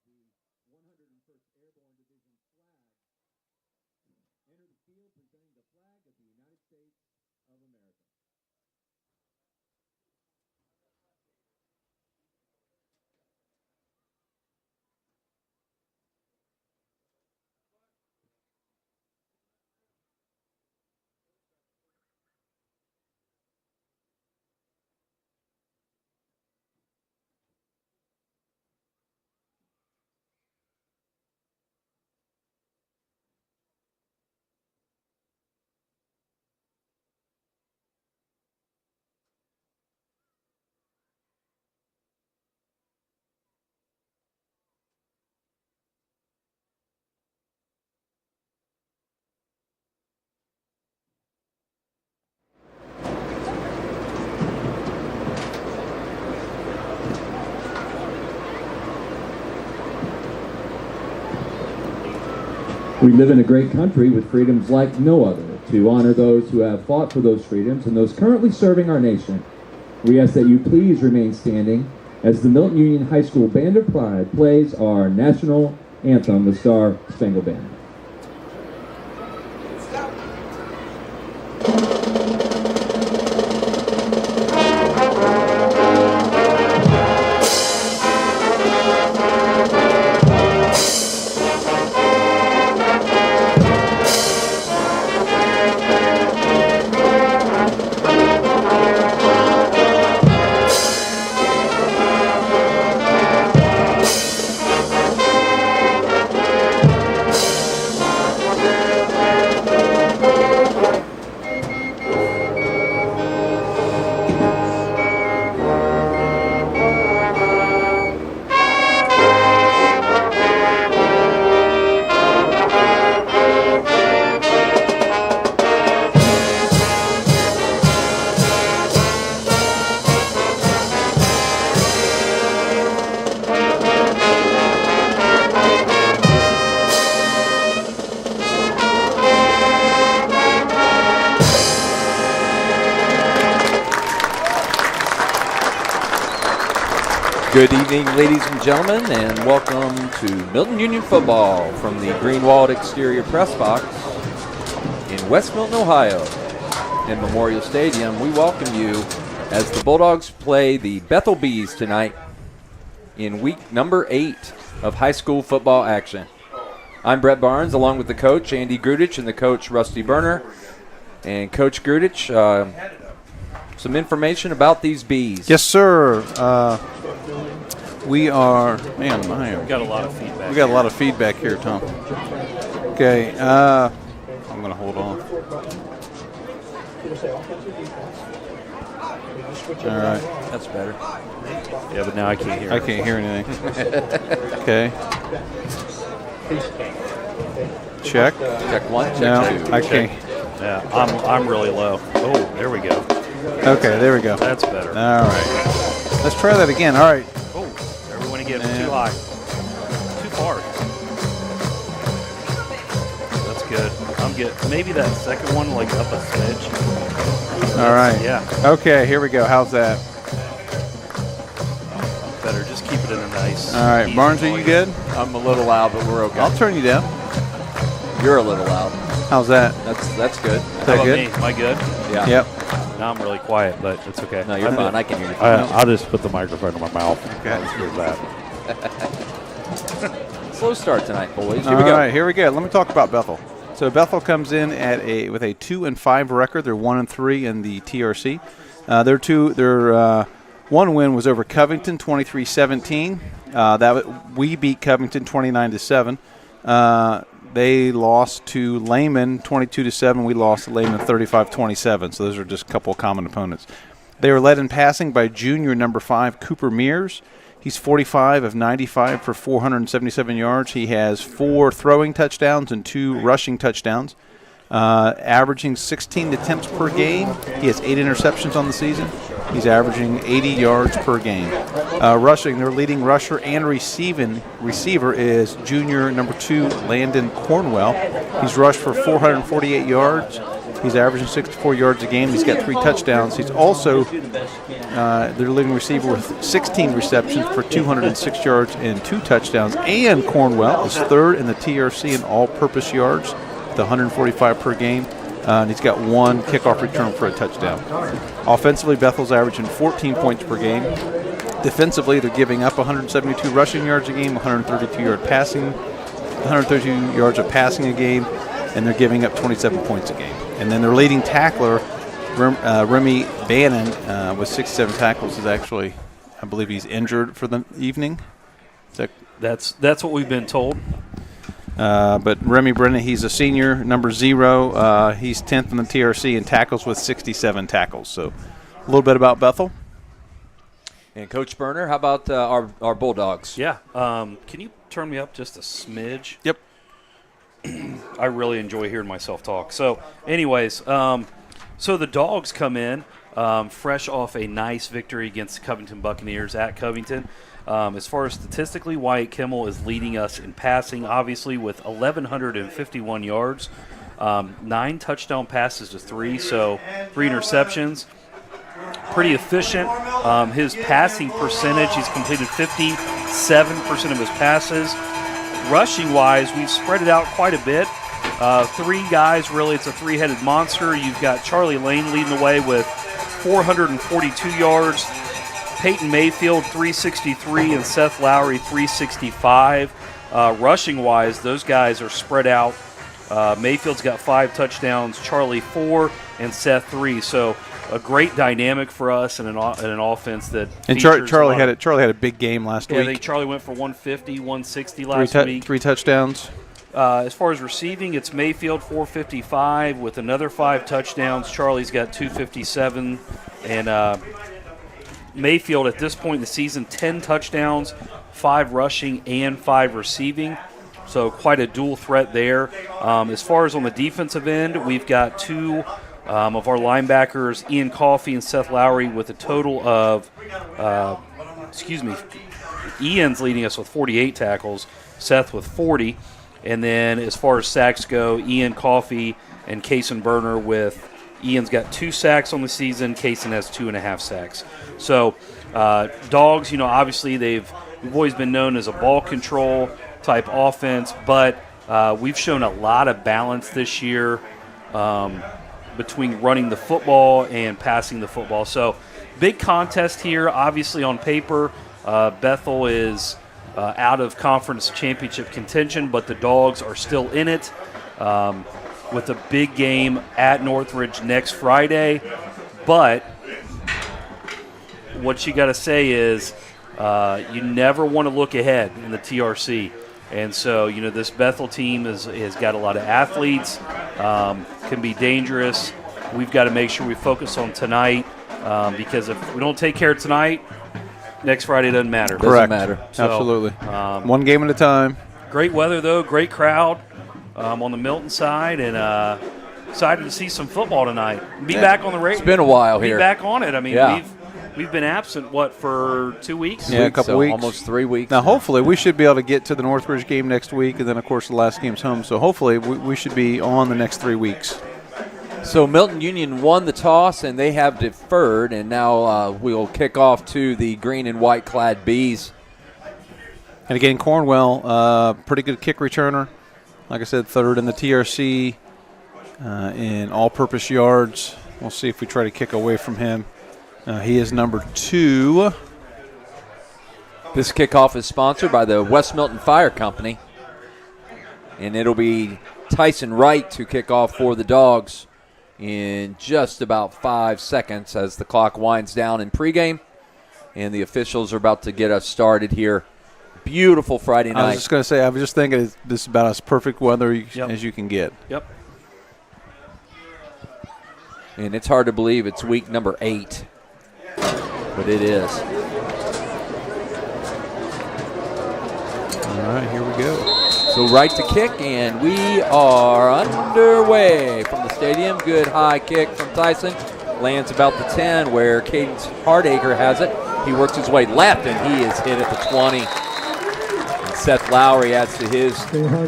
the 101st Airborne Division flag. Enter the field presenting the flag of the United States of America. We live in a great country with freedoms like no other. To honor those who have fought for those freedoms and those currently serving our nation, we ask that you please remain standing as the Milton-Union High School Band of Pride plays our national anthem, the Star Spangled Banner. Good evening, ladies and gentlemen, and welcome to Milton-Union football from the green-walled exterior press box in West Milton, Ohio. In Memorial Stadium, we welcome you as the Bulldogs play the Bethel Bees tonight in week number 8 of high school football action. I'm Brett Barnes, along with the coach, Andy Grudich, and the coach, Rusty Berner. And Coach Grudich, some information about these Bees. Yes, sir. We are, we got a lot of feedback. We got a lot of feedback here, Tom. Okay, I'm going to hold on. All right. That's better. Yeah, but now I can't hear. I can't hear anything. Okay. Check. Check one, check No, two. I can't. Yeah, I'm really low. Oh, there we go. Okay, there we go. That's better. All right. Let's try that again. All right. Oh, everyone again. Too high. Too far. That's good. I'm good. Maybe that second one, like up a smidge. All right. Yeah. Okay, here we go. How's that? Better. Just keep it in a nice. All right. Barnes, are you good? I'm a little loud, but we're okay. I'll turn you down. You're a little loud. How's that? That's good. Is that good? Me? Am I good? Yeah. Yep. Now I'm really quiet, but it's okay. No, you're fine. I can hear you. Fine. I'll just put the microphone in my mouth. Okay. Here's that. Slow start tonight, boys. All right, here we go. Let me talk about Bethel. So Bethel comes in with a 2-5 record. They're 1-3 in the TRC. Their one win was over Covington, 23-17. We beat Covington 29-7. They lost to Lehman 22-7. We lost to Lehman 35-27. So those are just a couple of common opponents. They were led in passing by junior number 5 Cooper Mears. He's 45 of 95 for 477 yards. He has 4 throwing touchdowns and 2 rushing touchdowns, averaging 16 attempts per game. He has 8 interceptions on the season. He's averaging 80 yards per game. Rushing, their leading rusher and receiver is junior number 2 Landon Cornwell. He's rushed for 448 yards He's averaging 64 yards a game. He's got 3 touchdowns. He's also their leading receiver with 16 receptions for 206 yards and 2 touchdowns. And Cornwell is third in the TRC in all-purpose yards, with 145 per game. And he's got 1 kickoff return for a touchdown. Offensively, Bethel's averaging 14 points per game. Defensively, they're giving up 172 rushing yards a game, 132 yards of passing a game, and they're giving up 27 points a game. And then their leading tackler, Remy Bannon, with 67 tackles, is actually, I believe he's injured for the evening. That's what we've been told. But Remy Brennan, he's a senior, number 0. He's 10th in the TRC in tackles with 67 tackles. So a little bit about Bethel. And Coach Berner, how about our Bulldogs? Yeah. Can you turn me up just a smidge? Yep. I really enjoy hearing myself talk. So, anyways, so the Dogs come in fresh off a nice victory against the Covington Buccaneers at Covington. As far as statistically, Wyatt Kimmel is leading us in passing, obviously, with 1,151 yards, 9 touchdown passes to 3, so 3 interceptions. Pretty efficient. His passing percentage, he's completed 57% of his passes. Rushing-wise, we've spread it out quite a bit. 3 guys, really, it's a 3-headed monster. You've got Charlie Lane leading the way with 442 yards. Peyton Mayfield, 363, and Seth Lowry, 365. Rushing-wise, those guys are spread out. Mayfield's got 5 touchdowns, Charlie 4, and Seth 3. So a great dynamic for us and an offense that. And Charlie had a big game last week. I think Charlie went for 150, 160 last week. 3 touchdowns. As far as receiving, it's Mayfield 455 with another 5 touchdowns. Charlie's got 257, and Mayfield at this point in the season 10 touchdowns, 5 rushing and 5 receiving. So quite a dual threat there. As far as on the defensive end, we've got 2 of our linebackers, Ian Coffey and Seth Lowry, with a total of, Ian's leading us with 48 tackles, Seth with 40. And then as far as sacks go, Ian Coffey and Kaysen Berner with, Ian's got 2 sacks on the season, Kaysen has 2.5 sacks. So Dogs, obviously we've always been known as a ball control type offense, but we've shown a lot of balance this year between running the football and passing the football. So big contest here. Obviously on paper, Bethel is out of conference championship contention, but the Dogs are still in it with a big game at Northridge next Friday. But what you got to say is you never want to look ahead in the TRC. And so, this Bethel team has got a lot of athletes, can be dangerous. We've got to make sure we focus on tonight because if we don't take care of tonight, next Friday doesn't matter. Correct. Doesn't matter. So, absolutely. One game at a time. Great weather, though. Great crowd on the Milton side. And excited to see some football tonight. Be back on the radio. It's been a while here. Be back on it. I mean, yeah. We've been absent, for 2 weeks? Yeah, a couple weeks. Almost 3 weeks. Now, hopefully, we should be able to get to the Northridge game next week, and then, of course, the last game's home. So, hopefully, we should be on the next 3 weeks. So, Milton-Union won the toss, and they have deferred, and now we'll kick off to the green and white clad Bees. And, again, Cornwell, pretty good kick returner. Like I said, third in the TRC in all-purpose yards. We'll see if we try to kick away from him. He is number 2. This kickoff is sponsored by the West Milton Fire Company. And it'll be Tyson Wright to kick off for the Dogs in just about 5 seconds as the clock winds down in pregame. And the officials are about to get us started here. Beautiful Friday night. I was just going to say, I was just thinking this is about as perfect weather as you can get. Yep. And it's hard to believe it's week number 8. But it is. All right, here we go. So right to kick, and we are underway from the stadium. Good high kick from Tyson. Lands about the 10 where Cadence Hardacre has it. He works his way left, and he is hit at the 20. And Seth Lowry adds to his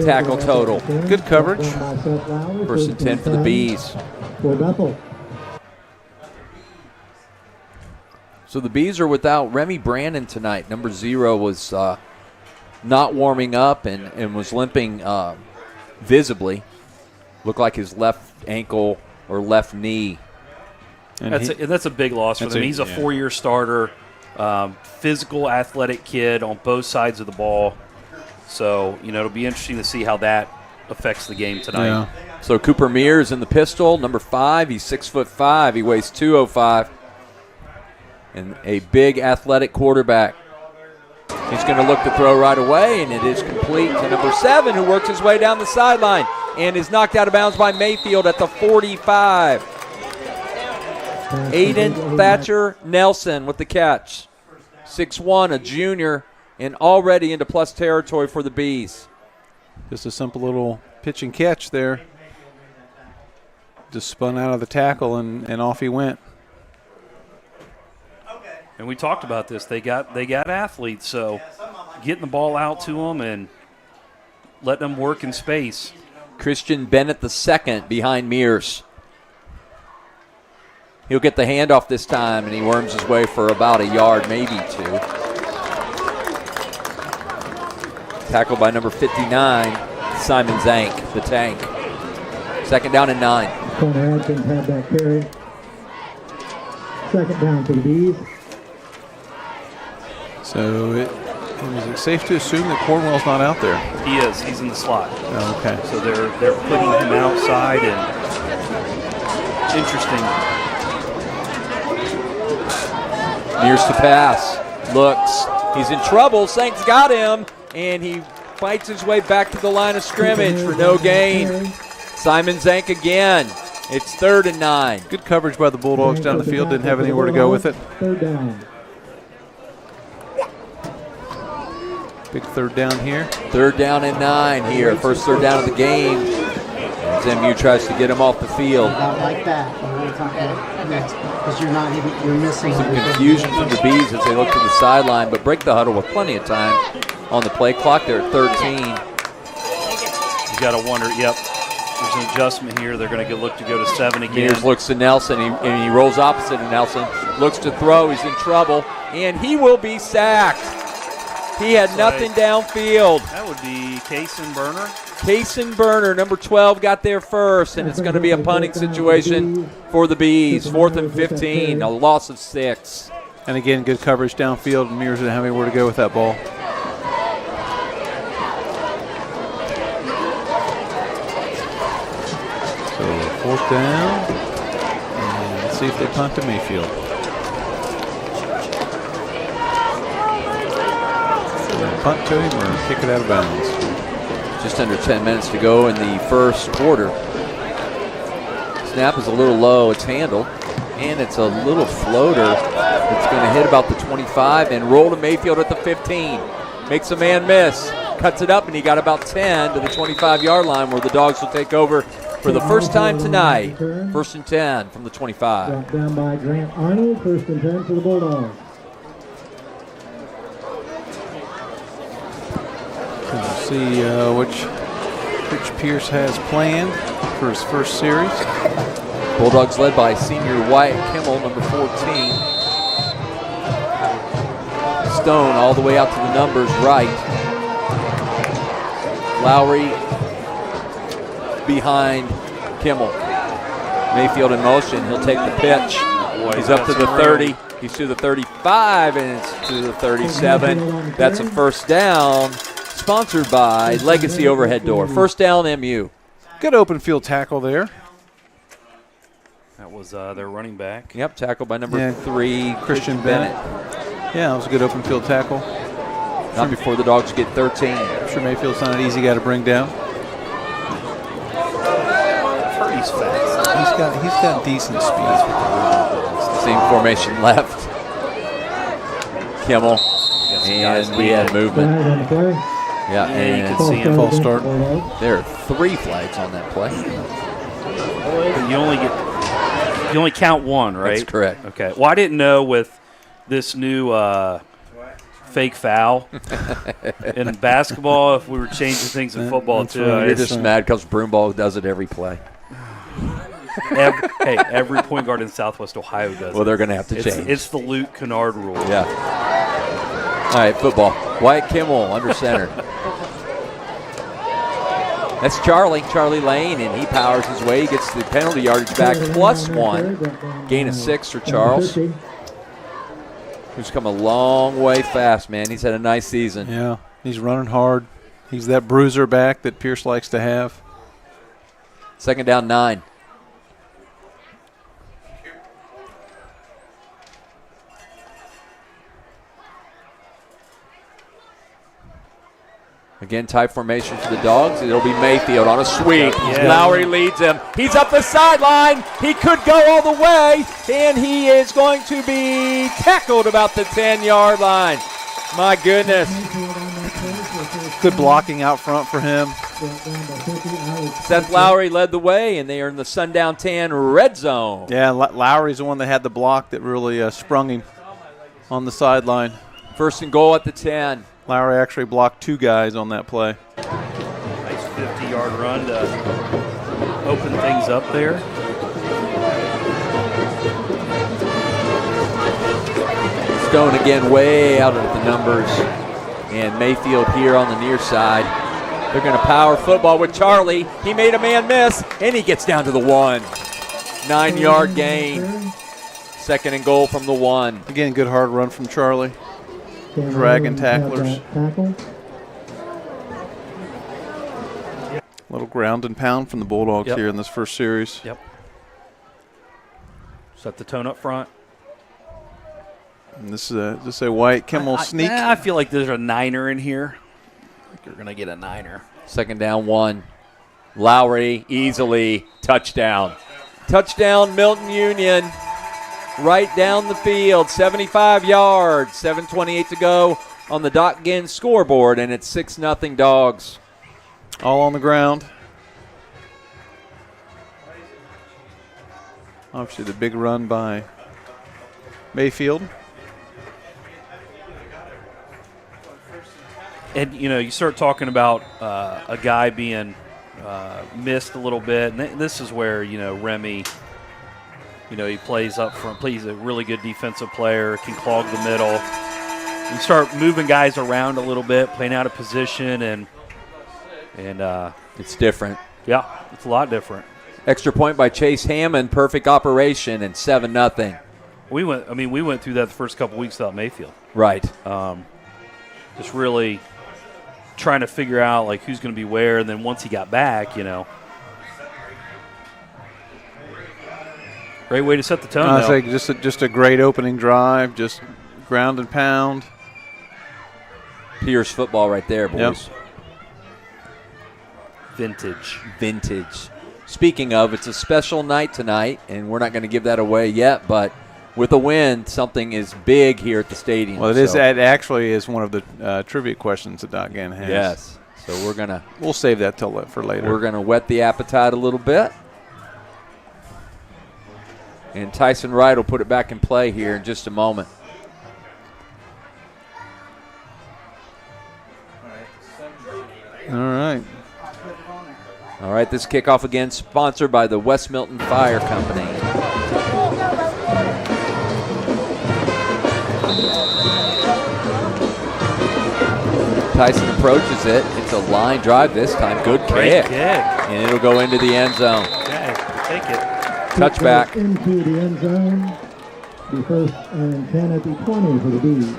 tackle total. Good coverage. 1st and 10 for the Bees. for Bethel. So the Bees are without Remy Brandon tonight. Number 0 was not warming up and was limping visibly. Looked like his left ankle or left knee. And that's a big loss for them. He's a 4-year starter, physical, athletic kid on both sides of the ball. So, it'll be interesting to see how that affects the game tonight. Yeah. So Cooper Mears in the pistol, number 5. He's 6'5". He weighs 205. And a big athletic quarterback. He's going to look to throw right away, and it is complete to number 7, who works his way down the sideline and is knocked out of bounds by Mayfield at the 45. Aiden Thatcher Nelson with the catch. 6'1", a junior, and already into plus territory for the Bees. Just a simple little pitch and catch there. Just spun out of the tackle, and off he went. And we talked about this. They got athletes, so getting the ball out to them and letting them work in space. Christian Bennett II behind Mears. He'll get the handoff this time, and he worms his way for about a yard, maybe 2. Tackled by number 59, Simon Zank, the tank. 2nd down and 9. Corner Adkins had that carry. 2nd down for the Bees. So is it safe to assume that Cornwell's not out there? He is. He's in the slot. Oh, okay. So they're putting him outside, and interesting. Mears to pass. Looks. He's in trouble. Sank's got him, and he fights his way back to the line of scrimmage for no gain. Simon Zank again. It's 3rd and 9. Good coverage by the Bulldogs down the field. Didn't have anywhere to go with it. 3rd down. Big 3rd down here. 3rd down and 9 here. First 3rd down of the game. As MU tries to get him off the field. About like that. Because you're missing. Some confusion from the Bees as they look to the sideline, but break the huddle with plenty of time on the play clock. They're at 13. You got to wonder, yep, there's an adjustment here. They're going to look to go to 7 again. Mears looks to Nelson, and he rolls opposite of Nelson. Looks to throw. He's in trouble, and he will be sacked. He had nothing downfield. That would be Kaysen Burner. Kaysen Burner, number 12, got there first, and it's going to be a punting situation for the Bees. 4th and 15, a loss of 6. And again, good coverage downfield, and Mears didn't have anywhere to go with that ball. So 4th down, and let's see if they punt to Mayfield. Punt to him or kick it out of bounds. Just under 10 minutes to go in the first quarter. Snap is a little low. It's handled. And it's a little floater. It's going to hit about the 25 and roll to Mayfield at the 15. Makes a man miss. Cuts it up, and he got about 10 to the 25-yard line, where the Dogs will take over for the first time tonight. 1st and 10 from the 25. Brought down by Grant Arnold. 1st and 10 for the Bulldogs. We'll see which Pierce has planned for his first series. Bulldogs led by senior Wyatt Kimmel, number 14. Stone all the way out to the numbers right. Lowry behind Kimmel. Mayfield in motion. He'll take the pitch. He's up to the 30. He's to the 35, and it's to the 37. That's a first down. Sponsored by Legacy Overhead Door. First down, MU. Good open field tackle there. That was their running back. Yep, tackled by number 3, Christian Bennett. Yeah, that was a good open field tackle. Not before the Dogs get 13. I'm sure Mayfield's not an easy guy to bring down. He's fast. He's got decent speed. Same formation left. Kimmel. And we had movement. Flag on the play. Yeah, you and can see him. False start. there are 3 flags on that play. But you only count 1, right? That's correct. Okay. Well, I didn't know with this new fake foul in basketball if we were changing things in football too. right. You're just mad because Broomball does it every play. Every point guard in Southwest Ohio does. Well, they're going to have to It's change. the Luke Kennard rule. Yeah. All right, football. Wyatt Kimmel under center. That's Charlie Lane, and he powers his way. He gets the penalty yardage back, +1. Gain of 6 for Charles, who's come a long way fast, man. He's had a nice season. Yeah, he's running hard. He's that bruiser back that Pierce likes to have. 2nd down, 9. Again, tie formation for the Dogs. It'll be Mayfield on a sweep. Yeah. Lowry leads him. He's up the sideline. He could go all the way, and he is going to be tackled about the 10-yard line. My goodness. Good blocking out front for him. Seth Lowry led the way, and they are in the Sundown Tan red zone. Yeah, Lowry's the one that had the block that really sprung him on the sideline. 1st and goal at the 10. Lowry actually blocked 2 guys on that play. Nice 50-yard run to open things up there. Stone again way out of the numbers. And Mayfield here on the near side. They're going to power football with Charlie. He made a man miss, and he gets down to the 1. 9-yard gain. 2nd and goal from the 1. Again, good hard run from Charlie. Dragging tacklers. Little ground and pound from the Bulldogs here in this first series. Yep. Set the tone up front. And this is a Wyatt Kimmel sneak. I feel like there's a niner in here. I think you're going to get a niner. 2nd down, 1. Lowry easily. Touchdown. Touchdown, Milton-Union. Right down the field, 75 yards, 7:28 to go on the Doc Ginn scoreboard, and it's 6-0 Dogs. All on the ground. Obviously the big run by Mayfield. And, you start talking about a guy being missed a little bit, and this is where, Remy – he plays up front, plays a really good defensive player, can clog the middle. You start moving guys around a little bit, playing out of position, and it's different. Yeah, it's a lot different. Extra point by Chase Hammond, perfect operation, and 7-0. We went through that the first couple weeks without Mayfield. Right. Just really trying to figure out who's going to be where, and then once he got back, Great way to set the tone. I say just a great opening drive, just ground and pound. Pierce football right there, boys. Yep. Vintage. Speaking of, it's a special night tonight, and we're not going to give that away yet, but with a win, something is big here at the stadium. Well, it actually is one of the trivia questions that Doc Ginn has. Yes. So we'll save that for later. We're going to whet the appetite a little bit. And Tyson Wright will put it back in play here in just a moment. All right, this kickoff again sponsored by the West Milton Fire Company. Tyson approaches it. It's a line drive this time. Good Great kick. And it'll go into the end zone. Okay, take it. Touchback. Into the end zone. The 1st and 10 at the 20 for the Bees.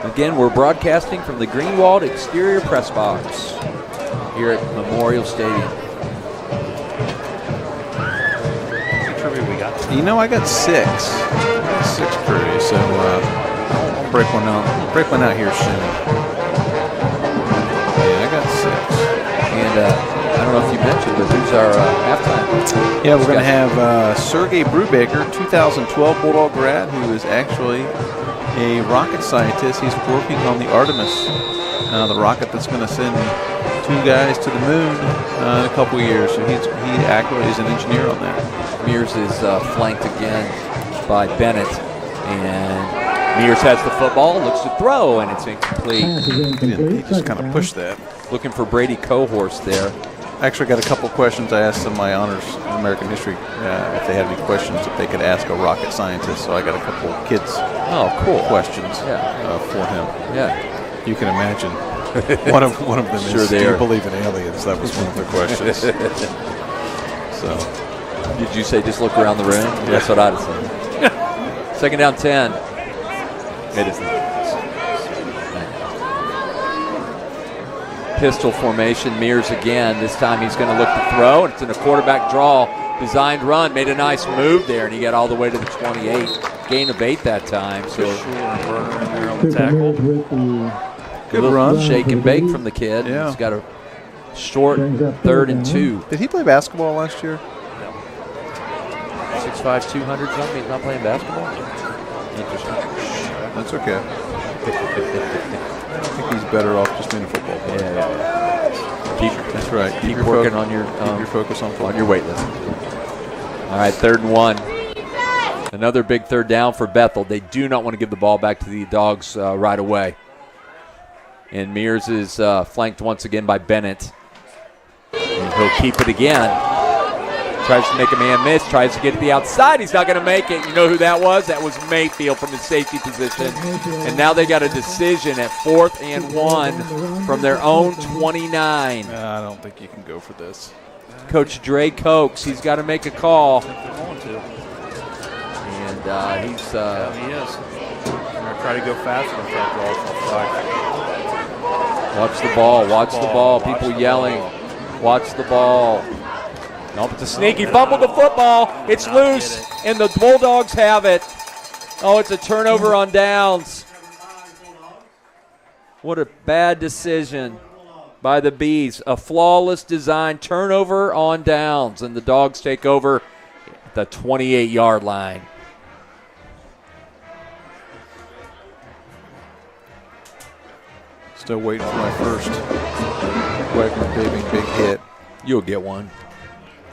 Again, we're broadcasting from the Greenwald exterior press box here at Memorial Stadium. We got I got 6. 6 trivia, so I'll break one out. I'll break one out here soon. Yeah, I got 6. And I don't know if you mentioned, but who's our halftime? Yeah, we're going to have Sergey Brubaker, 2012 Bulldog grad, who is actually a rocket scientist. He's working on the Artemis, the rocket that's going to send 2 guys to the moon in a couple years. So he actually is an engineer on that. Mears is flanked again by Bennett, and Mears has the football, looks to throw, and it's incomplete. Pass is incomplete. He just kind of pushed that. Looking for Brady Cohorse there. Actually, got a couple questions. I asked some of my honors in American history if they had any questions that they could ask a rocket scientist. So I got a couple of kids' questions for him. Yeah. You can imagine. One of them Sure is, they do you are. believe in aliens? That was one of the questions. So, Did you say just look around the room? That's what I'd have said. Second down 10. It is pistol formation. Mears again. This time he's going to look to throw, and it's in a quarterback draw. Designed run. Made a nice move there, and he got all the way to the 28. Gain of 8 that time. So Burner in there on the Cooper tackle. Mears with the good little run. shake and bake from the kid. Yeah. He's got a short Brings up 3rd and down. 2. Did he play basketball last year? 6'5", 200 something. He's not playing basketball. Interesting. That's okay. I think he's better off just being a football player. That's right. Keep your working fo- on your keep your focus on football. on your weight list. All right, 3rd and 1. Another big 3rd down for Bethel. They do not want to give the ball back to the Dogs right away. And Mears is flanked once again by Bennett. And he'll keep it again. Tries to make a man miss. Tries to get to the outside. He's not going to make it. You know who that was? That was Mayfield from his safety position. And now they got a decision at 4th and 1 from their own 29. I don't think you can go for this. Coach Dre Cokes, he's got to make a call. They're going to. And he's Yeah, he is. They're going to try to go faster than that draw offside. watch the ball. Watch the ball. Watch People the yelling. ball. Watch the ball. Nope, it's a sneak. He fumbled the football. It's Not loose, get it. and the Bulldogs have it. Oh, it's a turnover on downs. What a bad decision by the Bees. A flawless design turnover on downs, and the Dogs take over at the 28-yard line. Still waiting for my first Wagner paving big hit. You'll get one.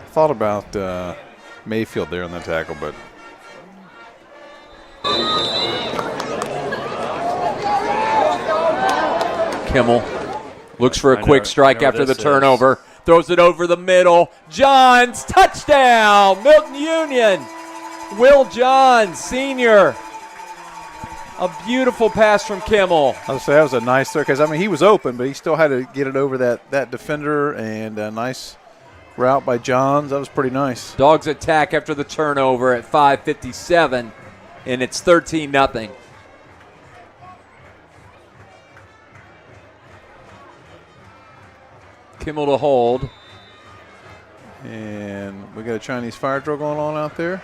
Thought about Mayfield there on the tackle, but Kimmel looks for a I quick know- strike I know after the this is. turnover. Throws it over the middle. Johns, touchdown, Milton-Union. Will Johns, senior. A beautiful pass from Kimmel. I would say that was a nice throw because he was open, but he still had to get it over that defender, and a nice route by Johns. That was pretty nice. Dogs attack after the turnover at 5:57, and it's 13-0. Kimmel to hold. And we got a Chinese fire drill going on out there.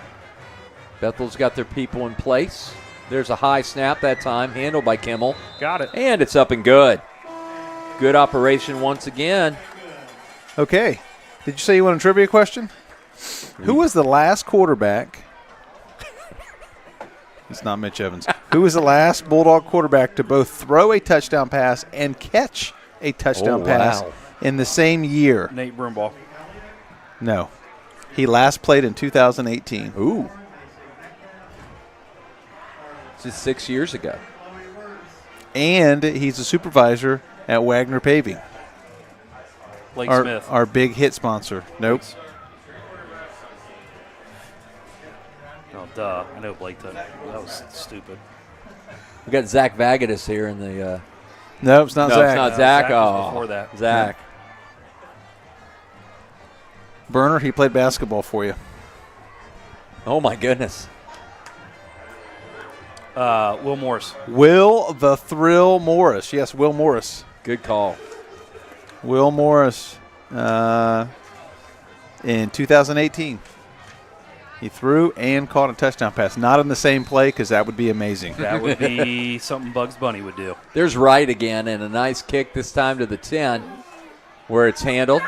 Bethel's got their people in place. There's a high snap that time, handled by Kimmel. Got it. And it's up and good. Good operation once again. Okay. Did you say you want a trivia question? Who was the last quarterback? It's not Mitch Evans. Who was the last Bulldog quarterback to both throw a touchdown pass and catch a touchdown pass in the same year? Nate Broomball. No. He last played in 2018. Ooh. Just 6 years ago. And he's a supervisor at Wagner Paving, Blake Smith. our big hit sponsor. Nope. Oh, duh. I know Blake did. That was stupid. We got Zach Vagatus here in the. No, it's not No, Zach. it's not No, Zach. Zach was Oh, before that. Zach. Burner, he played basketball for you. Oh my goodness. Will Morris. Will the Thrill Morris. Yes, Will Morris. Good call. Will Morris in 2018. He threw and caught a touchdown pass. Not in the same play because that would be amazing. That would be something Bugs Bunny would do. There's Wright again, and a nice kick this time to the 10, where it's handled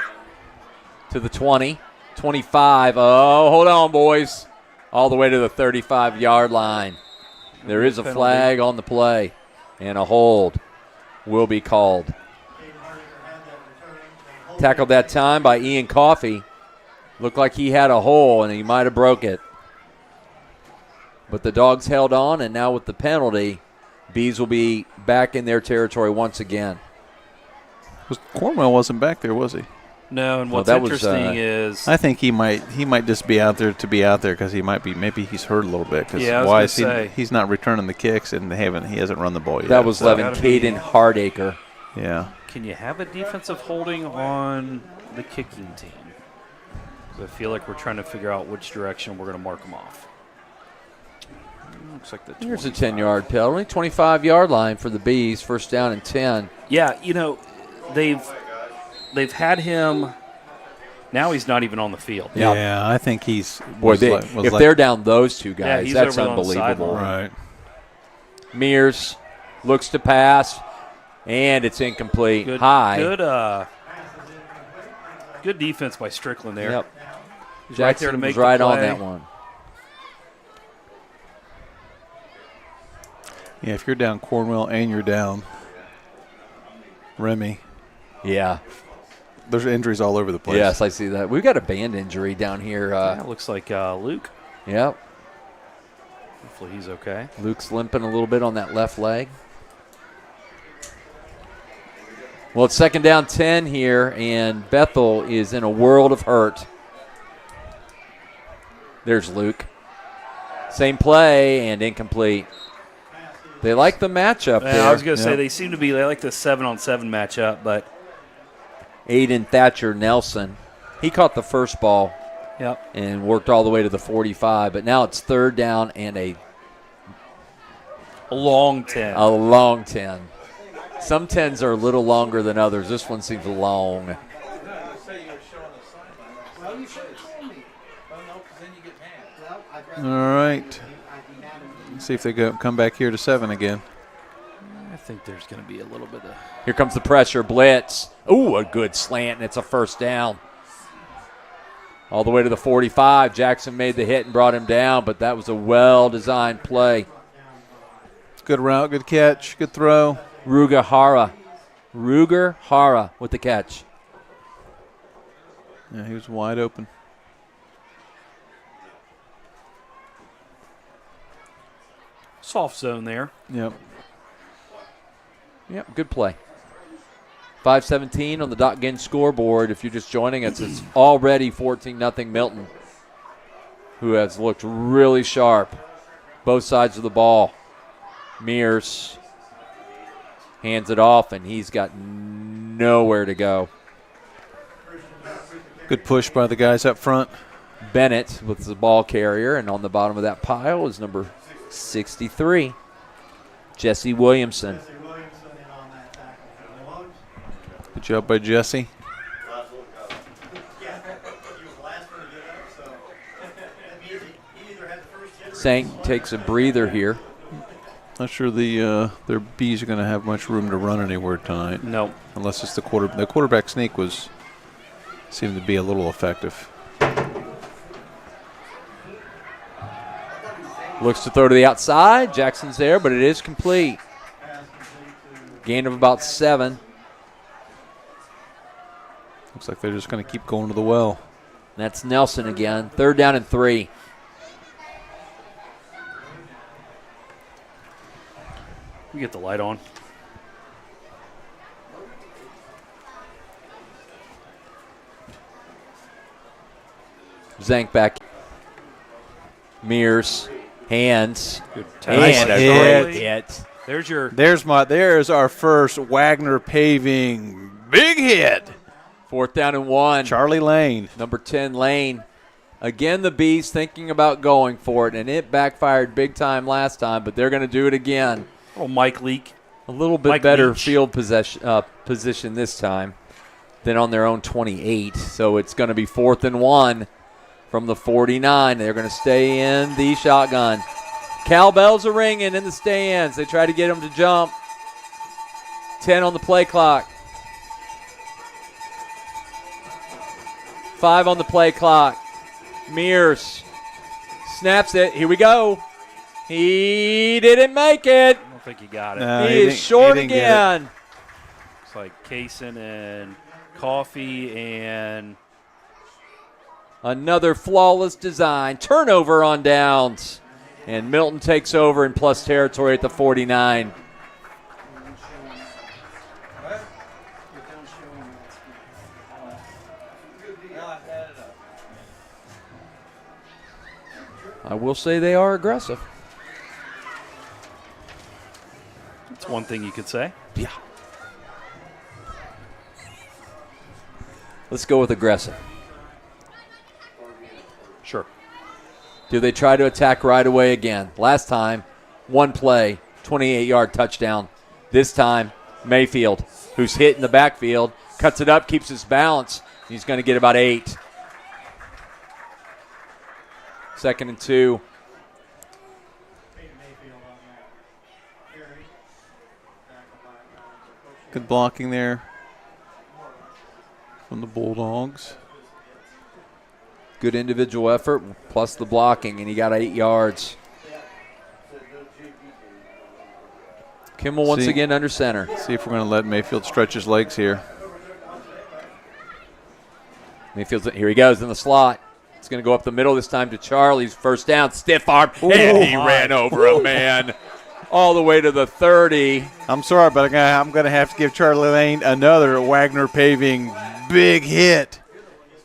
to the 20, 25. Oh, hold on, boys. All the way to the 35-yard line. There is a flag on the play, and a hold will be called. Tackled that time by Ian Coffey. Looked like he had a hole, and he might have broke it. But the Dogs held on, and now with the penalty, Bees will be back in their territory once again. Cornwell wasn't back there, was he? No, and Well, what's that was, interesting is I think he might just be out there to be out there because maybe he's hurt a little bit. Cause Yeah, I was why gonna is say. he's not returning the kicks and he hasn't run the ball yet. That was so, Levin Gotta be- Caden Hardacre. Yeah. can you have a defensive holding on the kicking team? 'Cause I feel like we're trying to figure out which direction we're going to mark them off. Looks like the Here's a 25. 10-yard penalty, 25-yard line for the Bees, first down and 10. Yeah, they've had him. Now he's not even on the field. Yeah. Yeah, I think he's Boy, if they're down those two guys, he's that's over on the unbelievable. sideline. right. Mears looks to pass, and it's incomplete. Good, High. good defense by Strickland there. Yep. He's right there Jackson to make was right the on play. that one. Yeah, if you're down Cornwell and you're down Remy, Yeah. there's injuries all over the place. Yes, I see that. We've got a band injury down here. Yeah, looks like Luke. Yep. Hopefully he's okay. Luke's limping a little bit on that left leg. Well, it's second down 10 here, and Bethel is in a world of hurt. There's Luke. Same play and incomplete. They like the matchup there. I was going to say Yep. they like the 7-on-7 matchup, but Aiden Thatcher Nelson. He caught the first ball yep. and worked all the way to the 45, but now it's third down and a A long 10. long 10. Some 10s are a little longer than others. This one seems long. All right. Let's see if they come back here to 7 again. I think there's going to be a little bit of Here comes the pressure, blitz. Ooh, a good slant, and it's a first down. All the way to the 45. Jackson made the hit and brought him down, but that was a well-designed play. Good route, good catch, good throw. Ruger Hara with the catch. Yeah, he was wide open. soft zone there. Yep. Yep, good play. 5:17 on the Doc Ginn scoreboard. If you're just joining us, it's already 14-0 Milton, who has looked really sharp. Both sides of the ball. Mears hands it off, and he's got nowhere to go. Good push by the guys up front. Bennett with the ball carrier, and on the bottom of that pile is number 63, Jesse Williamson. Good job by Jesse. Sank takes a breather here. Not sure their Bees are going to have much room to run anywhere tonight. No. Unless it's the quarterback sneak seemed to be a little effective. Looks to throw to the outside. Jackson's there, but it is complete. Gain of about 7. Looks like they're just going to keep going to the well. That's Nelson again. 3rd down and 3. We get the light on. Zank back. Mears. Hands. Good And a hit. great hit. There's our first Wagner paving big hit. 4th down and 1. Charlie Lane. Number 10, Lane. Again, the Bees thinking about going for it, and it backfired big time last time, but they're going to do it again. little Mike Leake. A little bit Mike better Leach. field position this time than on their own 28. So it's going to be 4th and 1 from the 49. They're going to stay in the shotgun. Cowbells are ringing in the stands. They try to get them to jump. 10 on the play clock. 5 on the play clock. Mears snaps it. Here we go. He didn't make it. I don't think he got it. No, He is short again. It's like Kaysen and Coffee and Another flawless design. Turnover on downs. And Milton takes over in plus territory at the 49. I will say they are aggressive. That's one thing you could say. Yeah. Let's go with aggressive. Sure. Do they try to attack right away again? Last time, one play, 28-yard touchdown. This time, Mayfield, who's hit in the backfield, cuts it up, keeps his balance. He's going to get about 8. 2nd and 2. Good blocking there from the Bulldogs. Good individual effort plus the blocking, and he got 8 yards. Kimmel once again under center. See if we're going to let Mayfield stretch his legs here. Mayfield's here he goes in the slot. It's going to go up the middle this time to Charlie's first down. Stiff arm, and he ran over a man all the way to the 30. I'm sorry, but I'm going to have to give Charlie Lane another Wagner Paving big hit.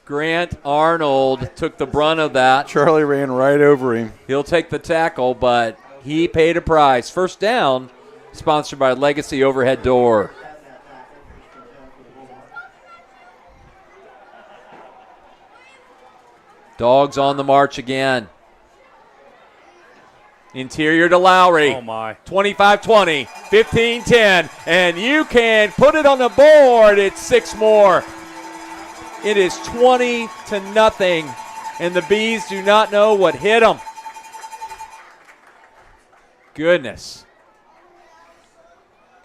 Grant Arnold took the brunt of that. Charlie ran right over him. He'll take the tackle, but he paid a price. First down, sponsored by Legacy Overhead Door. Dogs on the march again. Interior to Lowry. Oh, my. 25-20, 15-10, and you can put it on the board. It's 6 more. It is 20-0, and the Bees do not know what hit them. Goodness.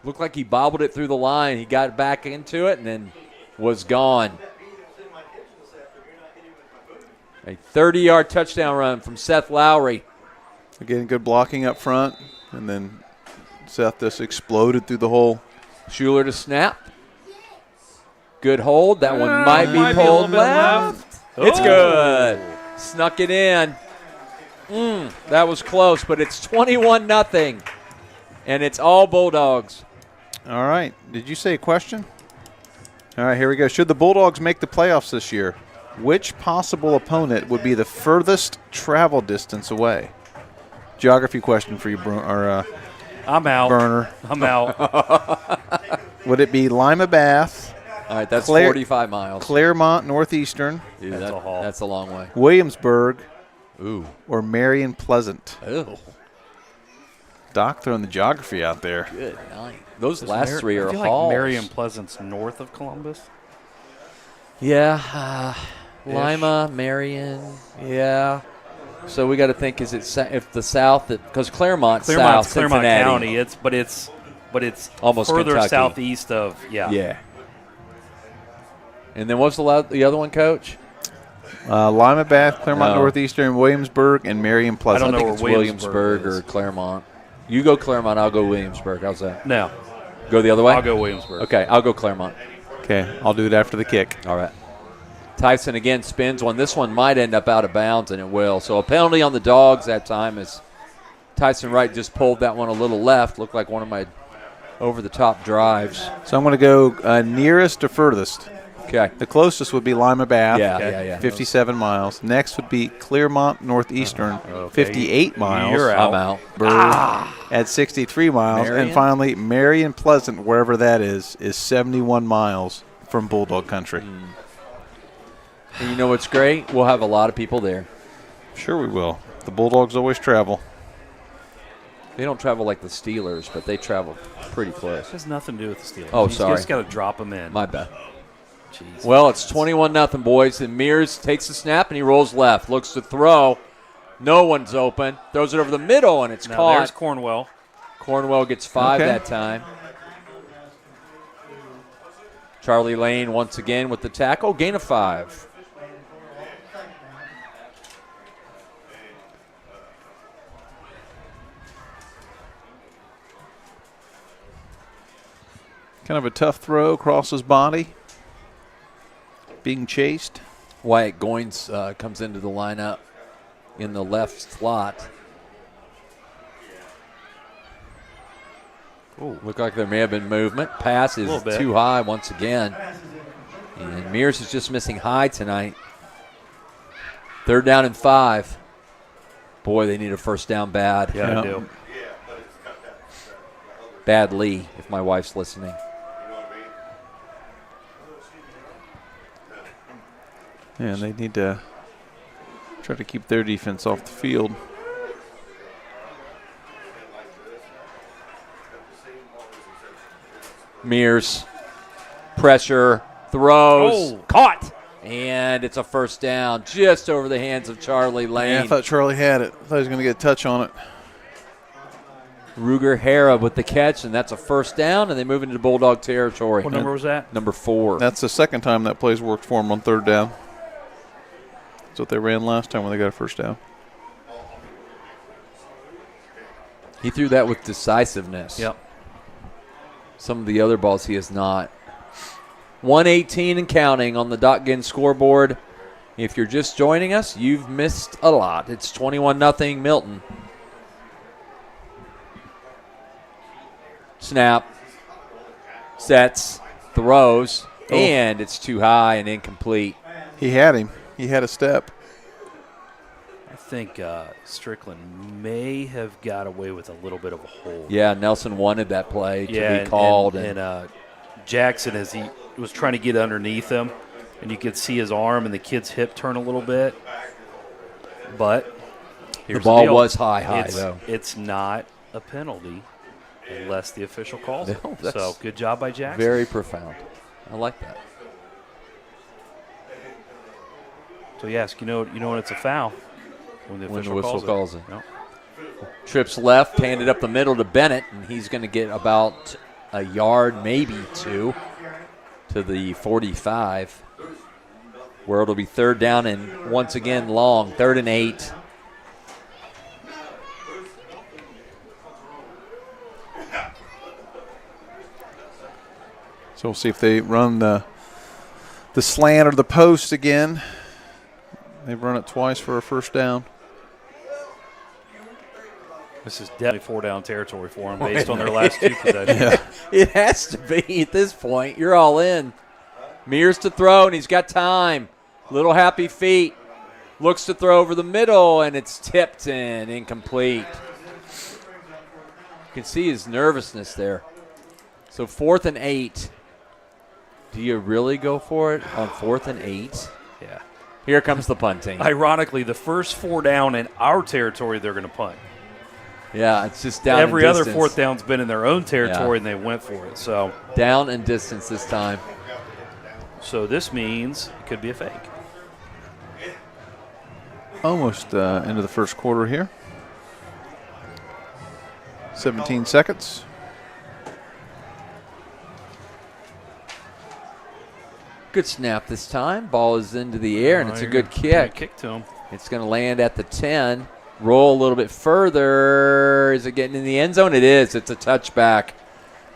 Looked like he bobbled it through the line. He got back into it and then was gone. A 30-yard touchdown run from Seth Lowry. Again, good blocking up front, and then Seth just exploded through the hole. Schuler to snap. Good hold. That one might be a pulled little bit left. It's good. Snuck it in. That was close, but it's 21-0, and it's all Bulldogs. All right. Did you say a question? All right, here we go. Should the Bulldogs make the playoffs this year, which possible opponent would be the furthest travel distance away? Geography question for you, I'm out. Burner. I'm out. Would it be Lima Bath, All right, that's 45 miles. Claremont Northeastern, Dude, That's a haul. That's a long way. Williamsburg, Ooh. or Marion Pleasant? Ew. Doc throwing the geography out there. Good night. Those last 3 are I feel hauls. like Marion Pleasant's north of Columbus. Yeah. Lima, Marion. Yeah. So we got to think: is it if the south? Because Claremont's south, Claremont Cincinnati. County. But it's Almost further Kentucky. southeast of Yeah. And then what's the other one, Coach? Lima Bath, Claremont No. Northeastern, Williamsburg, and Marion Pleasant. I don't know I think where it's Williamsburg Williamsburg or is. Claremont. You go Claremont, I'll go Williamsburg. How's that? No, Go the other way? I'll go Williamsburg. Okay, I'll go Claremont. Okay, I'll do it after the kick. All right. Tyson again spins one. This one might end up out of bounds, and it will. So a penalty on the Dogs that time as Tyson Wright just pulled that one a little left. Looked like one of my over-the-top drives. So I'm going to go nearest to furthest. Okay. The closest would be Lima Bath, Yeah. 57 miles. Next would be Claremont Northeastern, 58 miles. You're out. I'm out. Burr at 63 miles. Marion? And finally, Marion Pleasant, wherever that is 71 miles from Bulldog Country. And you know what's great? We'll have a lot of people there. Sure we will. The Bulldogs always travel. They don't travel like the Steelers, but they travel pretty close. It has nothing to do with the Steelers. Oh, You sorry. just got to drop them in. My bad. Jeez. Well, it's 21-0, boys. And Mears takes the snap, and he rolls left. Looks to throw. No one's open. Throws it over the middle, and it's Now caught. there's Cornwell. Cornwell gets 5 Okay. that time. Charlie Lane once again with the tackle. Gain of 5. Kind of a tough throw across his body. Being chased. Wyatt Goins comes into the lineup in the left slot. Look like there may have been movement. Pass is Little bit. too high once again. And Mears is just missing high tonight. 3rd down and 5. Boy, they need a first down bad. Yeah, I do. Badly, if my wife's listening. Yeah, they need to try to keep their defense off the field. Mears, pressure, throws, Oh. caught, and it's a first down just over the hands of Charlie Lane. Yeah, I thought Charlie had it. I thought he was going to get a touch on it. Ruger Hara with the catch, and that's a first down, and they move into Bulldog territory. What number was that? Number 4. That's the second time that play's worked for them on third down. That's what they ran last time when they got a first down. He threw that with decisiveness. Yep. Some of the other balls he has not. 118 and counting on the Dotgen scoreboard. If you're just joining us, you've missed a lot. It's 21-0 Milton. Snap. Sets. Throws. And it's too high and incomplete. He had him. He had a step. I think Strickland may have got away with a little bit of a hold. Yeah, Nelson wanted that play to Yeah, be called. and Jackson, as he was trying to get underneath him, and you could see his arm and the kid's hip turn a little bit. But here's the ball deal. was high, it's, though. It's not a penalty unless the official calls it. No, that's So good job by Jackson. Very profound. I like that. So yes, you know when it's a foul when the official whistle calls it. Yep. Trips left, handed up the middle to Bennett, and he's going to get about a yard, maybe 2, to the 45, where it'll be third down and once again long, 3rd and 8. So we'll see if they run the slant or the post again. They've run it twice for a first down. This is definitely 4-down territory for them based on their last 2 possessions. It has to be at this point. You're all in. Mears to throw, and he's got time. Little happy feet. Looks to throw over the middle, and it's tipped and incomplete. You can see his nervousness there. So 4th and 8. Do you really go for it on 4th and 8? Yeah. Here comes the punting. Ironically, the first 4 down in our territory, they're going to punt. Yeah, it's just down Every and other distance. 4th down's been in their own territory, and they went for it. So Down and distance this time. this means it could be a fake. Almost into the first quarter here. 17 seconds. Good snap this time. Ball is into the air, and it's a good Good kick. kick to him. It's going to land at the 10. Roll a little bit further. Is it getting in the end zone? It is. It's a touchback.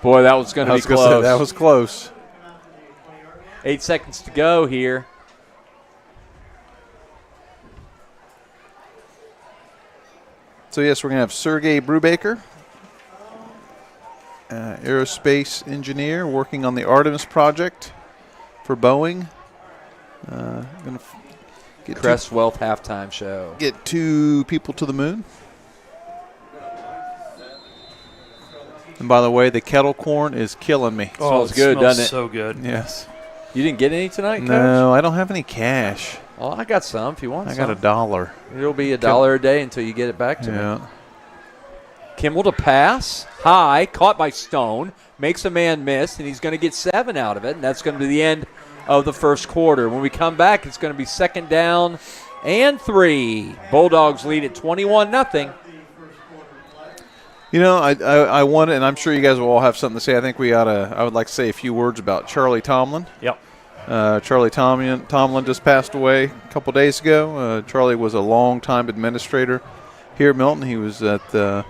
Boy, that was going to be close. That was close. 8 seconds to go here. So, yes, we're going to have Sergey Brubaker, aerospace engineer working on the Artemis project for Boeing. Going to get Crest Wealth halftime show. get 2 people to the moon. And by the way, the kettle corn is killing me. Smells it good, smells doesn't it? So good. Yes. You didn't get any tonight, Coach? No, I don't have any cash. Well, I got some if you want I some. got $1. It'll be $1 a day until you get it back to me. Yeah. Kimmel to pass. High. Caught by Stone. Makes a man miss, and he's going to get 7 out of it, and that's going to be the end of the first quarter. When we come back, it's going to be 2nd down and 3. Bulldogs lead at 21-0. You know, I want, and I'm sure you guys will all have something to say. I think I would like to say a few words about Charlie Tomlin. Yep. Charlie Tomlin just passed away a couple days ago. Charlie was a long-time administrator here at Milton. He was at the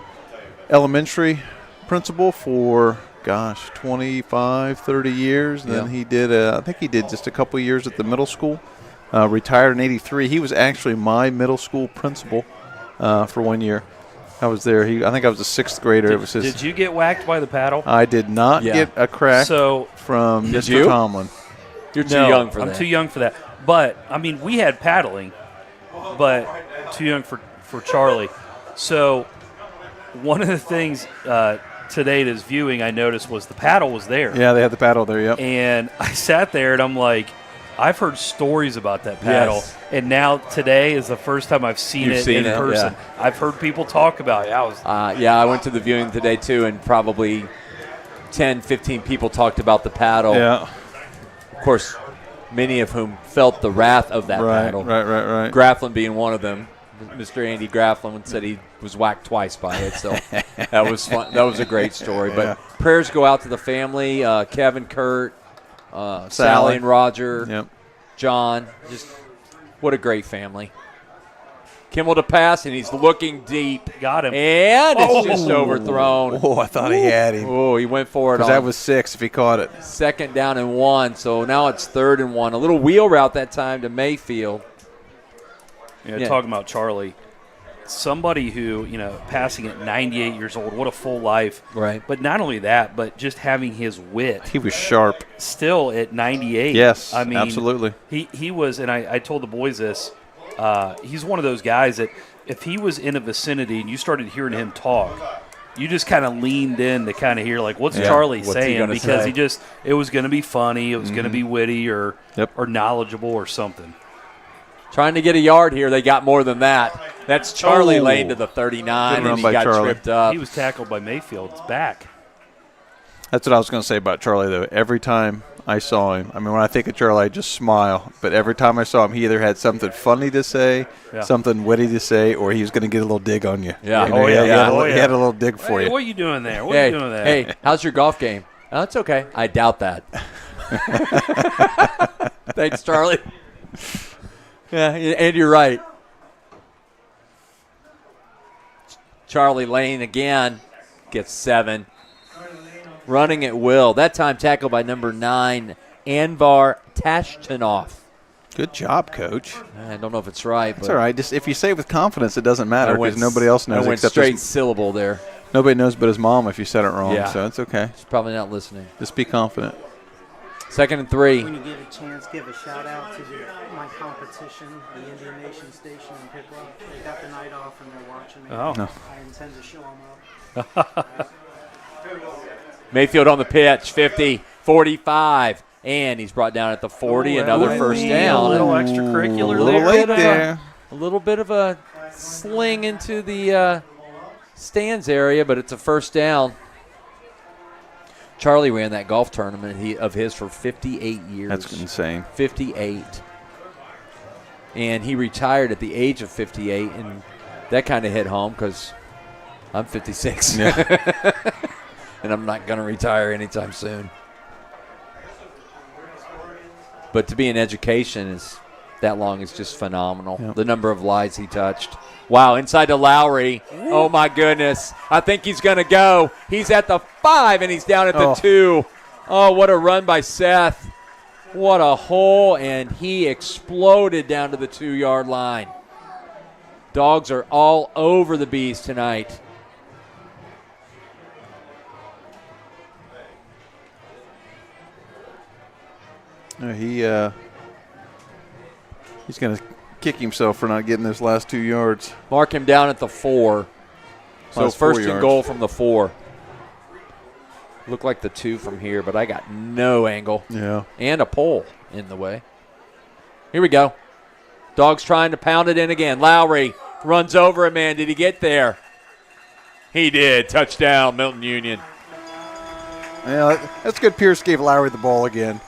elementary principal for, 25, 30 years. Then he did, I think he did just a couple years at the middle school. Retired in '83. He was actually my middle school principal for 1 year. I was there. I think I was a 6th grader. Did you get whacked by the paddle? I did not get a crack from Did Mr. you? Tomlin. You're too young for that. I'm too young for that. But, I mean, we had paddling, but too young for for Charlie. So one of the things today at his viewing I noticed was the paddle was there. Yeah, they had the paddle there, yep. And I sat there and I'm like, I've heard stories about that paddle. Yes. And now today is the first time I've seen You've it seen in it, person. yeah. I've heard people talk about it. I went to the viewing today too, and probably 10, 15 people talked about the paddle. Yeah. Of course, many of whom felt the wrath of that paddle. Right. Graflin being one of them. Mr. Andy Graflin said he was whacked twice by it, so that was fun. That was a great story. Yeah. But prayers go out to the family, Kevin, Kurt, Sally and Roger, Yep. John. Just what a great family. Kimmel to pass, and he's looking deep. Got him. And it's just overthrown. Oh, I thought he had him. Oh, he went for it. Because that was 6 if he caught it. 2nd down and 1, so now it's 3rd and 1. A little wheel route that time to Mayfield. Yeah. Talking about Charlie, somebody who, passing at 98 years old, what a full life. Right. But not only that, but just having his wit. He was sharp. Still at 98. Yes, I mean, absolutely. He was, and I told the boys this, he's one of those guys that if he was in a vicinity and you started hearing him talk, you just kind of leaned in to kind of hear, like, what's Charlie what's he saying? gonna Because say? it was going to be funny, it was going to be witty or knowledgeable or something. Trying to get a yard here. They got more than that. That's Charlie Lane to the 39, Good and he run by got Charlie. tripped up. He was tackled by Mayfield's back. That's what I was going to say about Charlie, though. Every time I saw him, I mean, when I think of Charlie, I just smile. But every time I saw him, he either had something funny to say, something witty to say, or he was going to get a little dig on you. Yeah. You know, he had a little dig for Hey, you. what are you doing there? What are you doing there? Hey, how's your golf game? Oh, it's okay. I doubt that. Thanks, Charlie. Yeah, and you're right. Charlie Lane again gets 7. Running at will. That time tackled by number 9, Anvar Tashtanov. Good job, Coach. I don't know if it's right. But It's all right. Just if you say it with confidence, it doesn't matter because nobody else knows. I went except straight syllable there. Nobody knows but his mom if you said it wrong, Yeah. so it's okay. She's probably not listening. Just be confident. 2nd and 3. When you get a chance, give a shout out to my competition, the Indian Nation Station in Pickle. They got the night off and they're watching me. Oh. No. I intend to show them up. Mayfield on the pitch, 50, 45, and he's brought down at the 40. Another first down. A little extracurricular A little there. late there. A little bit of a sling into the stands area, but it's a first down. Charlie ran that golf tournament of his for 58 years. That's insane. 58. And he retired at the age of 58, and that kind of hit home because I'm 56. Yeah. And I'm not going to retire anytime soon. But to be in education is that long is just phenomenal. Yep. The number of lives he touched. Wow, inside to Lowry. Oh, my goodness. I think he's going to go. He's at the 5, and he's down at the 2. Oh, what a run by Seth. What a hole, and he exploded down to the 2-yard line. Dogs are all over the bees tonight. He's going to kick himself for not getting those last 2 yards. Mark him down at the 4. So Last 4 first and yards. goal from the 4. Look like the 2 from here, but I got no angle. Yeah. And a pole in the way. Here we go. Dogs trying to pound it in again. Lowry runs over a man. Did he get there? He did. Touchdown, Milton-Union. Yeah, that's good. Pierce gave Lowry the ball again.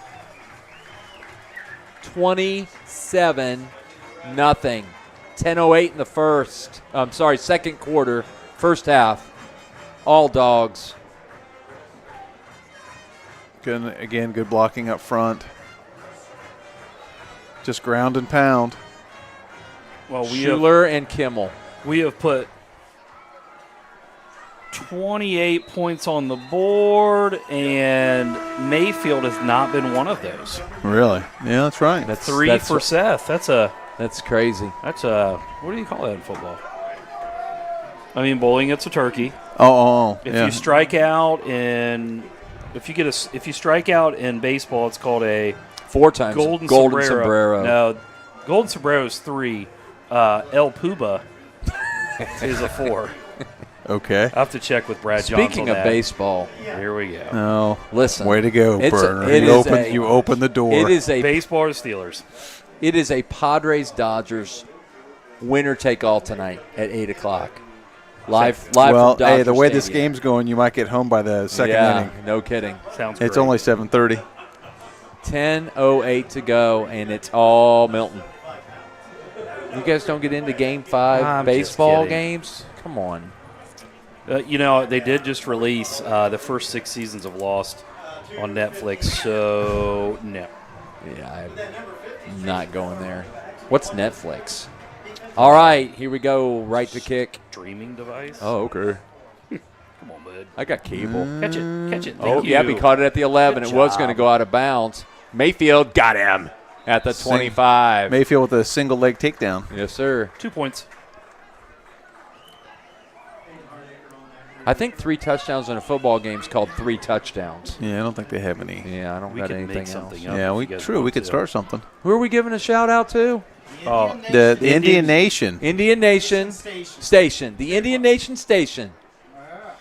27-0. 10:08 in the second quarter, first half. All Dogs. Good, again, good blocking up front. Just ground and pound. Well, Schuler and Kimmel. We have put 28 points on the board, and Mayfield has not been one of those. Really? Yeah, that's right. That's 3 for Seth. That's crazy. what do you call that in football? I mean, bowling, it's a turkey. If You strike out if you strike out in baseball, it's called a 4 times golden sombrero. No, golden sombrero is 3. El Puba is a 4. Okay. I have to check with Brad Johns Speaking on of that. baseball, here we go. No. listen. Way to go, Burner. You open the door. It is a Baseball or Steelers? It is a Padres-Dodgers winner take all tonight at 8:00. Live from Dodger hey, the way this Stadium. game's going, you might get home by the second inning. No kidding. Sounds great. It's only 7:30. 10:08 to go, and it's all Milton. You guys don't get into Game 5 I'm baseball just kidding. games? Come on. They did just release the first 6 seasons of Lost on Netflix, so no. Yeah, I'm not going there. What's Netflix? All right, here we go. Right to kick. Streaming device? Oh, okay. Come on, bud. I got cable. Catch it. Oh, Thank yeah, you. we caught it at the 11. Good It was job. going to go out of bounds. Mayfield got him at the 25. Mayfield with a single leg takedown. Yes, sir. 2 points. I think 3 touchdowns in a football game is called 3 touchdowns. Yeah, I don't think they have any. Yeah, I don't We got could anything make something else. up. Yeah, if we you guys true. want We could to. start something. Who are we giving a shout out to? Oh, The Indian Nation. Indian Nation Station. The Indian Nation Station.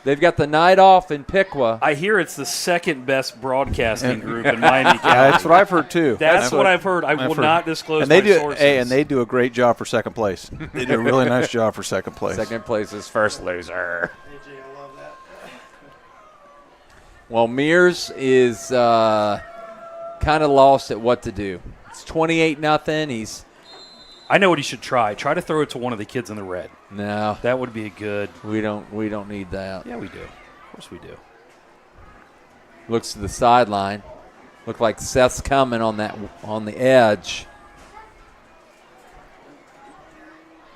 They've got the night off in Piqua. I hear it's the second best broadcasting group in Miami County. That's what I've heard too. That's what I've heard. I will heard. not disclose And they my do. sources. Hey, and they do a great job for second place. They do a really nice job for second place. Second place is first loser. Well, Mears is kind of lost at what to do. It's 28-0. He's I know what he should try. Try to throw it to one of the kids in the red. no. That would be a good. We don't need that. Yeah, we do. Of course we do. Looks to the sideline. Look like Seth's coming on the edge.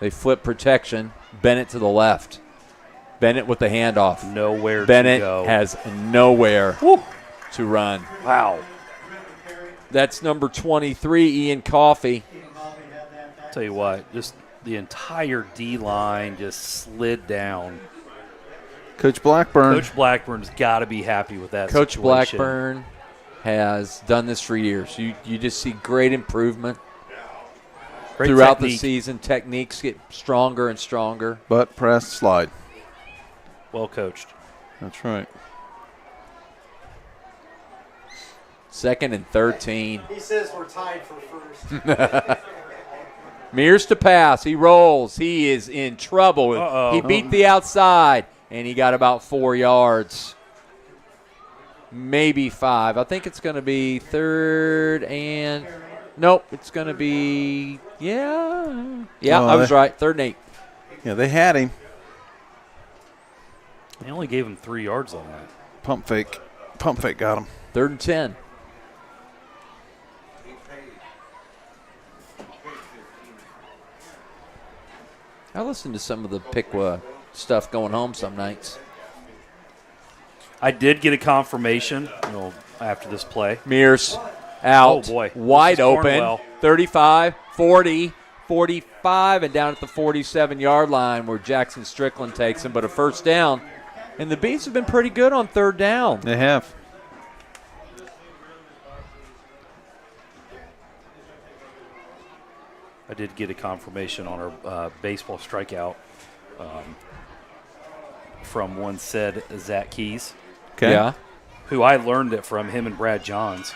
They flip protection. Bennett to the left. Bennett with the handoff. Nowhere Bennett to go. has nowhere to run. Wow. That's number 23, Ian Coffey. Tell you what, just the entire D line just slid down. Coach Blackburn. Coach Blackburn's got to be happy with that. Coach situation. Blackburn has done this for years. You just see great improvement Great throughout the technique. season. Techniques get stronger and stronger. Butt press slide. Well coached. That's right. 2nd and 13. He says we're tied for first. Mears to pass. He rolls. He is in trouble. Uh-oh. He beat the outside, and he got about 4 yards. Maybe 5. I think it's going to be 3rd and – nope, it's going to be – yeah. Yeah, Oh, I was right. 3rd and 8. Yeah, they had him. They only gave him 3 yards on that. Pump fake. Pump fake got him. 3rd and 10. I listen to some of the Piqua stuff going home some nights. I did get a confirmation after this play. Mears out. Oh, boy. Wide This is open. Cornwell. 35, 40, 45, and down at the 47-yard line where Jackson Strickland takes him, but a first down. And the Bees have been pretty good on 3rd down. They have. I did get a confirmation on our baseball strikeout from one said Zach Keys, Okay. Yeah. who I learned it from him and Brad Johns.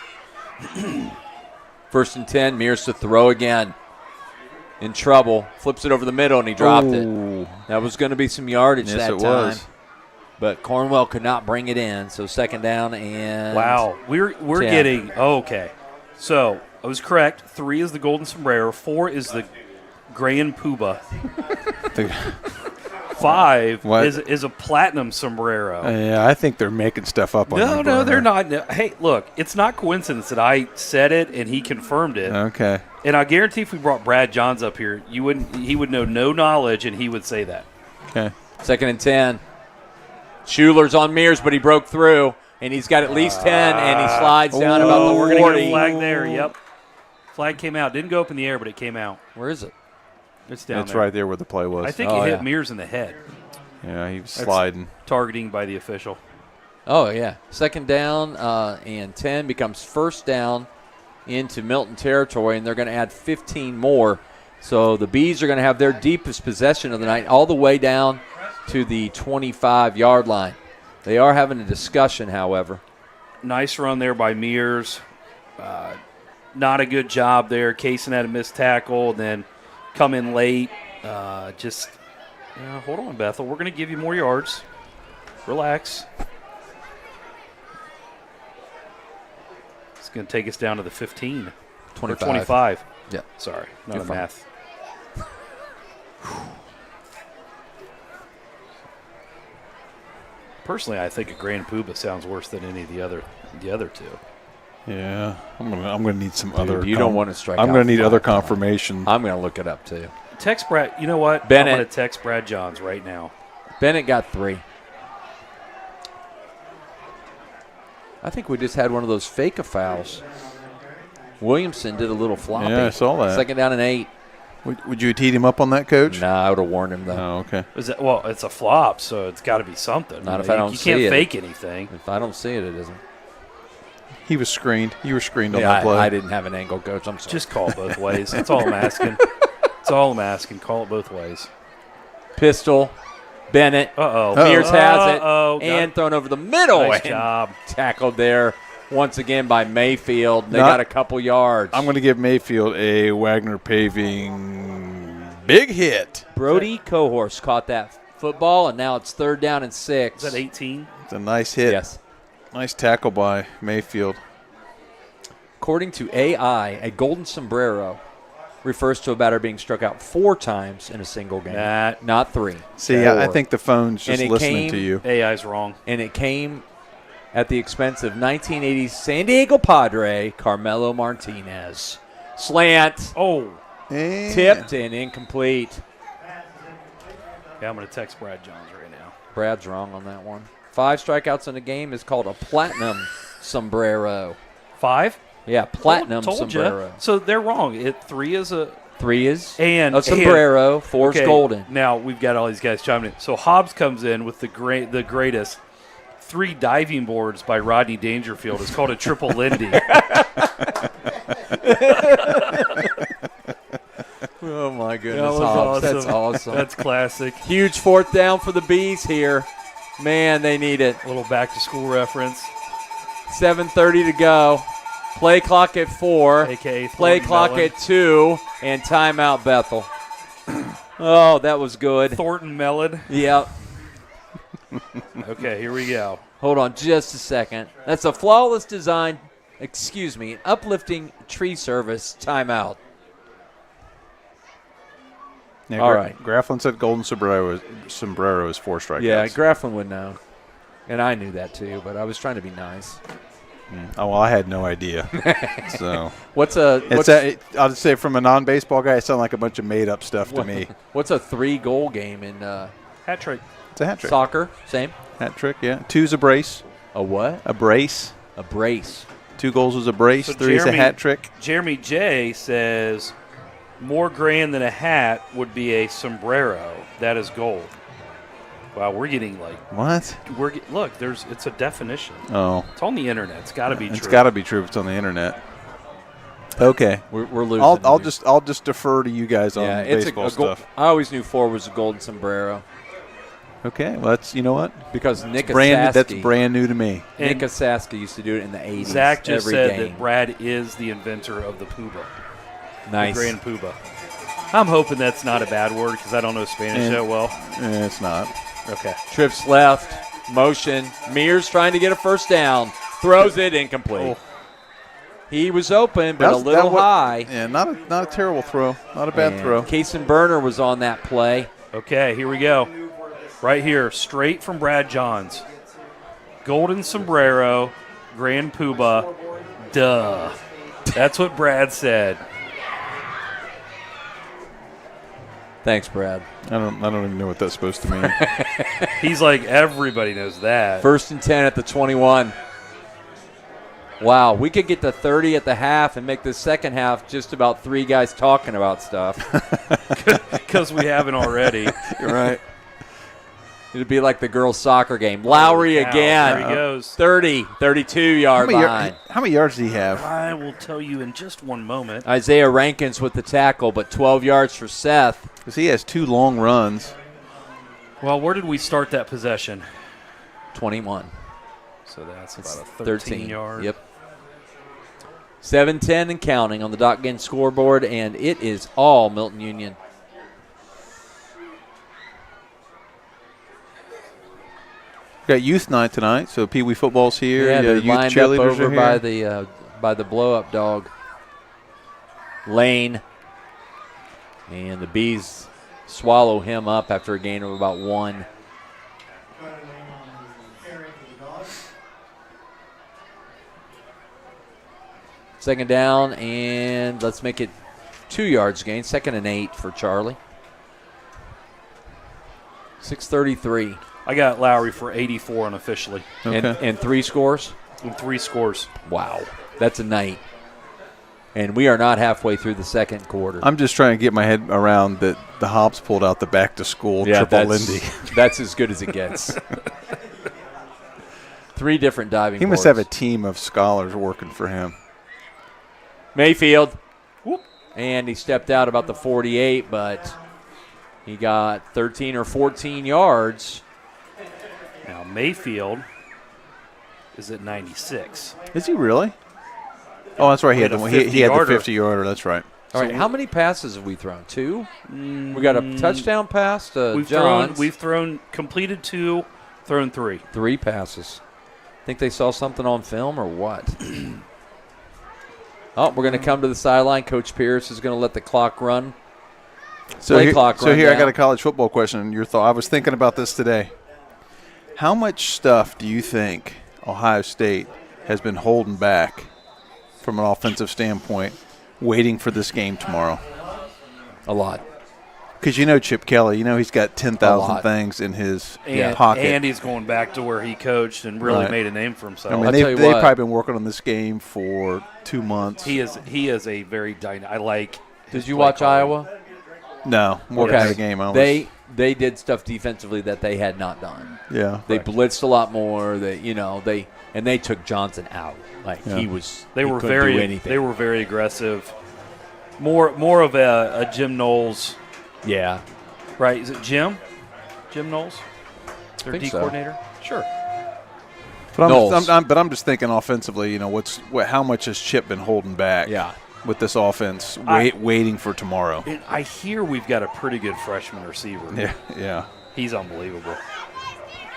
1st and 10, Mears to throw again. In trouble. Flips it over the middle, and he dropped it. Ooh. That was going to be some yardage Yes, that it time. was. But Cornwell could not bring it in, so 2nd down and Wow, we're 10. getting okay. So I was correct. 3 is the golden sombrero. 4 is the Grand Puba. 5 What? is a platinum sombrero. Yeah, I think they're making stuff up on No, you, no, they're Burner. not. No, hey, look, it's not coincidence that I said it and he confirmed it. Okay. And I guarantee if we brought Brad Johns up here, he would know no knowledge and he would say that. Okay. 2nd and 10. Schuler's on Mears, but he broke through, and he's got at least 10, and he slides down about Oh, the we're going to 40. get a flag there. Yep. Flag came out. Didn't go up in the air, but it came out. Where is it? It's down That's there. right there where the play was. I think Oh, it hit yeah. Mears in the head. Yeah, he was sliding. Targeting by the official. Oh, yeah. 2nd down and 10 becomes 1st down into Milton territory, and they're going to add 15 more. So the Bees are going to have their deepest possession of the night all the way down to the 25-yard line. They are having a discussion, however. Nice run there by Mears. Not a good job there. Kaysen had a missed tackle, then come in late. Hold on, Bethel. We're going to give you more yards. Relax. It's going to take us down to the 15. 25. Or 25. Yeah. Sorry, not You're a fine. math. Personally, I think a Grand Poobah sounds worse than any of the other two. Yeah, I'm gonna need some other. You don't want to strike I'm out gonna need other 5 times. confirmation. I'm going to look it up, too. Text Brad. You know what? Bennett. I'm going to text Brad Johns right now. Bennett got 3. I think we just had one of those fake-a-fouls. Williamson did a little floppy. Yeah, I saw that. 2nd down and 8. Would you teed him up on that, Coach? Nah, I would have warned him, though. Oh, okay. Well, it's a flop, so it's got to be something. Not if I don't You see can't it. fake anything. If I don't see it, it isn't. He was screened. You were screened on Yeah, that play. I didn't have an angle, Coach. I'm sorry. Just call it both ways. That's all I'm asking. That's all I'm asking. Call it both ways. Pistol. Bennett. Uh-oh. Mears has it. Uh-oh. And thrown over the middle. Nice and job. Tackled there once again by Mayfield. They Not- got a couple yards. I'm going to give Mayfield a Wagner Paving big hit. Brody Cohorse caught that football, and now it's 3rd down and 6. Is that 18? It's a nice hit. Yes. Nice tackle by Mayfield. According to AI, a golden sombrero refers to a batter being struck out 4 times in a single game, not 3. See, I think the phone's just And it listening came- to you. AI's wrong. And it came at the expense of 1980 San Diego Padre Carmelo Martinez. Slant, Oh. And tipped and incomplete. Yeah, I'm going to text Brad Johns right now. Brad's wrong on that one. 5 strikeouts in a game is called a platinum sombrero. 5? Yeah, platinum Told sombrero. ya. So they're wrong. 3 is a 3 is and a sombrero, 4 is okay, golden. Now we've got all these guys chiming in. So Hobbs comes in with the greatest 3 diving boards by Rodney Dangerfield. It's called a triple Lindy. Oh, my goodness. That was Hobbs. awesome. That's awesome. That's classic. Huge 4th down for the Bees here. Man, they need it. A little back to school reference. 7:30 to go. Play clock at 4. AKA Play Thornton clock Mellon. at 2. And timeout Bethel. Oh, that was good. Thornton Mellon. Yep. Okay, here we go. Hold on just a second. That's a flawless design, an uplifting tree service timeout. Yeah, All right. Grafflin said golden sombrero is 4 strikeouts. Yeah, Grafflin would know. And I knew that too, but I was trying to be nice. Oh, well, I had no idea. So I'll I'll just say from a non-baseball guy, it sounded like a bunch of made-up stuff to me. What's a 3-goal game in Hat trick. It's a hat trick. soccer? Same. Hat trick, yeah. 2's a brace. A what? A brace. A brace. 2 goals is a brace. So 3 is a Jeremy- hat trick. Jeremy J says more grand than a hat would be a sombrero. That is gold. Wow, we're getting What? look. It's a definition. Oh, It's on the internet. It's got to be true. it's got to be true if it's on the internet. Okay. We're losing. I'll just defer to you guys on it's baseball a stuff. I always knew 4 was a golden sombrero Okay, well, that's, you know what? because Nick That's Asaski, brand new to me. Nick And Asaski used to do it in the 80s. Zach just every said game. that Brad is the inventor of the Poobah, Nice. the Grand Poobah. I'm hoping that's not a bad word because I don't know Spanish that well. It's not. Okay. Trips left, motion. Mears trying to get a 1st down. Throws it incomplete. He was open, but a little high. Yeah, not a terrible throw. Not a bad And throw. Kaysen Burner was on that play. Okay, here we go. Right here, straight from Brad Johns. Golden sombrero, Grand Poobah, duh. That's what Brad said. Thanks, Brad. I don't even know what that's supposed to mean. He's like, everybody knows that. 1st and 10 at the 21. Wow, we could get to 30 at the half and make the second half just about 3 guys talking about stuff. Because we haven't already. You're right. It'd be like the girls' soccer game. Lowry Cow, again. There he goes. 30, 32-yard line. How many yards does he have? I will tell you in just one moment. Isaiah Rankins with the tackle, but 12 yards for Seth. Because he has 2 long runs. Well, where did we start that possession? 21. So that's about a 13 13-yard. Yep. 7-10 and counting on the Doc Gain scoreboard, and it is all Milton-Union. Got youth night tonight, so Pee Wee football's here. Yeah, they're youth lined up cheerleaders over are here. by the blow-up dog, Lane. And the Bees swallow him up after a gain of about 1. Second down, and let's make it 2 yards gain. 2nd and 8 for Charlie. 6:33. I got Lowry for 84 unofficially. Okay. And 3 scores? And 3 scores. Wow. That's a night. And we are not halfway through the second quarter. I'm just trying to get my head around that the Hops pulled out the back-to-school triple Lindy. That's as good as it gets. 3 different diving He must boards. have a team of scholars working for him. Mayfield. Whoop. And he stepped out about the 48, but he got 13 or 14 yards. Now Mayfield is at 96. Is he really? Oh, that's right. He had the 50-yarder. That's right. All right, how many passes have we thrown? 2? We got a touchdown pass to Johns. We've thrown completed 2, thrown 3. 3 passes. Think they saw something on film or what? Oh, we're going to come to the sideline. Coach Pierce is going to let the clock run. So here, clock run I down. got a college football question. Your thought? I was thinking about this today. How much stuff do you think Ohio State has been holding back from an offensive standpoint, waiting for this game tomorrow? A lot. Because Chip Kelly, he's got 10,000 things in his pocket. And he's going back to where he coached and really made a name for himself. I mean, I'll tell you they've what. probably been working on this game for 2 months. He is a very dynamic. I like. Did you watch Iowa? No, more Okay. kind of game. They did stuff defensively that they had not done. Yeah. They blitzed a lot more. They took Johnson out. He was. They he were couldn't do anything. They were very aggressive. More of a Jim Knowles. Yeah. Right? Is it Jim? Jim Knowles? Their D so. coordinator? Sure. But I'm just thinking offensively. How much has Chip been holding back? Yeah. With this offense, waiting for tomorrow. And I hear we've got a pretty good freshman receiver. Yeah. He's unbelievable.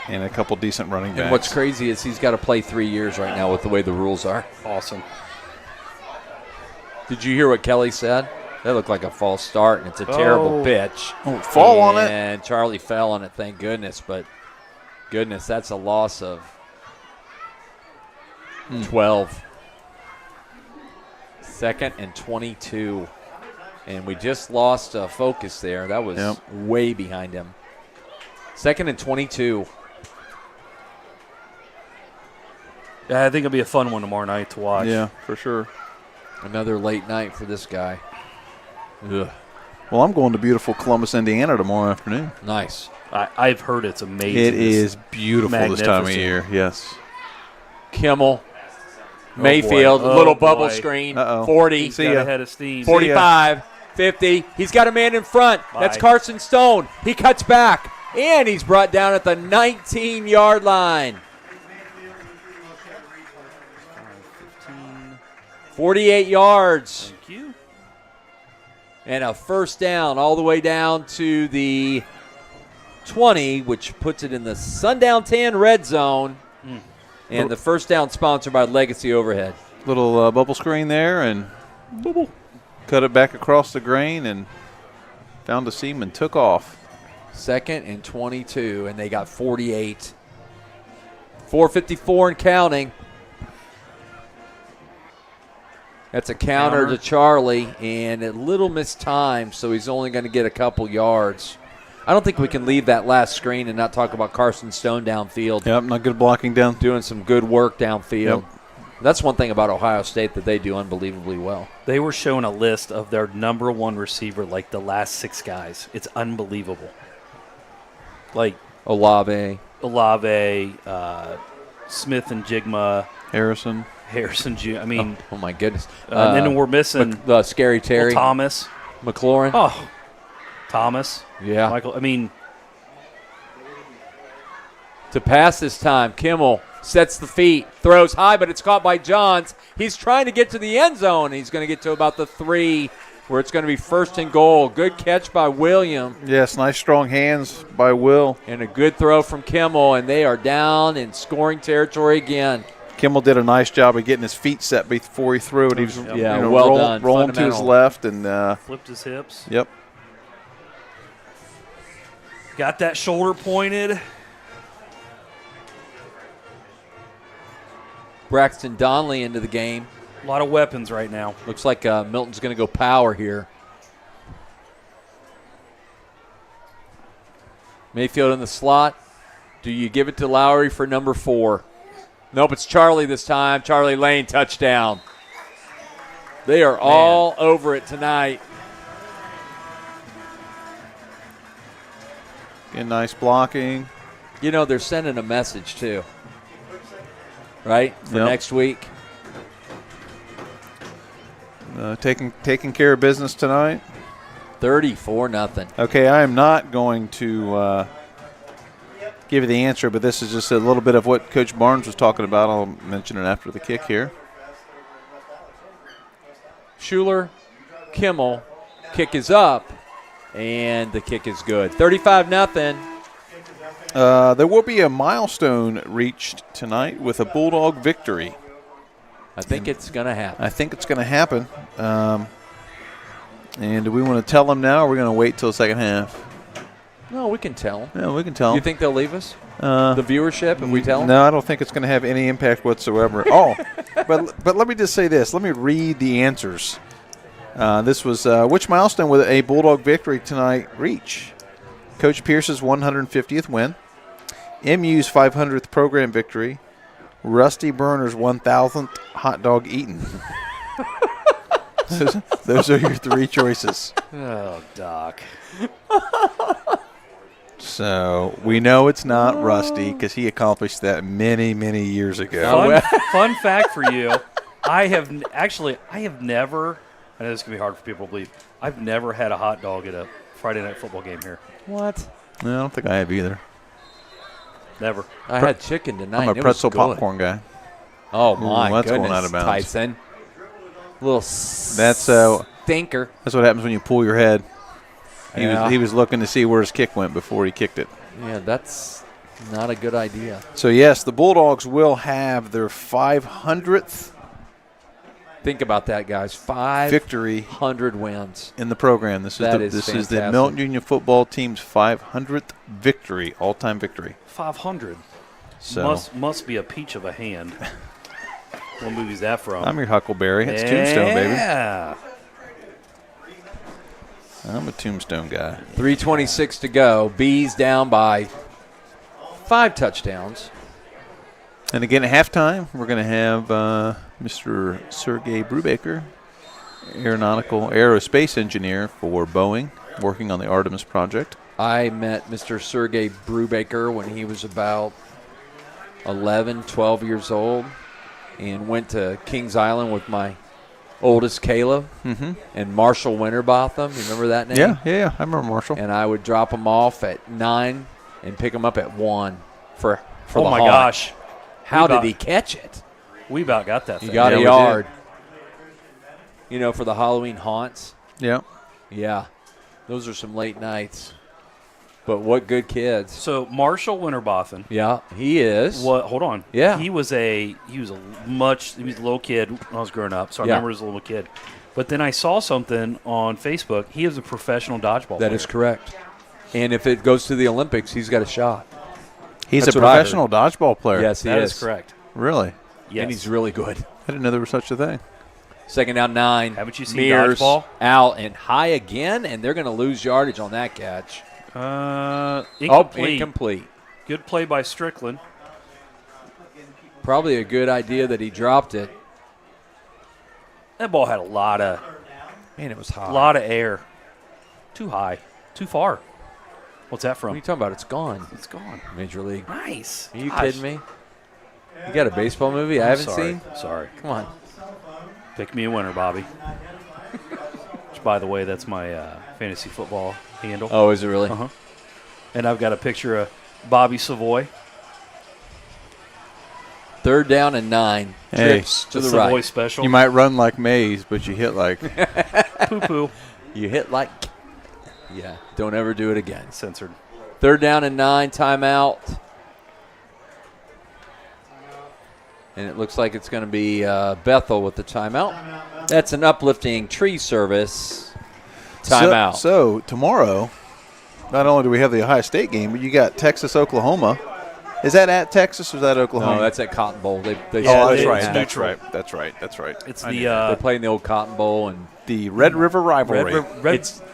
And a couple decent running backs. And what's crazy is he's got to play 3 years right now with the way the rules are. Awesome. Did you hear what Kelly said? That looked like a false start, and it's a terrible pitch. Oh, fall on it. And Charlie fell on it, thank goodness. But, goodness, that's a loss of 12. 2nd and 22. And we just lost focus there. That was way behind him. 2nd and 22. Yeah, I think it'll be a fun one tomorrow night to watch. Yeah, for sure. Another late night for this guy. Ugh. Well, I'm going to beautiful Columbus, Indiana tomorrow afternoon. Nice. I've heard it's amazing. It is beautiful this time of magnificent. year, yes. Kimmel. Mayfield, boy. little Oh, ball boy. screen. Uh-oh. 40. See Got ya. a head of steam. 45. 50. He's got a man in front. That's Bye. Carson Stone. He cuts back. And he's brought down at the 19-yard line. 48 yards. Thank you. And a first down all the way down to the 20, which puts it in the Sundown 10 red zone. And the first down sponsored by Legacy Overhead. Little bubble screen there, and cut it back across the grain and found a seam and took off. 2nd and 22, and they got 48. 4:54 and counting. That's a counter to Charlie, and a little missed time, so he's only going to get a couple yards. I don't think we can leave that last screen and not talk about Carson Stone downfield. Yep, not good blocking down. Doing some good work downfield. Yep. That's one thing about Ohio State that they do unbelievably well. They were showing a list of their number 1 receiver, like the last 6 guys. It's unbelievable. Like, Olave. Smith and Jigma, Harrison Jr. I mean, Oh my goodness. and then we're missing the Scary Terry. Thomas. McLaurin. Oh, Thomas. Yeah. Michael. I mean, To pass this time, Kimmel sets the feet, throws high, but it's caught by Johns. He's trying to get to the end zone. He's going to get to about the 3, where it's going to be 1st and goal. Good catch by William. Yes, nice strong hands by Will. And a good throw from Kimmel, and they are down in scoring territory again. Kimmel did a nice job of getting his feet set before he threw it. He was well done. rolling to his Fundamental. left and flipped his hips. Yep. Got that shoulder pointed. Braxton Donnelly into the game. A lot of weapons right now. Looks like Milton's going to go power here. Mayfield in the slot. Do you give it to Lowry for number 4? Nope, it's Charlie this time. Charlie Lane, touchdown. They are all over it tonight. Getting nice blocking. You know, they're sending a message, too. Right? For Yep. next week. Taking care of business tonight. 34-0. Okay, I am not going to give you the answer, but this is just a little bit of what Coach Barnes was talking about. I'll mention it after the kick here. Schuler, Kimmel, kick is up, and the kick is good. 35-0. There will be a milestone reached tonight with a Bulldog victory. I think it's going to happen. I think it's going to happen. And do we want to tell them now, or are we going to wait till the second half? No, we can tell them. Yeah, we can tell You them. think they'll leave us? The viewership, if we tell them? No, I don't think it's going to have any impact whatsoever. Oh, but let me just say this. Let me read the answers. This was which milestone would a Bulldog victory tonight reach? Coach Pierce's 150th win, MU's 500th program victory, Rusty Burner's 1,000th hot dog eaten. Those are your 3 choices. Oh, Doc. So we know it's not Rusty because he accomplished that many, many years ago. Fun fact for you. I have never, I know this can be hard for people to believe, I've never had a hot dog at a Friday night football game here. What? No, I don't think I have either. Never. I had chicken tonight. I'm a It was pretzel good. popcorn guy. Oh, my that's going goodness, out of bounds. Tyson. Little That's stinker. That's what happens when you pull your head. Yeah. He was looking to see where his kick went before he kicked it. Yeah, that's not a good idea. So, yes, the Bulldogs will have their 500th Think about that, guys. 500 victory wins. in the program. This That is is the fantastic. Milton-Union football team's 500th victory, all-time victory. 500. So Must be a peach of a hand. What movie's that from? I'm your Huckleberry. It's Tombstone, baby. Yeah. I'm a Tombstone guy. 3:26 to go. Bees down by 5 touchdowns. And again, at halftime, we're going to have Mr. Sergey Brubaker, aerospace engineer for Boeing, working on the Artemis project. I met Mr. Sergey Brubaker when he was about 11, 12 years old and went to Kings Island with my oldest Caleb and Marshall Winterbotham. You remember that name? Yeah. I remember Marshall. And I would drop him off at 9 and pick him up at 1 for Oh, the my haunt. gosh. How did he catch it? We about got that thing. He got Yeah, a we yard. You know, for the Halloween haunts. Yeah. Yeah. Those are some late nights. But what good kids. So Marshall Winterbotham. Yeah, he is. What? Hold on. Yeah. He was a little kid when I was growing up, so I Yeah. remember as a little kid. But then I saw something on Facebook. He is a professional dodgeball player. That is correct. And if it goes to the Olympics, he's got a shot. He's That's a what I heard. professional dodgeball player. Yes, he That is. is correct. Really? Yes. And he's really good. I didn't know there was such a thing. Second down 9. Haven't you seen Mears dodgeball? out and high again, and they're going to lose yardage on that catch. Incomplete. Incomplete. Good play by Strickland. Probably a good idea that he dropped it. That ball had a lot of Man, it was high. air. Too high. Too far. What's that What from? are you talking about? It's gone. It's gone. Major League. Nice. Are you Gosh. kidding me? You got a baseball movie I haven't Sorry. seen? Sorry. Come on. Pick me a winner, Bobby. Which, by the way, that's my fantasy football handle. Oh, is it really? Uh-huh. And I've got a picture of Bobby Savoy. 3rd down and 9. Hey. Trips to The the Savoy right. special. You might run like Mays, but you hit like. Poo-poo. You hit like. Yeah. Don't ever do it again. Censored. 3rd down and 9. Timeout. And it looks like it's going to be Bethel with the timeout. That's an uplifting tree service timeout. So tomorrow, not only do we have the Ohio State game, but you got Texas-Oklahoma. Is that at Texas or is that Oklahoma? No, that's at Cotton Bowl. They Yeah, that's it's right. neutral. That's right. It's I the knew that. They're playing the old Cotton Bowl, and the Red River rivalry.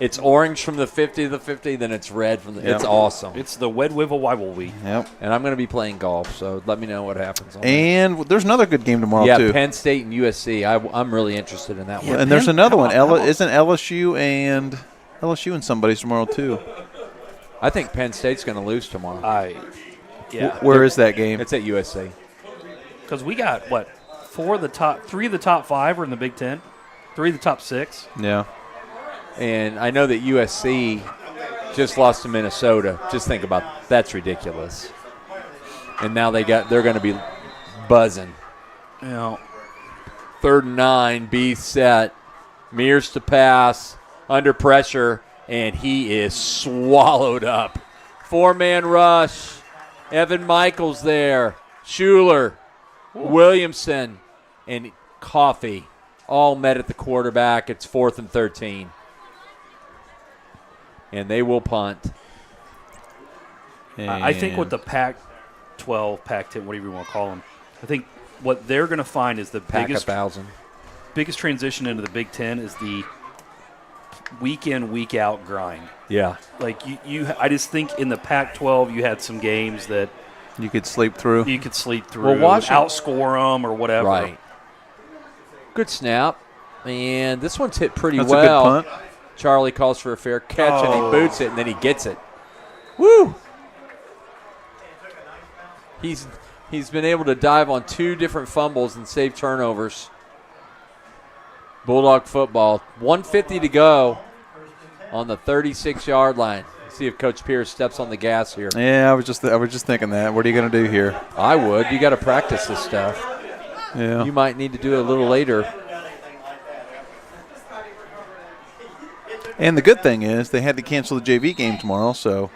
it's orange from the 50 to the 50, then it's red from the. Yep. It's awesome. It's the Wed Wivel Wivelby. Yep. And I'm going to be playing golf, so let me know what happens. On And there's another good game tomorrow that. too. Penn State and USC. I'm really interested in that one. And there's another one. How about- Isn't LSU and somebody's tomorrow too? I think Penn State's going to lose tomorrow. Yeah. Where is that game? It's at USC. Because we got, what, 3 of the top 5 are in the Big Ten? 3 of the top 6? Yeah. And I know that USC just lost to Minnesota. Just think about that's ridiculous. And now they're going to be buzzing. You know, 3rd and 9, B set. Mears to pass, under pressure, and he is swallowed up. 4-man rush. Evan Michaels there. Schuler, Williamson, and Coffey all met at the quarterback. It's 4th and 13. And they will punt. I think what the Pac-12, Pac-10, whatever you want to call them, I think what they're going to find is the Pack 1,000. biggest transition into the Big Ten is the week in, week out grind. Yeah. Like I just think in the Pac-12 you had some games that You could sleep through. you could sleep through, Well, Washington- outscore them or whatever. Right. Good snap. And this one's hit pretty That's well. a good punt. Charlie calls for a fair catch, and he Oh. boots it, and then he gets it. Woo! He's been able to dive on 2 different fumbles and save turnovers. Bulldog football. 1:50 to go on the 36-yard line. See if Coach Pierce steps on the gas here. Yeah, I was just thinking that. What are you going to do here? I would. You got to practice this stuff. Yeah. You might need to do it a little later. And the good thing is they had to cancel the JV game tomorrow, so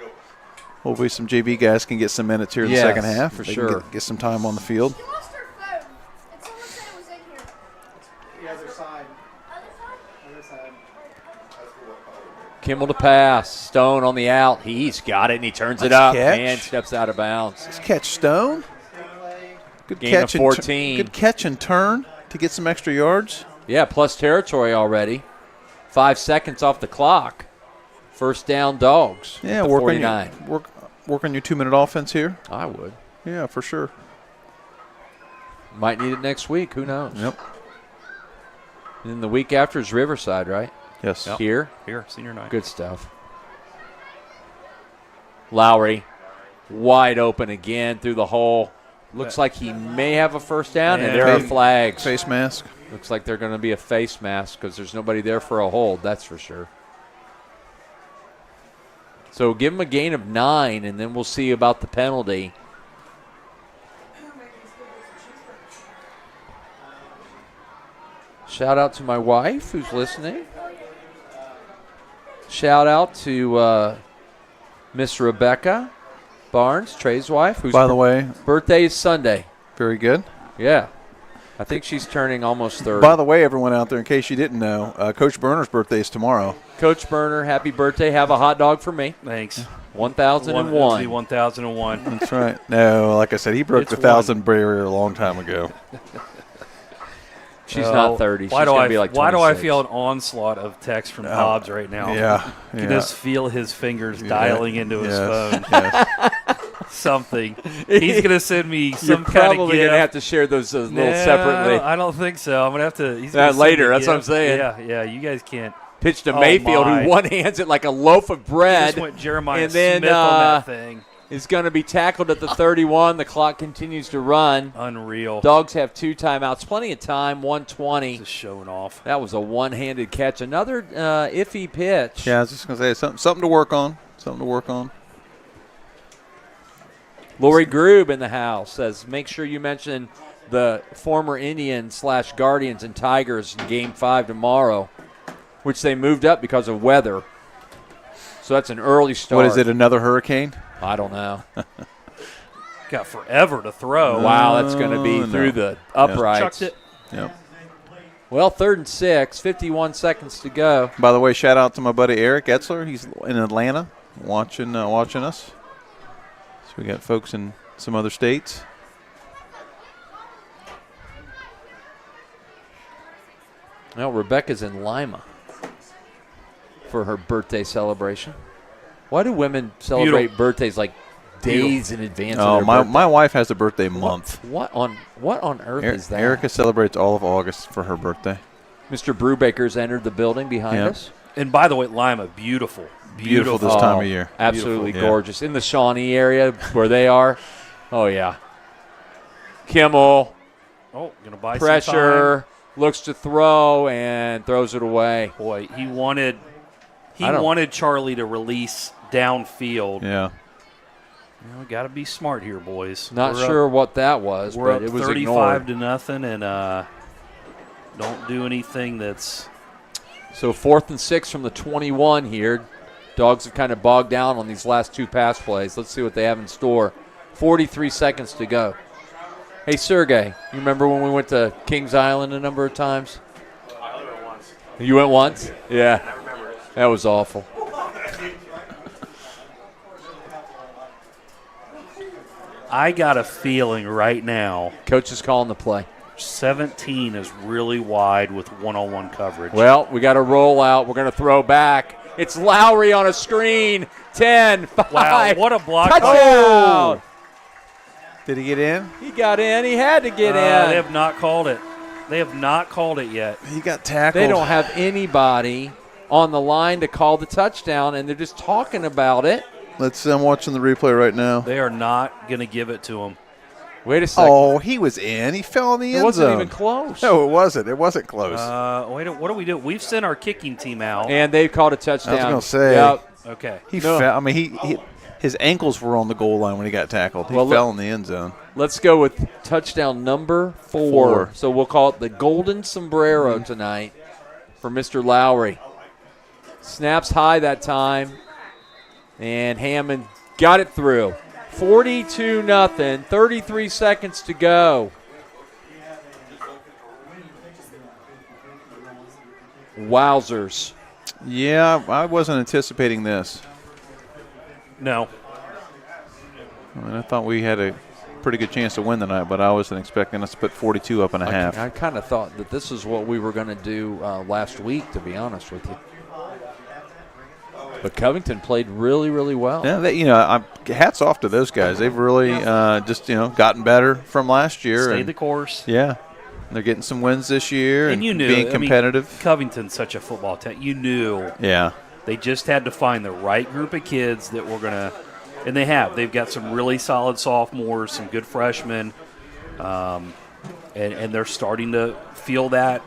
hopefully some JV guys can get some minutes here in Yes, the second half. for They can sure. get some time on the field. She lost her phone, and someone said it was in here. The other side. Other side? Other side. Kimmel to pass. Stone on the out. He's got it, and he turns it Nice up catch. and steps out of bounds. Let's catch Stone. Good Gain catch of 14. Good catch and turn to get some extra yards. Yeah, plus territory already. 5 seconds off the clock. First down, Dogs. Yeah, at the work 49. on work on your 2-minute offense here. I would. Yeah, for sure. Might need it next week. Who knows? Yep. And then the week after is Riverside, right? Yes. Yep. Here. Senior night. Good stuff. Lowry, wide open again through the hole. Looks like he may have a first down, and Yeah. there are flags. Face mask. Looks like they're going to be a face mask because there's nobody there for a hold, that's for sure. So give him a gain of 9, and then we'll see about the penalty. Shout out to my wife who's listening. Shout out to Miss Rebecca Barnes, Trey's wife, whose By the way, birthday is Sunday. very good. Yeah. I think she's turning almost 30. By the way, everyone out there, in case you didn't know, Coach Berner's birthday is tomorrow. Coach Berner, happy birthday. Have a hot dog for me. Thanks. 1001. 1001. That's right. No, like I said, he broke It's the 1,000 barrier a long time ago. She's not 30. Why She's do going I to be like 26. Why do I feel an onslaught of text from Hobbs right now? Yeah. You can just feel his fingers dialing into his phone. Yes. Something. He's going to send me You're some kind of probably gift. going to have to share those little No, separately. I don't think so. I'm going to have to. He's gonna send Later, me a that's what I'm gift. saying. Yeah. You guys can't. Pitch to Oh, Mayfield, my. who one-hands it like a loaf of bread. Just went Jeremiah and then, Smith on that thing. Is going to be tackled at the 31. The clock continues to run. Unreal. Dogs have 2 timeouts. Plenty of time, 1:20. Just showing off. That was a one-handed catch. Another iffy pitch. Yeah, I was just going to say something to work on. Something to work on. Lori Grube in the house says, make sure you mention the former Indians/Guardians and Tigers in Game 5 tomorrow, which they moved up because of weather. So that's an early start. What is it, another hurricane? I don't know. Got forever to throw. Wow, that's going to be No. through the uprights. Chucked it. Yep. Well, 3rd and 6, 51 seconds to go. By the way, shout out to my buddy Eric Etzler. He's in Atlanta watching us. So we got folks in some other states. Well, Rebecca's in Lima for her birthday celebration. Why do women celebrate birthdays like days in advance Oh, of their birthday? my wife has a birthday month. What on earth is that? Erica celebrates all of August for her birthday. Mr. Brubaker's entered the building behind Yep. us. And by the way, Lima, beautiful. Beautiful this time of year. Absolutely Beautiful. Yeah. gorgeous. In the Shawnee area where they are. Oh, yeah. Kimmel, Oh, gonna buy some pressure, looks to throw, and throws it away. time. Boy, he wanted I don't- Charlie to release downfield. Yeah. You know, we got to be smart here, boys. Not We're sure what that was, We're but up it was 35 ignored. to nothing, and don't do anything that's. So 4th and 6 from the 21 here. Dogs have kind of bogged down on these last 2 pass plays. Let's see what they have in store. 43 seconds to go. Hey, Sergey, you remember when we went to Kings Island a number of times? I only went once. You went once? Yeah. I remember it. That was awful. I got a feeling right now Coach is calling the play. 17 is really wide with one-on-one coverage. Well, we got a rollout. We're going to throw back. It's Lowry on a screen. 10, 5. Wow, what a block. Touchdown. Did he get in? He got in. He had to get They in. have not called it. They have not called it yet. He got tackled. They don't have anybody on the line to call the touchdown, and they're just talking about it. I'm watching the replay right now. They are not going to give it to him. Wait a second. Oh, he was in. He fell in the it end wasn't zone. even close. No, it wasn't. It wasn't close. Wait, what do we do? We've sent our kicking team out. And they called a touchdown. I was gonna say. Yep. Okay. he no. fell. I mean, his ankles were on the goal line when he got tackled. He Well, fell in the end zone. Let's go with touchdown number 4. So we'll call it the golden sombrero tonight for Mr. Lowry. Snaps high that time, and Hammond got it through. 42-0, 33 seconds to go. Wowzers. Yeah, I wasn't anticipating this. No. I mean, I thought we had a pretty good chance to win tonight, but I wasn't expecting us to put 42 up and a half. I kind of thought that this is what we were going to do last week, to be honest with you. But Covington played really, really well. Yeah, hats off to those guys. They've really gotten better from last year. Stayed and, the course. Yeah, they're getting some wins this year and you knew being competitive. Covington's such a football team. You knew. Yeah. They just had to find the right group of kids that were going to – and they have. They've got some really solid sophomores, some good freshmen, and they're starting to feel that,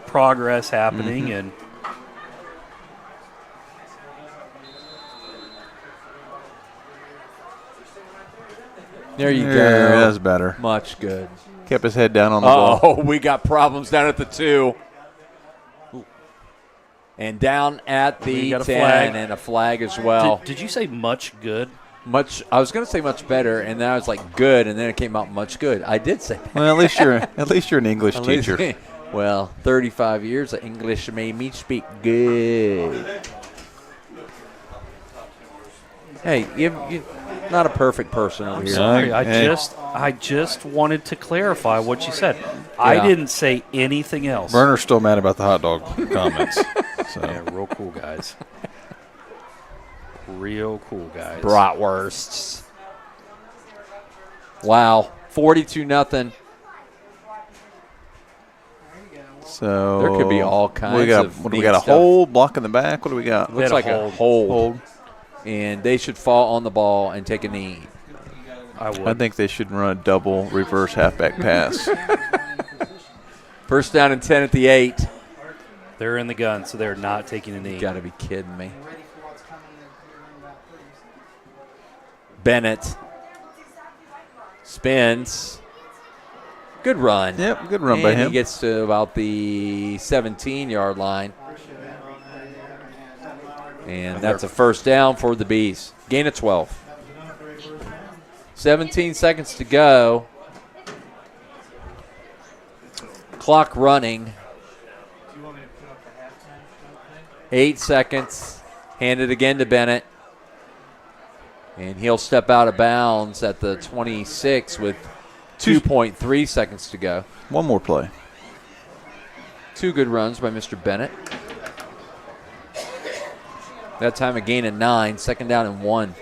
progress happening. Mm-hmm. And There you go. That's better. Much good. Kept his head down on the ball. Oh, we got problems down at the 2. And down at We the got a 10, flag. and a flag as well. did you say much good? I was going to say much better, and then I was like good, and then it came out much good. I did say that. Well, at least you're an English At least- teacher. Well, 35 years of English made me speak good. Hey, you're not a perfect person over here. Sorry, Hey. I just wanted to clarify what you said. I didn't say anything else. Berner's still mad about the hot dog comments. So. Yeah, real cool guys. Real cool guys. Bratwursts. Wow, 42-0. So There could be all kinds we got, of what do we neat got? A stuff. hole, block in the back. What do we got? Looks had a like a hold. hold. And they should fall on the ball and take a knee. I would. I think they should run a double reverse halfback pass. First down and 10 at the 8. They're in the gun, so they're not taking a knee. You got to be kidding me. Ready for what's coming in about 30 seconds. Bennett spins. Good run. Yep, good run by And him. he gets to about the 17-yard line. And that's a first down for the Bees. Gain of 12. 17 seconds to go. Clock running. 8 seconds. Hand it again to Bennett. And he'll step out of bounds at the 26 with 2.3 seconds to go. One more play. 2 good runs by Mr. Bennett. That time a gain of 9, second down and 1.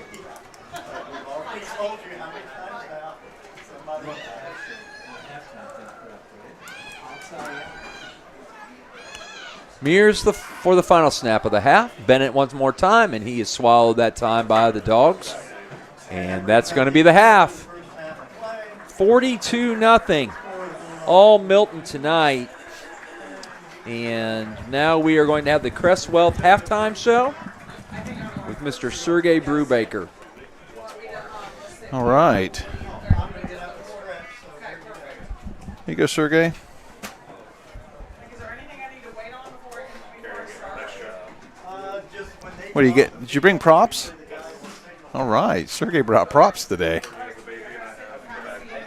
Mears for the final snap of the half. Bennett once more time, and he is swallowed that time by the Dogs. And that's going to be the half. 42-0. All Milton tonight. And now we are going to have the Crest Wealth halftime show with Mr. Sergey Brubaker. All right. Here you go, Sergey. What do you get? Did you bring props? All right. Sergey brought props today.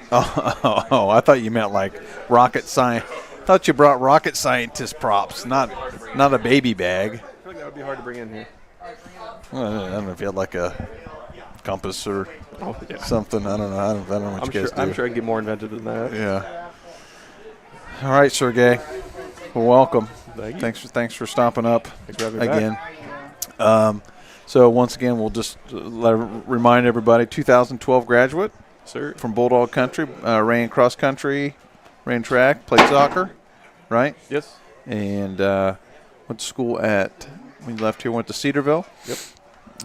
Oh, I thought you meant like rocket science. Thought you brought rocket scientist props, not a baby bag. I feel like that would be hard to bring in here. Well, I don't know if you had like a compass or something. I don't know. I don't know what you guys do. I'm sure I can get more inventive than that. Yeah. All right, Sergey. Well, welcome. Thank you. Thanks for stopping up Thanks for having me again. back. So once again, we'll just remind everybody: 2012 graduate Sir. from Bulldog Country, ran cross country, ran track, played soccer, right? Yes. And went to school when you left here, went to Cedarville. Yep.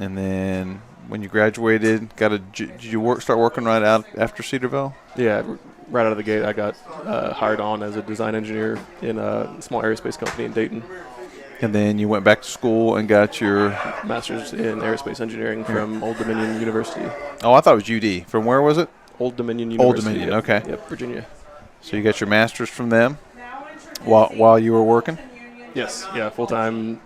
And then when you graduated, did you start working right out after Cedarville? Yeah. Right out of the gate, I got hired on as a design engineer in a small aerospace company in Dayton. And then you went back to school and got your Master's in aerospace engineering from Old Dominion University. Oh, I thought it was UD. From where was it? Old Dominion Old University. Dominion, Yep. okay. Yep, Virginia. So you got your master's from them while you were working? Yes. Yeah, full-time,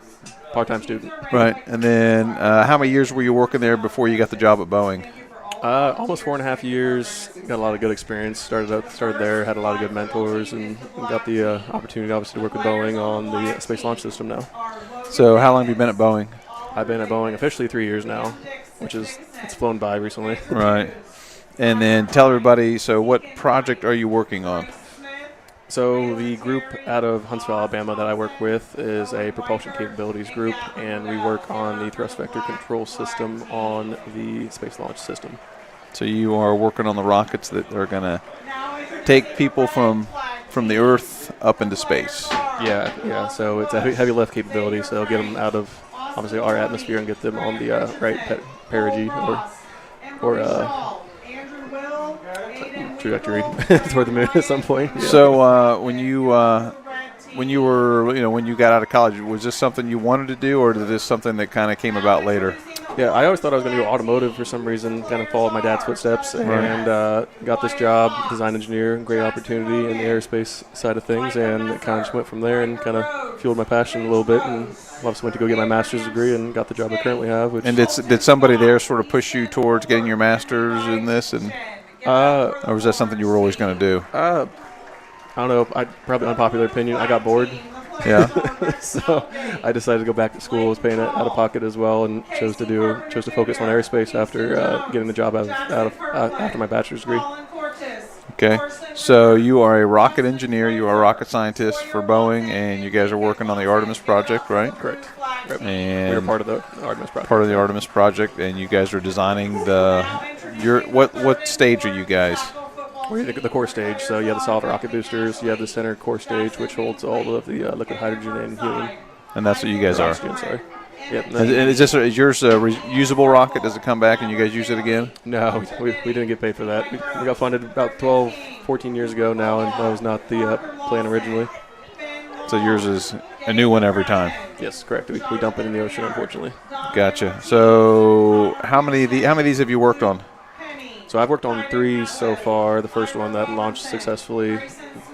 part-time student. Right. And then how many years were you working there before you got the job at Boeing? Almost 4.5 years. Got a lot of good experience. Started there. Had a lot of good mentors, and got the opportunity, obviously, to work with Boeing on the Space Launch System now. So how long have you been at Boeing? I've been at Boeing officially 3 years now, which is it's flown by recently. Right. And then tell everybody. So what project are you working on? So the group out of Huntsville, Alabama that I work with is a propulsion capabilities group, and we work on the thrust vector control system on the Space Launch System. So you are working on the rockets that are going to take people from the Earth up into space. Yeah. So it's a heavy lift capability, so get them out of obviously our atmosphere and get them on the right perigee or trajectory toward the moon at some point. Yeah. So when you got out of college, was this something you wanted to do, or is this something that kind of came about later? Yeah, I always thought I was going to go automotive for some reason, kind of followed my dad's footsteps, and got this job, design engineer, great opportunity in the aerospace side of things, and it kind of just went from there and kind of fueled my passion a little bit, and obviously went to go get my master's degree and got the job I currently have. And did somebody there sort of push you towards getting your master's in this, or was that something you were always going to do? I don't know, probably unpopular opinion, I got bored. Yeah. So I decided to go back to school. I was paying it out of pocket as well, and chose to focus on aerospace after getting the job after my bachelor's degree. Okay. So you are a rocket engineer. You are a rocket scientist for Boeing, and you guys are working on the Artemis project, right? Correct. Yep. And we were part of the Artemis project. Part of the Artemis project, and you guys are designing what stage are you guys? Or the core stage. So you have the solid rocket boosters. You have the center core stage, which holds all of the liquid hydrogen and helium. And that's what you guys are. Oxygen, sorry. Yep. And is yours a reusable rocket? Does it come back and you guys use it again? No, we didn't get paid for that. We got funded about 12, 14 years ago now, and that was not the plan originally. So yours is a new one every time? Yes, correct. We dump it in the ocean, unfortunately. Gotcha. So how many of these have you worked on? So I've worked on 3 so far. The first one that launched successfully,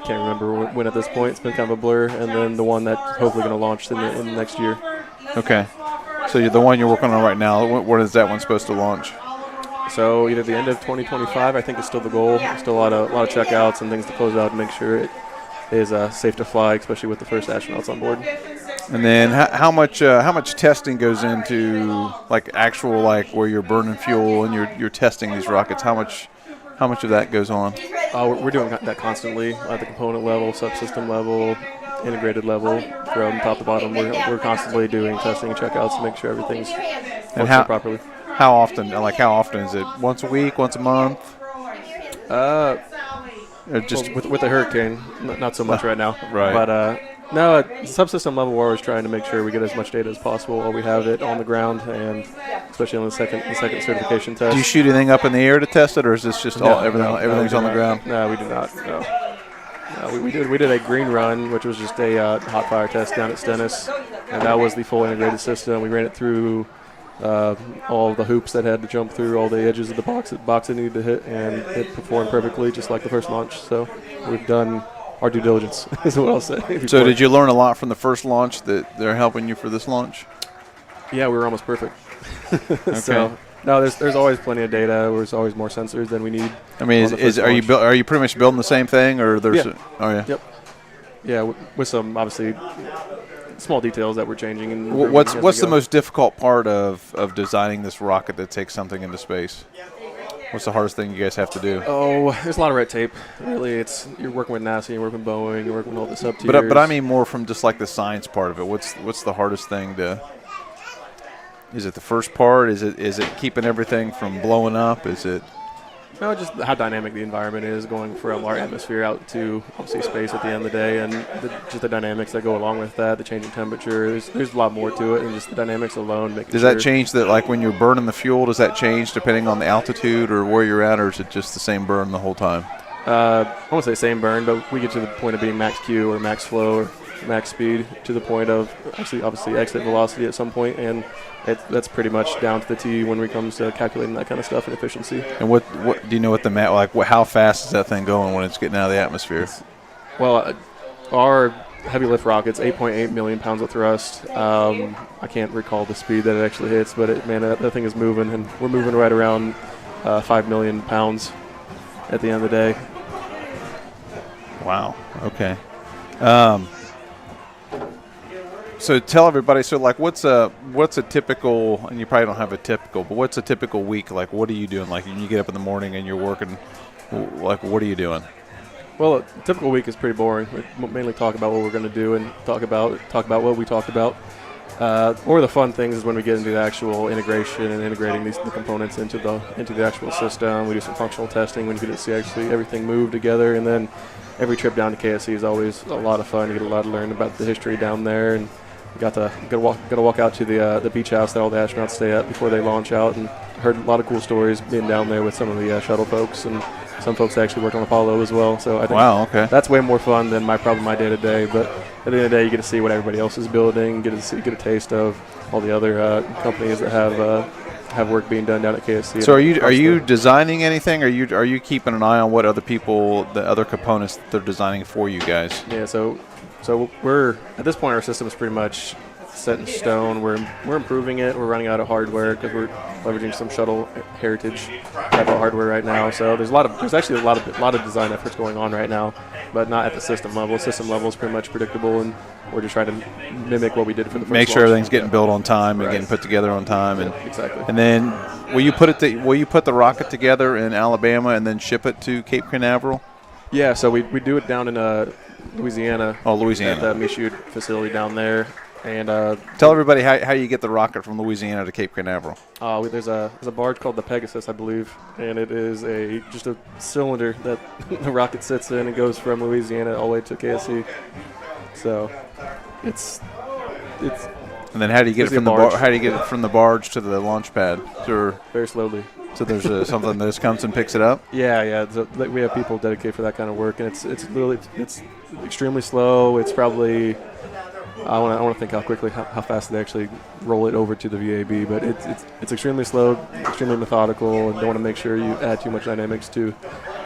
can't remember when at this point. It's been kind of a blur. And then the one that's hopefully going to launch in the next year. Okay. So the one you're working on right now, when is that one supposed to launch? So either the end of 2025, I think is still the goal. Still a lot of checkouts and things to close out to make sure it is safe to fly, especially with the first astronauts on board. And then how much testing goes into actual where you're burning fuel and you're testing these rockets? How much of that goes on? We're doing that constantly at the component level, subsystem level, integrated level, from top to bottom. We're constantly doing testing and checkouts to make sure everything's functioning properly. How often? How often is it? Once a week? Once a month? Just with the hurricane, not so much right now. Right. But no, at subsystem level, we're always trying to make sure we get as much data as possible while we have it on the ground, and especially on the second certification test. Do you shoot anything up in the air to test it, or is this just everything's on the ground? No, we do not. No, we did a green run, which was just a hot fire test down at Stennis, and that was the full integrated system. We ran it through all the hoops that had to jump through, all the edges of the box that needed to hit, and it performed perfectly, just like the first launch. So we've done our due diligence, is what I'll say. So did you learn a lot from the first launch that they're helping you for this launch? Yeah, we were almost perfect. Okay. So no, there's always plenty of data. There's always more sensors than we need. I mean, are you pretty much building the same thing, or there's? Yeah. Oh yeah. Yep. Yeah, with some obviously small details that we're changing. And what's the most difficult part of designing this rocket that takes something into space? What's the hardest thing you guys have to do? Oh, there's a lot of red tape. Really, you're working with NASA, you're working with Boeing, you're working with all the sub-tiers. But I mean more from just the science part of it. What's the hardest thing to? Is it the first part? Is it keeping everything from blowing up? Is it? No, just how dynamic the environment is, going from our atmosphere out to obviously space at the end of the day, and just the dynamics that go along with that, the changing temperature. There's a lot more to it than just the dynamics alone. Does that change that, when you're burning the fuel, does that change depending on the altitude or where you're at, or is it just the same burn the whole time? I won't say same burn, but we get to the point of being max Q or max flow or max speed to the point of actually obviously exit velocity at some point, and that's pretty much down to the T when it comes to calculating that kind of stuff and efficiency. And what do you know what how fast is that thing going when it's getting out of the atmosphere? Well, our heavy lift rocket's 8.8 million pounds of thrust. I can't recall the speed that it actually hits, but that thing is moving, and we're moving right around 5 million pounds at the end of the day. Wow. Okay. So tell everybody. So what's a typical? And you probably don't have a typical, but what's a typical week? What are you doing? When you get up in the morning and you're working, what are you doing? Well, a typical week is pretty boring. We mainly talk about what we're going to do and talk about what we talked about. One of the fun things is when we get into the actual integration and integrating the components into the actual system. We do some functional testing when you get to see actually everything move together, and then every trip down to KSC is always a lot of fun. You get a lot to learn about the history down there, and we got to walk out to the beach house that all the astronauts stay at before they launch out, and heard a lot of cool stories being down there with some of the shuttle folks, and some folks that actually worked on Apollo as well. So I think that's way more fun than my day to day. But at the end of the day, you get to see what everybody else is building, get a taste of all the other companies that have work being done down at KSC. So are you designing anything? Are you keeping an eye on what other people, the other components that they're designing for you guys? Yeah. So we're at this point, our system is pretty much set in stone. We're improving it. We're running out of hardware because we're leveraging some shuttle heritage type of hardware right now. So there's actually a lot of design efforts going on right now, but not at the system level. System level is pretty much predictable, and we're just trying to mimic what we did for the first Make sure launch. everything's getting built on time and getting put together on time. And exactly. And then will you put the rocket together in Alabama and then ship it to Cape Canaveral? Yeah. So we do it down in Louisiana. Oh, Louisiana. At the Michoud facility down there. And Tell everybody how you get the rocket from Louisiana to Cape Canaveral. there's a barge called the Pegasus, I believe, and it is just a cylinder that the rocket sits in and goes from Louisiana all the way to KSC. So it's And then how do you get it from the barge to the launch pad? very slowly. So there's something that just comes and picks it up. Yeah. We have people dedicated for that kind of work, and it's extremely slow. It's probably I want to think how fast they actually roll it over to the VAB, but it's extremely slow, extremely methodical, and don't want to make sure you add too much dynamics to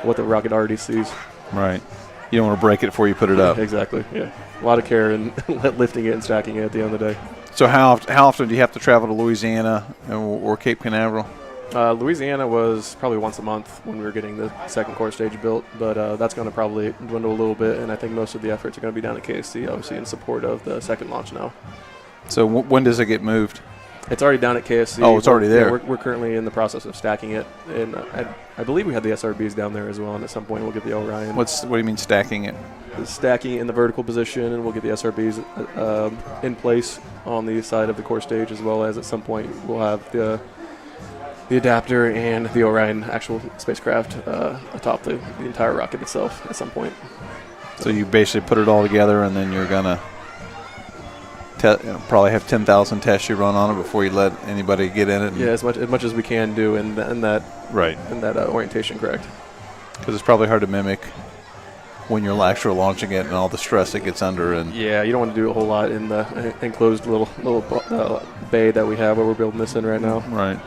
what the rocket already sees. Right. You don't want to break it before you put it up. Exactly. Yeah. A lot of care in lifting it and stacking it at the end of the day. So how often do you have to travel to Louisiana or Cape Canaveral? Louisiana was probably once a month when we were getting the second core stage built, but that's going to probably dwindle a little bit, and I think most of the efforts are going to be down at KSC, obviously, in support of the second launch now. So when does it get moved? It's already down at KSC. Oh, it's already there. Yeah, we're currently in the process of stacking it, and I believe we had the SRBs down there as well, and at some point we'll get the Orion. What do you mean stacking it? Stacking it in the vertical position, and we'll get the SRBs in place on the side of the core stage, as well as at some point we'll have the adapter and the Orion actual spacecraft atop the entire rocket itself at some point. So you basically put it all together, and then you're gonna probably have 10,000 tests you run on it before you let anybody get in it. Yeah, as much as we can do in that orientation, correct? Because it's probably hard to mimic when you're actually launching it and all the stress it gets under. And yeah, you don't want to do a whole lot in the enclosed little bay that we have where we're building this in right now. Right.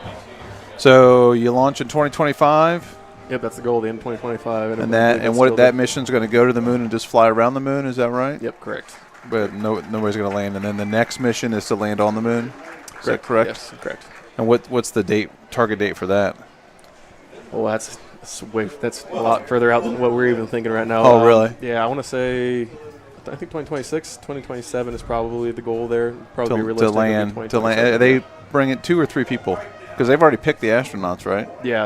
So you launch in 2025. Yep, that's the goal. The end of 2025. And that mission's going to go to the moon and just fly around the moon. Is that right? Yep, correct. But nobody's going to land. And then the next mission is to land on the moon. Is that correct? Yes, correct. And what's the target date for that? Well, that's a lot further out than what we're even thinking right now. Oh, really? Yeah, I want to say, I think 2026, 2027 is probably the goal there. Probably realistic. To land. They bring it 2 or 3 people. Because they've already picked the astronauts, right? Yeah.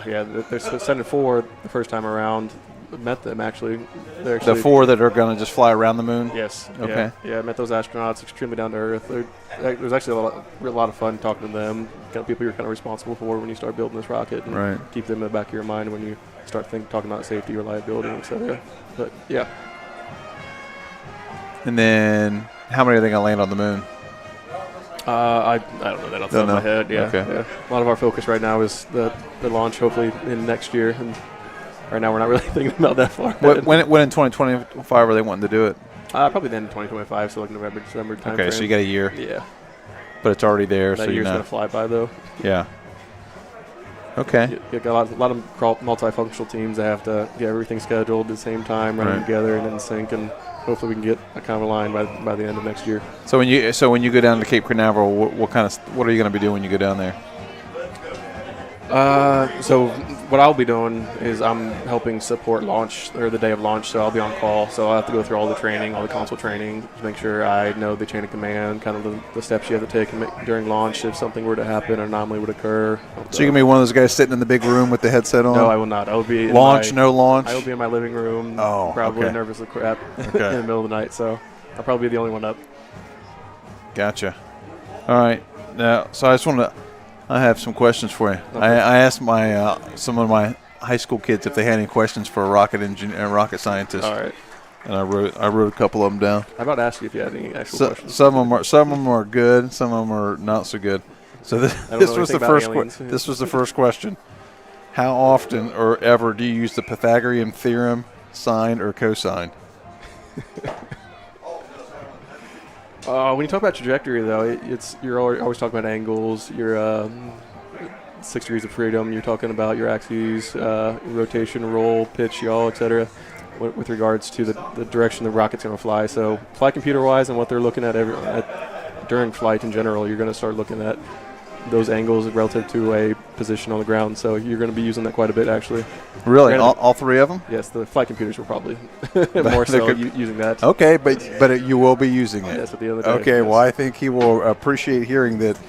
They're sending 4 the first time around. Met them, actually. The 4 that are going to just fly around the moon? Yes. Okay. Yeah, met those astronauts, extremely down to earth. It was actually a lot of fun talking to them, kind of people you're kind of responsible for when you start building this rocket. And keep them in the back of your mind when you start talking about safety, reliability, et cetera. But, yeah. And then how many are they going to land on the moon? I don't know that off the top of my head. Yeah, okay. Yeah. A lot of our focus right now is the launch, hopefully in next year, and right now we're not really thinking about that far. When in 2025 are they wanting to do it? Probably the end of 2025, so like November, December time. Okay, so you got a year. Yeah, but it's already there. That so year's gonna fly by though. Yeah. Okay. You got a lot of multifunctional teams that have to get everything scheduled at the same time, running together and in sync, and hopefully we can get a kind of a line by the end of next year. So when you go down to Cape Canaveral, what are you going to be doing when you go down there? So what I'll be doing is I'm helping support launch or the day of launch. So I'll be on call. So I'll have to go through all the training, all the console training, to make sure I know the chain of command, kind of the steps you have to take during launch if something were to happen, an anomaly would occur. So you're gonna be one of those guys sitting in the big room with the headset on? No, I will not. I will be no launch. I will be in my living room. Probably nervous as crap in the middle of the night. So I'll probably be the only one up. Gotcha. All right. Now, so I have some questions for you. Okay. I asked some of my high school kids if they had any questions for a rocket engineer, rocket scientist. All right. And I wrote a couple of them down. I about to ask you if you had any actual questions. Some of them are good. Some of them are not so good. So this was the first question. How often or ever do you use the Pythagorean theorem, sine or cosine? When you talk about trajectory, though, you're always talking about angles. Your 6 degrees of freedom. You're talking about your axes, rotation, roll, pitch, yaw, etc. With regards to the direction the rocket's going to fly. So, flight computer-wise, and what they're looking at during flight in general, you're going to start looking at those angles relative to a position on the ground. So you're going to be using that quite a bit, actually. Really? All 3 of them? Yes, the flight computers will probably more so using that. Okay, but you will be using it. Yes, at the end of the day. Okay, well, I think he will appreciate hearing that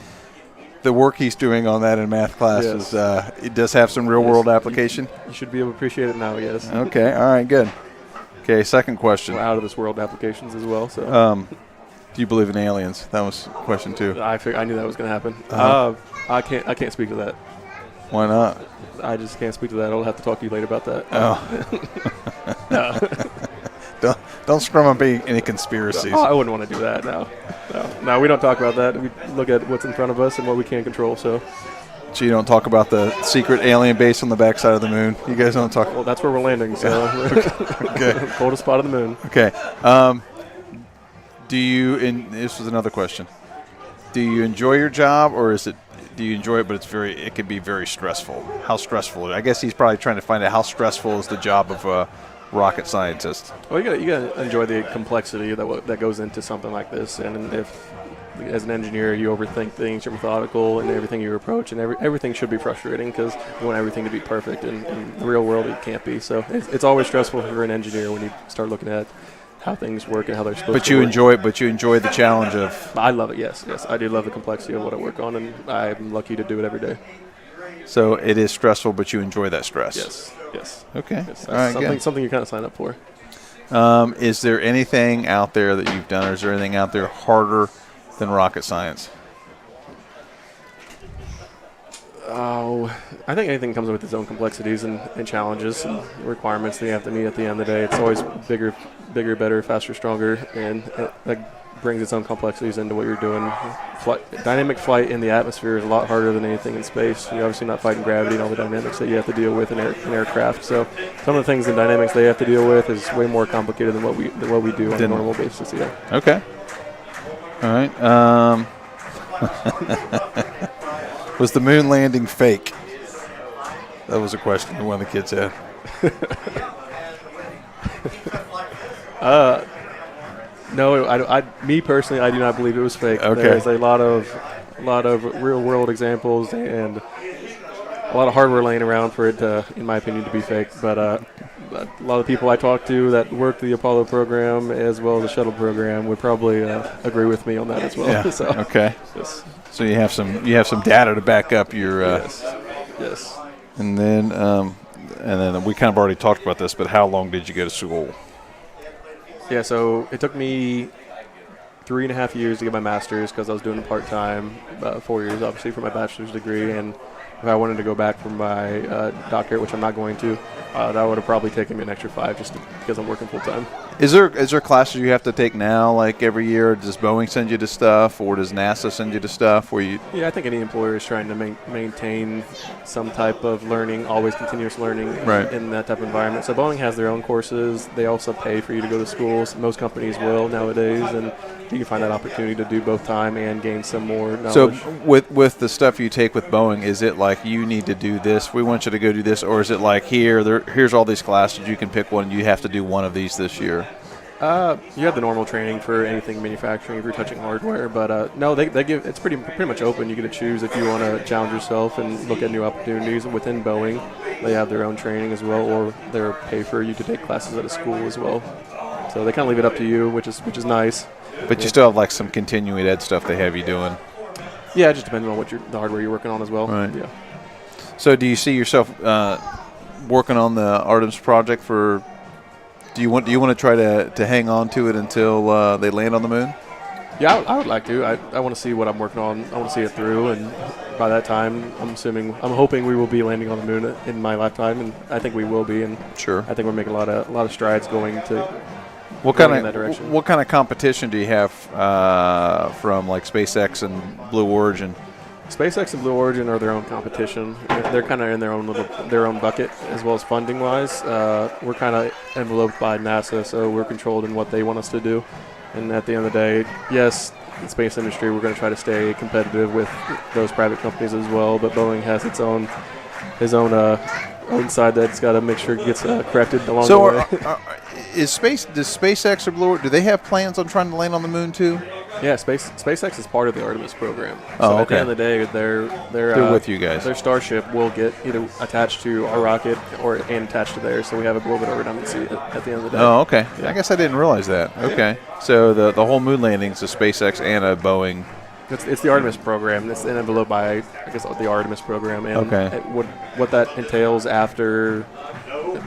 the work he's doing on that in math classes, it does have some real-world application. You should be able to appreciate it now, yes. Okay, all right, good. Okay, second question. Out of this world applications as well. So Do you believe in aliens? That was a question too. I knew that was going to happen. Uh-huh. I can't speak to that. Why not? I just can't speak to that. I'll have to talk to you later about that. No. Don't scrum up any conspiracies. I wouldn't want to do that. No, we don't talk about that. We look at what's in front of us and what we can control. So Well, that's where we're landing. So Okay. coldest spot of the moon. Okay. This was another question. Do you enjoy your job, or do you enjoy it, but it can be very stressful? How stressful? I guess he's probably trying to find out how stressful is the job of a rocket scientist. Well, you gotta enjoy the complexity that goes into something like this, and if as an engineer you overthink things, you're methodical in everything you approach, and everything should be frustrating because you want everything to be perfect, and in the real world it can't be. So it's always stressful for an engineer when you start looking at how things work and how they're supposed to work. But you enjoy the challenge of. I love it. Yes, I do love the complexity of what I work on, and I'm lucky to do it every day. So it is stressful, but you enjoy that stress. Yes. Okay. Yes, All right. something you kind of sign up for. Is there anything out there that you've done, or is there anything out there harder than rocket science? Oh, I think anything comes with its own complexities and challenges and requirements that you have to meet at the end of the day. It's always bigger, better, faster, stronger, and that brings its own complexities into what you're doing. Dynamic flight in the atmosphere is a lot harder than anything in space. You're obviously not fighting gravity and all the dynamics that you have to deal with in aircraft. So some of the things and dynamics they have to deal with is way more complicated than what we do on a normal basis. Yeah. Okay. All right. Was the moon landing fake? That was a question that one of the kids had. No, me personally, I do not believe it was fake. Okay. There's a lot of real world examples and a lot of hardware laying around for it to, in my opinion, to be fake. But a lot of people I talked to that worked the Apollo program as well as the shuttle program would probably agree with me on that as well. Yeah. So, Okay. yes. So you have some data to back up your. Yes. And then we kind of already talked about this, but how long did you go to school? Yeah, so it took me 3.5 years to get my master's because I was doing it part-time, 4 years obviously for my bachelor's degree, and if I wanted to go back for my doctorate, which I'm not going to, that would have probably taken me an extra 5 just because I'm working full-time. Is there classes you have to take now, like every year? Does Boeing send you to stuff, or does NASA send you to stuff? Yeah, I think any employer is trying to maintain some type of learning, always continuous learning in that type of environment. So Boeing has their own courses. They also pay for you to go to schools. Most companies will nowadays, and you can find that opportunity to do both time and gain some more knowledge. So with the stuff you take with Boeing, is it like you need to do this, we want you to go do this, or is it like here's all these classes, you can pick one, you have to do one of these this year? You have the normal training for anything manufacturing if you're touching hardware, but no, they give it's pretty much open. You get to choose if you want to challenge yourself and look at new opportunities within Boeing. They have their own training as well, or they pay for you to take classes at a school as well. So they kind of leave it up to you, which is nice. But you still have like some continuing ed stuff they have you doing. Yeah, it just depends on the hardware you're working on as well. Right. Yeah. So do you see yourself working on the Artemis project for? Do you want to try to hang on to it until they land on the moon? Yeah, I would like to. I want to see what I'm working on. I want to see it through, and by that time, I'm hoping we will be landing on the moon in my lifetime, and I think we will be. And sure, I think we're making a lot of strides going to. What kind of competition do you have from like SpaceX and Blue Origin? SpaceX and Blue Origin are their own competition. They're kind of in their own bucket as well as funding wise. We're kind of enveloped by NASA, so we're controlled in what they want us to do. And at the end of the day, yes, the space industry, we're going to try to stay competitive with those private companies as well. But Boeing has his own side that's got to make sure it gets corrected along the way. Does SpaceX or Blue Origin, do they have plans on trying to land on the moon too? Yeah, SpaceX is part of the Artemis program. So at the end of the day, they're with you guys. Their Starship will get either attached to our rocket and attached to theirs, so we have a little bit of redundancy at the end of the day. Oh, okay. Yeah. I guess I didn't realize that. Okay. So the whole moon landing is a SpaceX and a Boeing. It's the Artemis program. It's enveloped by, I guess, the Artemis program, and okay. what that entails after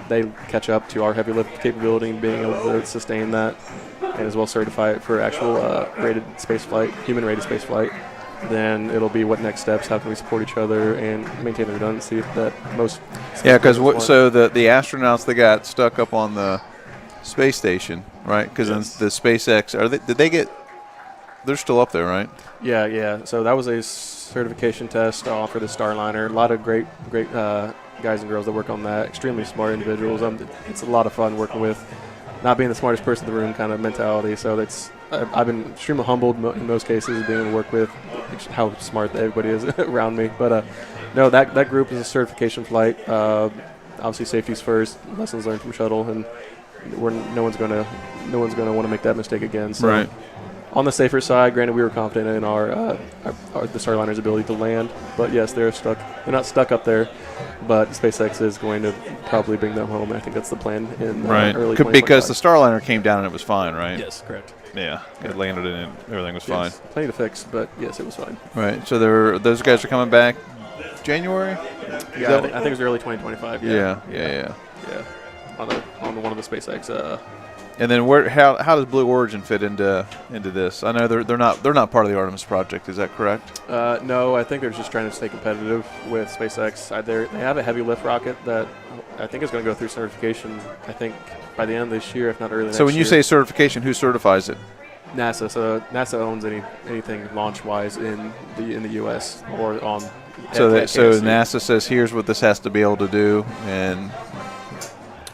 they catch up to our heavy lift capability and being able to sustain that, and as well certify it for actual rated space flight, human rated space flight, then it'll be what next steps, how can we support each other and maintain the redundancy that most. Yeah, because so the astronauts that got stuck up on the space station, right? Because the SpaceX, they're still up there, right? Yeah. So that was a certification test for the Starliner. A lot of great guys and girls that work on that. Extremely smart individuals. It's a lot of fun working with. Not being the smartest person in the room kind of mentality. So I've been extremely humbled in most cases being able to work with how smart everybody is around me. But no, that group is a certification flight. Obviously, safety's first. Lessons learned from shuttle, and no one's gonna want to make that mistake again. So. Right. On the safer side, granted, we were confident in the Starliner's ability to land, but yes, they're stuck. They're not stuck up there, but SpaceX is going to probably bring them home. I think that's the plan in early 2025. Because the Starliner came down and it was fine, right? Yes, correct. Yeah, it landed and everything was fine. Plenty to fix, but yes, it was fine. Right. So those guys are coming back January. Yeah, I think it was early 2025. Yeah. On one of the SpaceX. And then how does Blue Origin fit into this? I know they're not part of the Artemis project. Is that correct? No, I think they're just trying to stay competitive with SpaceX. They have a heavy lift rocket that I think is going to go through certification. I think by the end of this year, if not early next year. So when you say certification, who certifies it? NASA. So NASA owns anything launch-wise in the U.S. or on. So NASA says, here's what this has to be able to do, and.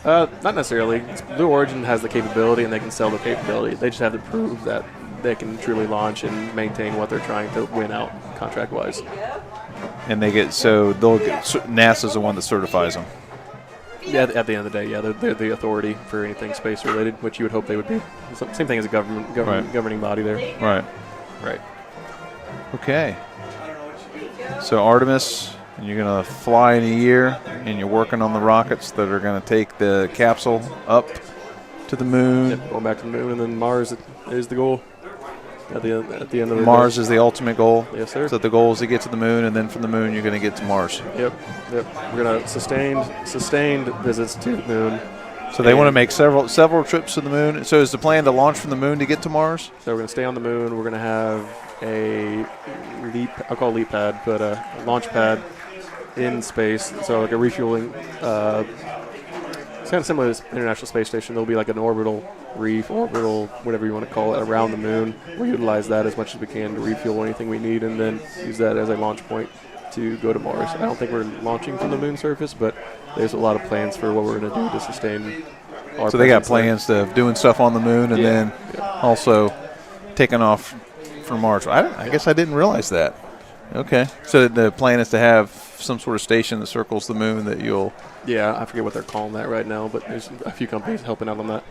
Not necessarily. Blue Origin has the capability, and they can sell the capability. They just have to prove that they can truly launch and maintain what they're trying to win out contract-wise. And NASA's the one that certifies them. Yeah, at the end of the day, yeah, they're the authority for anything space-related, which you would hope they would be. Same thing as a governing body there. Right. Okay. So Artemis. And you're going to fly in a year, and you're working on the rockets that are going to take the capsule up to the moon. Yep, going back to the moon, and then Mars is the goal. At the end of the Mars day. is the ultimate goal. Yes, sir. So the goal is to get to the moon, and then from the moon you're going to get to Mars. Yep. We're going to sustained visits to the moon. So they want to make several trips to the moon. So is the plan to launch from the moon to get to Mars? So we're going to stay on the moon. We're going to have a I'll call it leap pad, but a launch pad in space, so like a refueling. It's kind of similar to the International Space Station. There'll be like an orbital whatever you want to call it, around the moon. We'll utilize that as much as we can to refuel anything we need, and then use that as a launch point to go to Mars. I don't think we're launching from the moon surface, but there's a lot of plans for what we're going to do to sustain our. So they got plans of doing stuff on the moon, and then also taking off for Mars. I guess I didn't realize that. Okay. So the plan is to have some sort of station that circles the moon that you'll. Yeah, I forget what they're calling that right now, but there's a few companies helping out on that.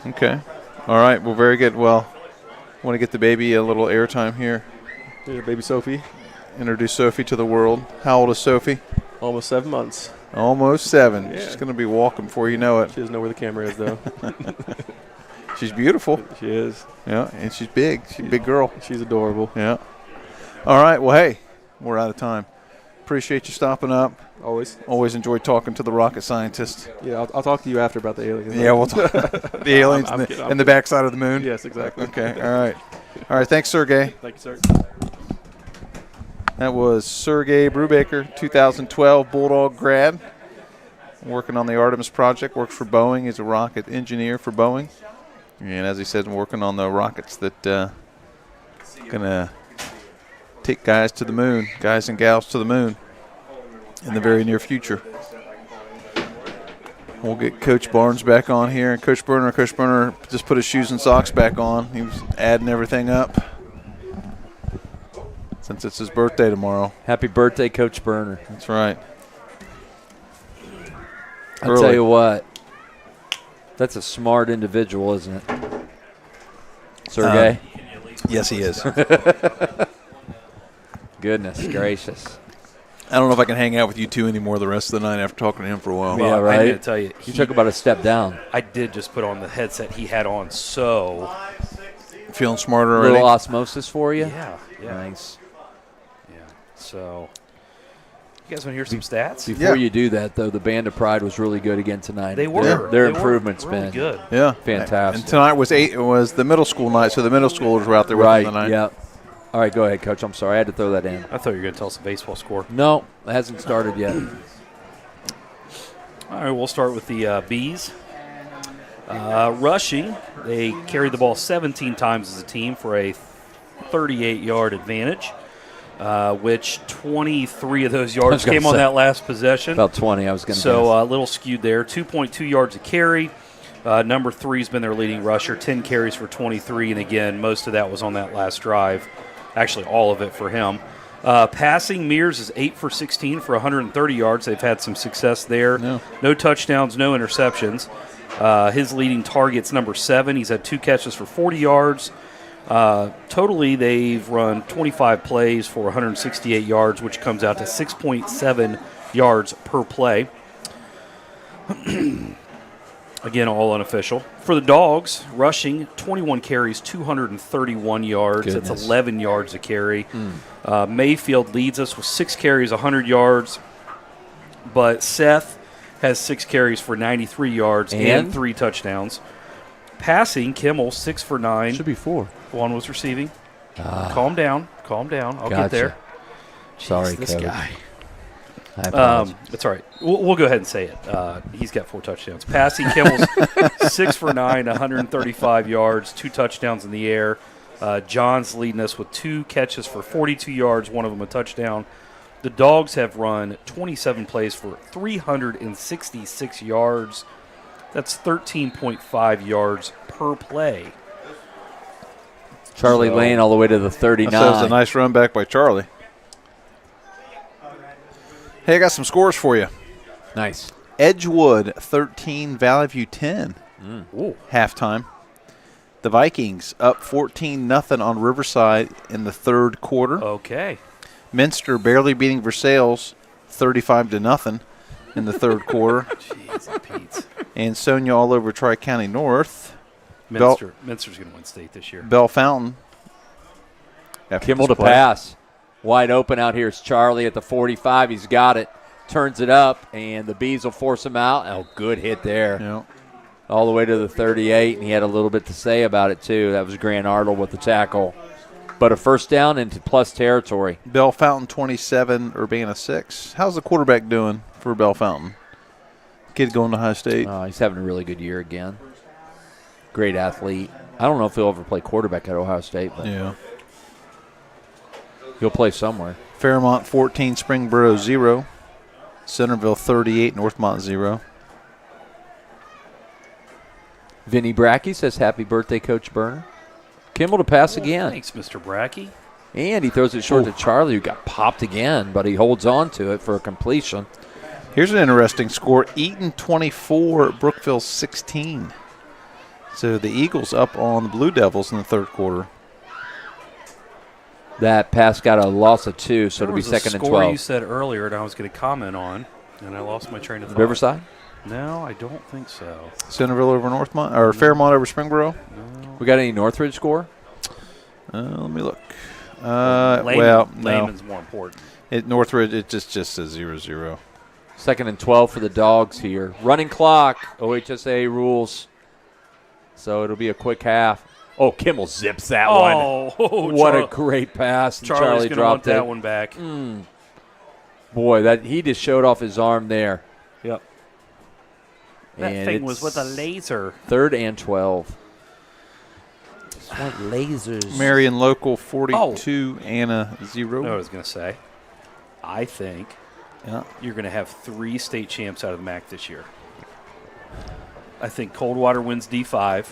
Okay. All right. Well, very good. Well, I want to get the baby a little airtime here. There's baby Sophie. Introduce Sophie to the world. How old is Sophie? Almost 7 months. Almost 7. Yeah. She's going to be walking before you know it. She doesn't know where the camera is, though. She's beautiful. She is. Yeah, and she's big. She's a big girl. She's adorable. Yeah. All right. Well, hey, we're out of time. Appreciate you stopping up. Always enjoy talking to the rocket scientist. Yeah, I'll talk to you after about the aliens. Yeah, we'll talk the aliens and the backside of the moon. Yes, exactly. Okay. All right. Thanks, Sergey. Thank you, sir. That was Sergey Brubaker, 2012 Bulldog grad, working on the Artemis project. Works for Boeing. He's a rocket engineer for Boeing. And as he said, working on the rockets that gonna take guys to the moon, guys and gals to the moon in the very near future. We'll get Coach Barnes back on here. And Coach Berner just put his shoes and socks back on. He was adding everything up since it's his birthday tomorrow. Happy birthday, Coach Berner. That's right. I'll tell you what. That's a smart individual, isn't it? Sergey? Yes, he is. Goodness gracious. I don't know if I can hang out with you two anymore the rest of the night after talking to him for a while. Yeah, right? I need to tell you. You took about a step down. I did just put on the headset he had on, so. Feeling smarter A already? little osmosis for you? Yeah. Nice. Yeah, so. You guys want to hear some stats? Before you do that, though, the Band of Pride was really good again tonight. They were. Their They were improvement's really been good. Yeah. fantastic. And tonight was the middle school night, so the middle schoolers were out there right, with them tonight. yeah. All right, go ahead, Coach. I'm sorry. I had to throw that in. I thought you were going to tell us the baseball score. No, it hasn't started yet. All right, we'll start with the Bees. Rushing, they carried the ball 17 times as a team for a 38-yard advantage, which 23 of those yards came on that last possession. About 20, I was going to So a little skewed there. 2.2 yards a carry. Number 3's been their leading rusher, 10 carries for 23, and again, most of that was on that last drive. Actually, all of it for him. Passing, Mears is 8 for 16 for 130 yards. They've had some success there. No touchdowns, no interceptions. His leading target's number 7. He's had 2 catches for 40 yards. Totally, they've run 25 plays for 168 yards, which comes out to 6.7 yards per play. Again, all unofficial. For the Dogs, rushing, 21 carries, 231 yards. Goodness. That's 11 yards a carry. Mayfield leads us with 6 carries, 100 yards. But Seth has 6 carries for 93 yards and 3 touchdowns. Passing, Kimmel, 6 for 9. Should be 4. 1 was receiving. Calm down. Calm down. I'll get there. Sorry, this Coach. guy. I apologize. It's all right. We'll go ahead and say it. He's got 4 touchdowns. Passing, Kimmel's 6 for 9, 135 yards, 2 touchdowns in the air. John's leading us with 2 catches for 42 yards, one of them a touchdown. The Dogs have run 27 plays for 366 yards. That's 13.5 yards per play. Charlie Lane all the way to the 39. That was a nice run back by Charlie. Hey, I got some scores for you. Nice. Edgewood 13, Valley View 10. Halftime. The Vikings up 14-0 on Riverside in the third quarter. Okay. Minster barely beating Versailles 35-0 in the third quarter. Jeez, Pete. And Sonia all over Tri-County North. Minster's going to win state this year. Bell Fountain. Kimmel to pass. Wide open out here is Charlie at the 45. He's got it. Turns it up, and the Bees will force him out. Oh, good hit there. Yeah. All the way to the 38, and he had a little bit to say about it, too. That was Grant Arnold with the tackle. But a first down into plus territory. Bell Fountain 27, Urbana 6. How's the quarterback doing for Bell Fountain? Kid going to High State. He's having a really good year again. Great athlete. I don't know if he'll ever play quarterback at Ohio State, but Yeah. he'll play somewhere. Fairmont 14, Springboro 0. Centerville 38, Northmont 0. Vinny Brackey says happy birthday, Coach Berner. Kimmel to pass again. Thanks, Mr. Brackey. And he throws it short to Charlie, who got popped again, but he holds on to it for a completion. Here's an interesting score. Eaton 24, Brookville 16. So the Eagles up on the Blue Devils in the third quarter. That pass got a loss of 2, so it'll be second and 12. There was a score you said earlier, and I was going to comment on, and I lost my train of thought. Riverside? No, I don't think so. Centerville over Northmont, or Fairmont over Springboro. We got any Northridge score? Let me look. Layman's more important. Northridge, it just says 0-0. Second and 12 for the Dogs here. Running clock, OHSA rules. So it'll be a quick half. Oh, Kimmel zips that one. What a great pass. Charlie dropped that one back. Boy, he just showed off his arm there. Yep. That thing was with a laser. Third and 12. What lasers? Marion Local 42, Anna 0. I was going to say, I think you're going to have 3 state champs out of the MAC this year. I think Coldwater wins D5,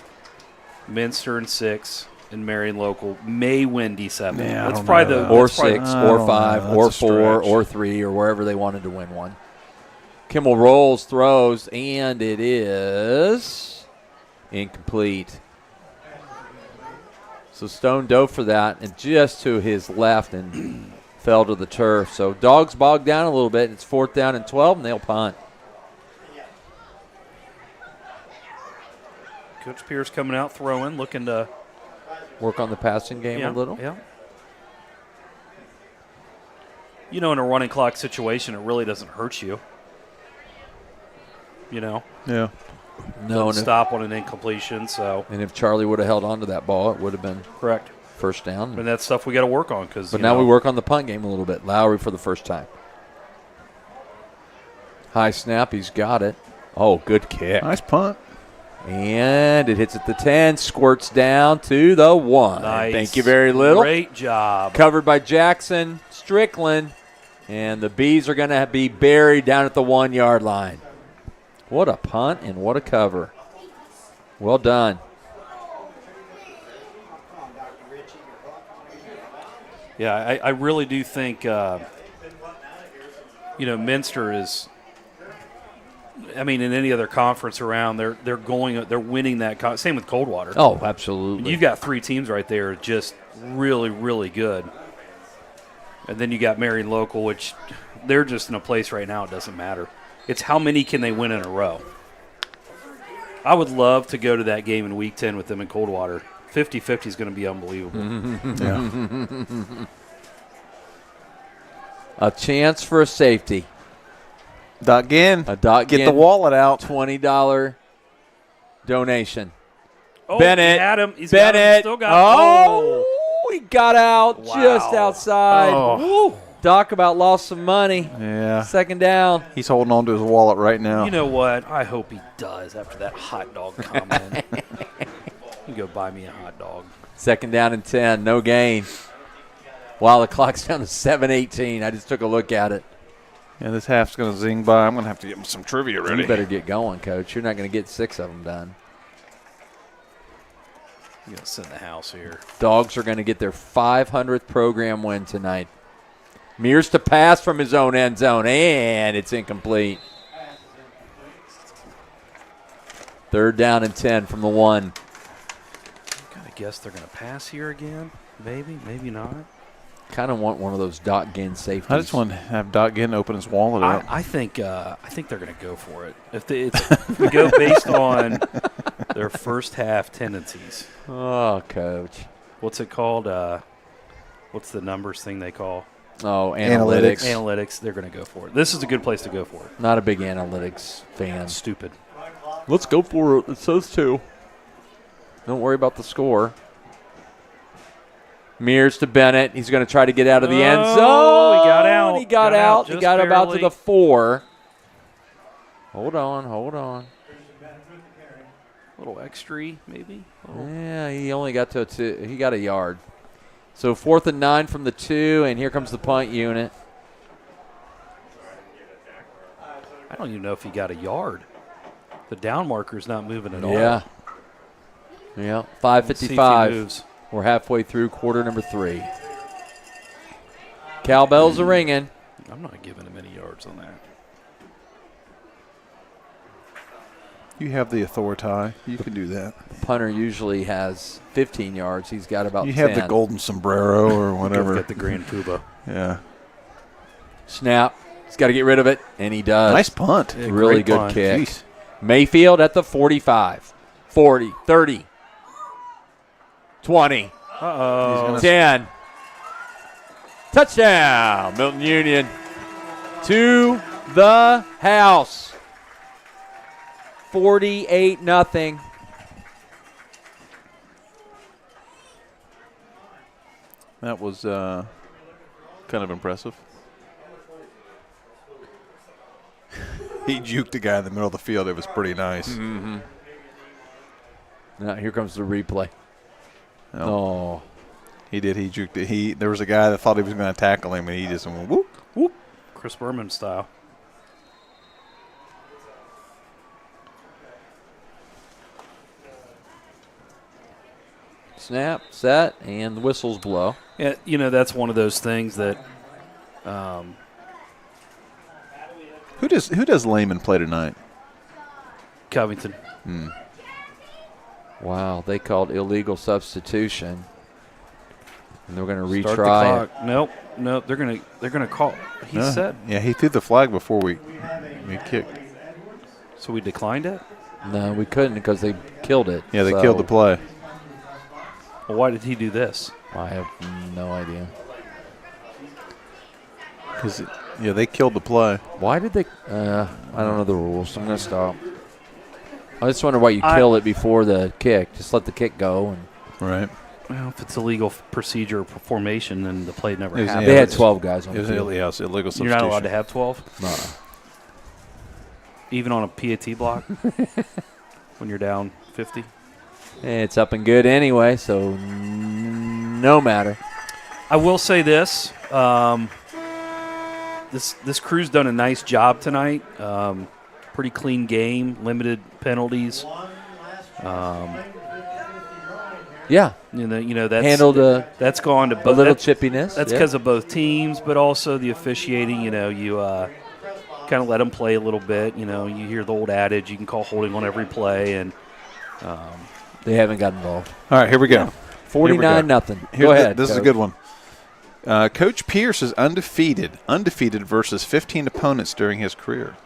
Minster in 6, and Marion Local may win D7. Yeah, that's probably the or 6, or 5, know. or That's a 4, stretch. or 3, or wherever they wanted to win one. Kimmel rolls, throws, and it is incomplete. So Stone dove for that, and just to his left and fell to the turf. So Dogs bogged down a little bit. It's 4th down and 12, and they'll punt. Coach Pierce coming out throwing, looking to Work on the passing game a little. Yeah. in a running clock situation, it really doesn't hurt you. Yeah. No, Stop on an incompletion. So, and if Charlie would have held on to that ball, it would have been correct. first down. And that's stuff we got to work on But now we work on the punt game a little bit. Lowry for the first time. High snap. He's got it. Oh, good kick. Nice punt. And it hits at the 10, squirts down to the 1. Nice. Thank you very little. Great job. Covered by Jackson Strickland. And the Bees are going to be buried down at the 1-yard line. What a punt and what a cover. Well done. Yeah, I really do think, Minster is. I mean, in any other conference around, they're winning that. Same with Coldwater. Oh, absolutely. You've got 3 teams right there, just really, really good. And then you got Marion Local, which they're just in a place right now. It doesn't matter. It's how many can they win in a row. I would love to go to that game in Week 10 with them in Coldwater. 50-50 is going to be unbelievable. Yeah. A chance for a safety. Dot Ginn. A dot Get Ginn the wallet out. $20 donation. Oh, Bennett. he had him. He's Bennett. got him. Still got him. He got out Wow. just outside. Oh. Woo. Doc about lost some money. Yeah. Second down. He's holding on to his wallet right now. You know what? I hope he does after that hot dog comment. You go buy me a hot dog. Second down and 10. No gain. Wow, the clock's down to 7:18. I just took a look at it. Yeah, this half's going to zing by. I'm going to have to get some trivia ready. You better get going, Coach. You're not going to get 6 of them done. You're going to sit in the house here. Dogs are going to get their 500th program win tonight. Mears to pass from his own end zone, and it's incomplete. Third down and 10 from the 1. I guess they're going to pass here again. Maybe, maybe not. Kind of want one of those Dot Ginn safeties. I just want to have Dot Ginn open his wallet up. I think they're going to go for it. If we go based on their first half tendencies. Oh, Coach. What's it called? What's the numbers thing they call? Oh, analytics. Analytics. They're going to go for it. This is a good place to go for it. Not a big analytics fan. Stupid. Let's go for it. It says 2. Don't worry about the score. Mears to Bennett. He's going to try to get out of the end zone. He got out. He got out. He just got about to barely. the 4. Hold on. A little extra, maybe. Yeah, he only got to 2. He got a yard. So 4th and 9 from the 2, and here comes the punt unit. I don't even know if he got a yard. The down marker's not moving at all. Yeah. 5:55. We're halfway through quarter number 3. Cowbells are ringing. I'm not giving him any yards on that. You have the authority. You can do that. Punter usually has 15 yards. He's got about 10. You have the golden sombrero or whatever. Got the grand poobah. Yeah. Snap. He's got to get rid of it, and he does. Nice punt. Yeah, Really great good punt. kick. Jeez. Mayfield at the 45, 40, 30, 20, Uh-oh. 10. Touchdown, Milton-Union. To the house. 48-0. That was kind of impressive. He juked the guy in the middle of the field. It was pretty nice. Mm-hmm. Now here comes the replay. No. Oh. He did. He juked it. There was a guy that thought he was going to tackle him, and he just went whoop. Whoop. Chris Berman style. Snap, set, and the whistles blow. Yeah, that's one of those things that Who does Lehman play tonight? Covington. Wow, they called illegal substitution. And they're going to Start the retry it. clock. Nope. They're gonna call. He No. said. Yeah, he threw the flag before we kicked. So we declined it. No, we couldn't because they killed it. Yeah, they So, killed the play. Well, why did he do this? I have no idea. Because, they killed the play. Why did they? I don't know the rules. I'm going to stop. I just wonder why you kill it before the kick. Just let the kick go. Right. Well, if it's illegal procedure or formation, then the play never happened. They had 12 guys on the field. It was illegal substitution. You're not allowed to have 12? No. Even on a PAT block? When you're down 50? It's up and good anyway, so no matter. I will say this. This crew's done a nice job tonight. Pretty clean game, limited penalties. Yeah. That's handled that's gone to a both. little chippiness. That's because of both teams, but also the officiating. You kind of let them play a little bit. You hear the old adage, you can call holding on every play, and they haven't got involved. All right, here we go. 49-0. Go ahead. This is a good one. Coach Pierce is undefeated versus 15 opponents during his career.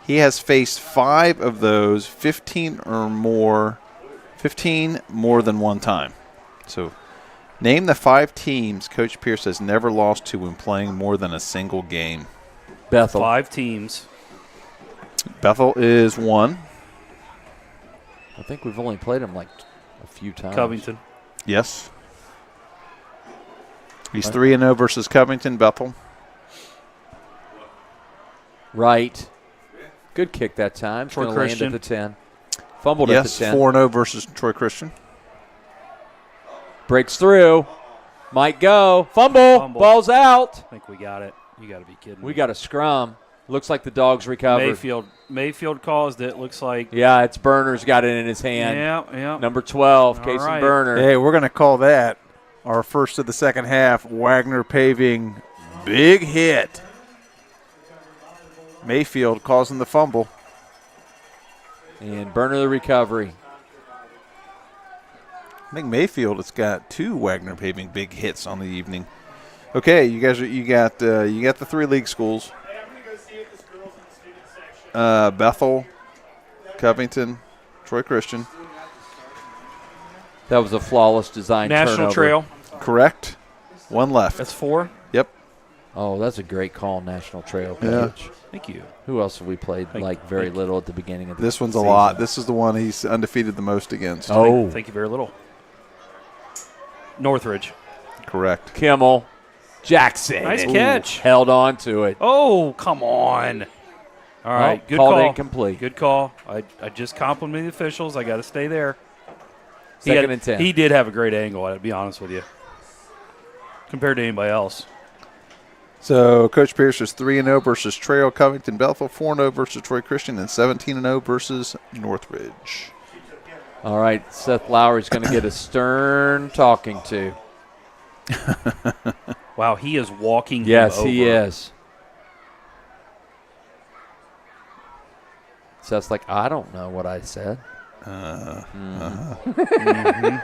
He has faced 5 of those 15 more than one time. So name the 5 teams Coach Pierce has never lost to when playing more than a single game. Bethel. 5 teams. Bethel is 1. I think we've only played him like a few times. Covington. Yes. He's 3-0 versus Covington, Bethel. Right. Good kick that time. Troy Gonna Christian. land at the 10. Fumbled at the 10. Yes, 4-0 versus Troy Christian. Breaks through. Might go. Fumble. Ball's out. I think we got it. You got to be kidding me. We got a scrum. Looks like the Dogs recovered. Mayfield caused it. Looks like. Yeah, it's Berner's got it in his hand. Yeah. Number 12, Casey right. Berner. Hey, we're going to call that our first of the second half Wagner Paving big hit. Mayfield causing the fumble. And Berner the recovery. I think Mayfield has got 2 Wagner Paving big hits on the evening. Okay, you got the 3 league schools. Bethel, Covington, Troy Christian. That was a flawless design National turnover. Trail. Correct. 1 left. That's 4. Yep. Oh, that's a great call, National Trail, Coach. Yeah. Thank you. Who else have we played very little at the beginning of the This one's season? a lot. This is the one he's undefeated the most against. Oh. Thank you very little. Northridge. Correct. Kimmel. Jackson. Nice catch. Held on to it. Oh, come on. All right, good called call. incomplete. Good call. I just complimented the officials. I got to stay there. Second and 10. He did have a great angle, I'll be honest with you, compared to anybody else. So Coach Pierce is 3-0 versus Trail, Covington, Bethel, 4-0 versus Troy Christian, and 17-0 versus Northridge. All right, Seth Lowry's going to get a stern talking to. Wow, he is walking him Yes, over. he is. Seth's like, I don't know what I said.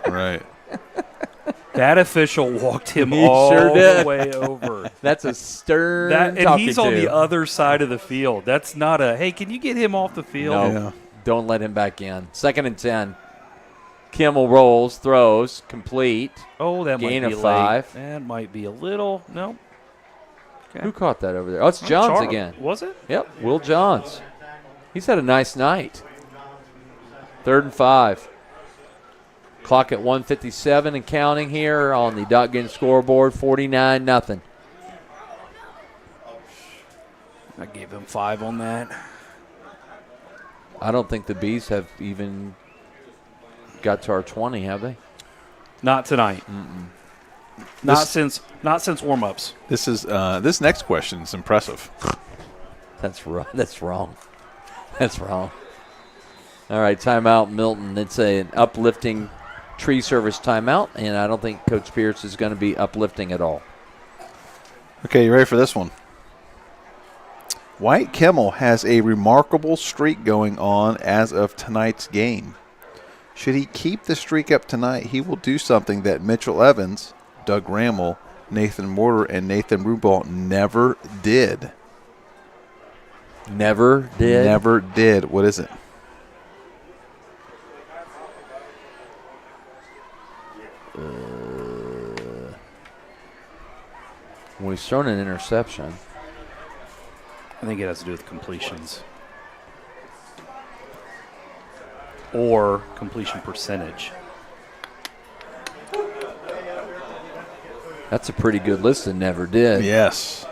Right. That official walked him He all sure did. the way over. That's a stern And talking he's on to. the other side of the field. That's not a, hey, can you get him off the field? No, don't let him back in. 2nd and 10. Kimmel rolls, throws, complete. Oh, that Gain might be of late. 5. That might be a little. No. Okay. Who caught that over there? Oh, it's Johns Charles. again. Was it? Yep, Will Johns. He's had a nice night. 3rd and 5. Clock at 1:57 and counting here on the Duck-Gun scoreboard, 49-0. I gave him 5 on that. I don't think the Bees have even got to our 20, have they? Not tonight. Not since warm-ups. This is this next question is impressive. That's wrong. That's wrong. That's wrong. All right, timeout, Milton. It's an uplifting tree service timeout, and I don't think Coach Pierce is going to be uplifting at all. Okay, you ready for this one? White Kimmel has a remarkable streak going on as of tonight's game. Should he keep the streak up tonight, he will do something that Mitchell Evans, Doug Rammel, Nathan Morter, and Nathan Rubaugh never did. Never did? Never did. What is it? Well, he's thrown an interception. I think it has to do with completions or completion percentage. That's a pretty good list that never did. Yes.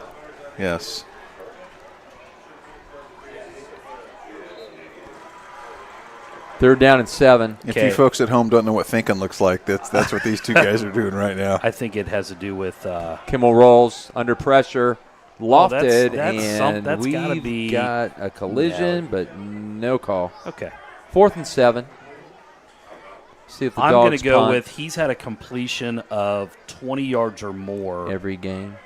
Yes. Third down and 7. If you folks at home don't know what thinking looks like, that's what these two guys are doing right now. I think it has to do with Kimmel rolls under pressure, lofted, that's and gotta be- we've got a collision, but no call. okay. 4th and 7. See if the I'm Dogs going to go punt with he's had a completion of 20 yards or more every game.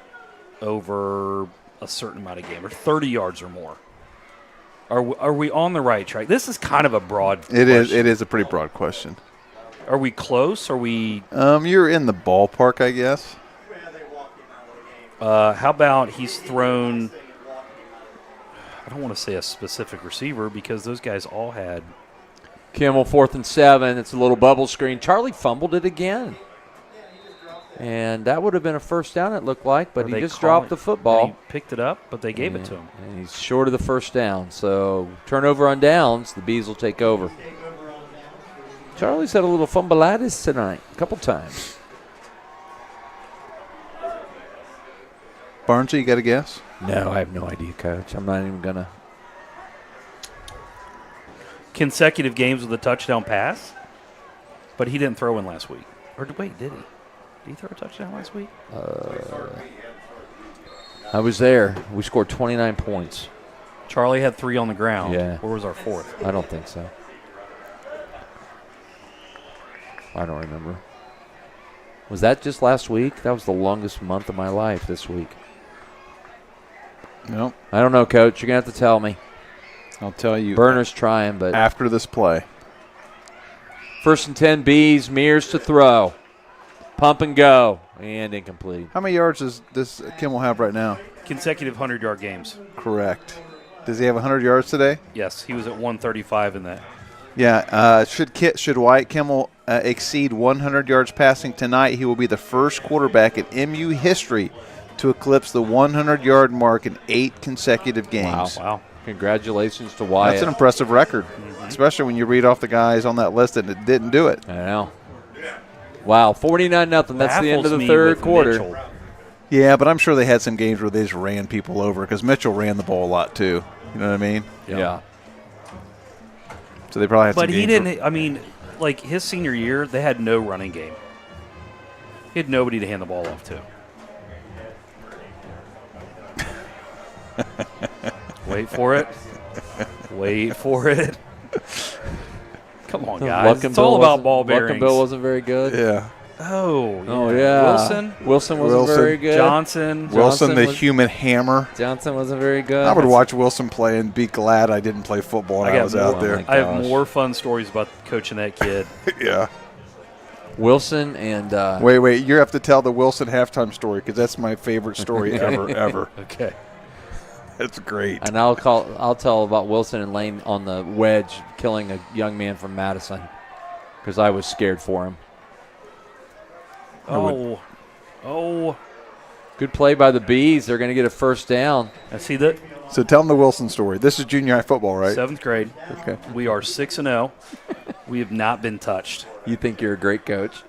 over a certain amount of game, or 30 yards or more. Are we on the right track? This is kind of a broad It is. question. It is a pretty broad question. Are we close? Are we You're in the ballpark, I guess. how about he's thrown, I don't want to say a specific receiver because those guys all had. Kimmel, 4th and 7. It's a little bubble screen. Charlie fumbled it again. And that would have been a first down, it looked like, but Are he they just calling- dropped the football. and he picked it up, but they gave it to him. And he's short of the first down. So turnover on downs, the Bees will take over. Charlie's had a little fumbleitis tonight, a couple times. Barnesy, you got a guess? No, I have no idea, Coach. I'm not even going to. Consecutive games with a touchdown pass, but he didn't throw in last week. Or wait, did he? Did he throw a touchdown last week? I was there. We scored 29 points. Charlie had 3 on the ground. Yeah. Where was our 4th? I don't think so. I don't remember. Was that just last week? That was the longest month of my life this week. No. I don't know, Coach. You're going to have to tell me. I'll tell you. Burner's trying, but After this play. 1st and 10 Bees, Mears to throw. Pump and go. And incomplete. How many yards does Kimmel have right now? Consecutive 100-yard games. Correct. Does he have 100 yards today? Yes, he was at 135 in that. Yeah. Should Wyatt Kimmel exceed 100 yards passing tonight, he will be the first quarterback in MU history to eclipse the 100-yard mark in 8 consecutive games. Wow. Congratulations to Wyatt. That's an impressive record, especially when you read off the guys on that list that didn't do it. I know. Wow, 49-0. That's the end of the third quarter. Mitchell. Yeah, but I'm sure they had some games where they just ran people over because Mitchell ran the ball a lot too. You know what I mean? Yeah. So they probably had some But he games didn't. I mean, like his senior year, they had no running game. He had nobody to hand the ball off to. Wait for it. Wait for it. Come on, guys. It's all about ball bearings. Luckenbill wasn't very good. Yeah. Oh, yeah. Wilson wasn't very good. Johnson, the human hammer. Johnson wasn't very good. I would watch Wilson play and be glad I didn't play football when I was out there. I have more fun stories about coaching that kid. Yeah. Wilson and wait, you have to tell the Wilson halftime story because that's my favorite story ever. Okay. That's great. And I'll tell about Wilson and Lane on the wedge killing a young man from Madison because I was scared for him. Oh. Good play by the Bees. They're going to get a first down. I see that. So tell them the Wilson story. This is junior high football, right? 7th grade. Okay. We are 6-0. We have not been touched. You think you're a great coach?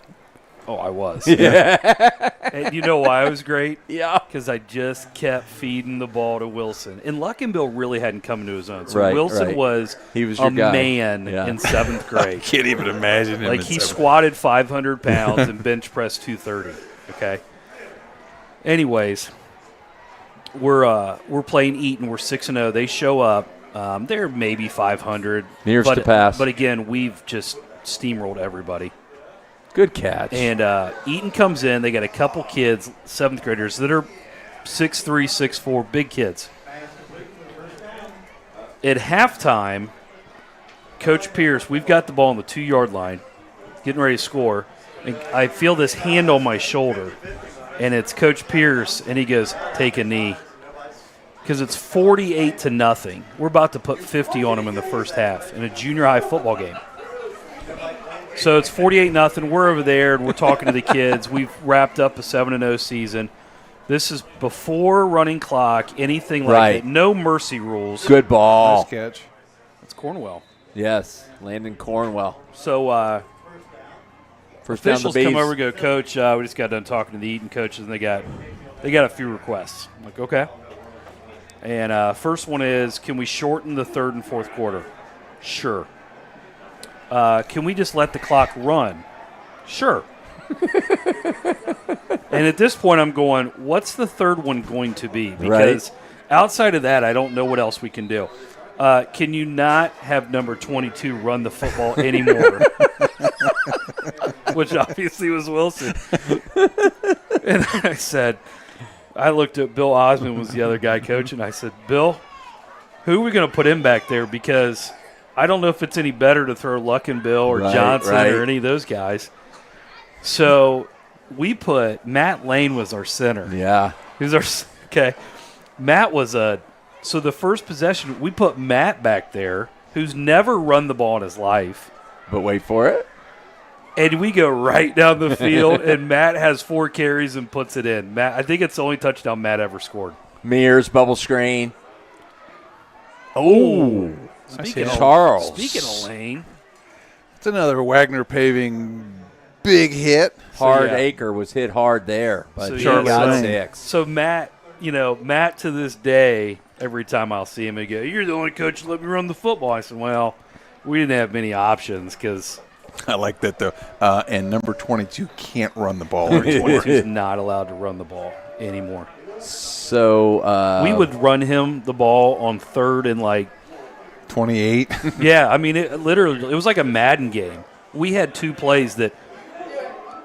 Oh, I was. Yeah. And you know why I was great? Yeah. Because I just kept feeding the ball to Wilson. And Luckenbill really hadn't come into his own. So Right, Wilson right. was He was your guy. man Yeah. in 7th grade. Can't even imagine him. Like he squatted 500 pounds and bench pressed 230. Okay. Anyways, we're playing Eaton. We're 6-0. They show up. They're maybe 500. Nearest to pass. But again, we've just steamrolled everybody. Good catch. And Eaton comes in. They got a couple kids, 7th graders, that are 6'3", 6'4", big kids. At halftime, Coach Pierce, we've got the ball on the 2-yard line, getting ready to score. And I feel this hand on my shoulder, and it's Coach Pierce, and he goes, take a knee. Because it's 48-0. We're about to put 50 on them in the first half in a junior high football game. So it's 48-0. We're over there, and we're talking to the kids. We've wrapped up a 7-0 season. This is before running clock, anything like Right. that. No mercy rules. Good ball. Nice catch. It's Cornwell. Yes, Landon Cornwell. So First down the officials Beavs. come over and go, Coach, we just got done talking to the Eaton coaches, and they got a few requests. I'm like, okay. And first one is, can we shorten the third and fourth quarter? Sure. Can we just let the clock run? Sure. And at this point, I'm going, what's the third one going to be? Because outside of that, I don't know what else we can do. Can you not have number 22 run the football anymore? Which obviously was Wilson. And I looked at Bill Osmond was the other guy coaching. I said, Bill, who are we going to put in back there? Because I don't know if it's any better to throw Luck and Bill or Johnson or any of those guys. So we put Matt Lane was our center. Yeah. He was okay. Matt was so the first possession, we put Matt back there, who's never run the ball in his life. But wait for it. And we go right down the field, and Matt has 4 carries and puts it in. Matt, I think it's the only touchdown Matt ever scored. Mears, bubble screen. Oh. Speaking of Lane. It's another Wagner Paving big hit. Acre was hit hard there, but So, he yeah, got so- 6. So Matt to this day, every time I'll see him, he go, "You're the only coach that let me run the football." I said, "Well, we didn't have many options because I like that, though. And number 22 can't run the ball. 22's not allowed to run the ball anymore." So We would run him the ball on third and 28. yeah, I mean, it was like a Madden game. We had 2 plays that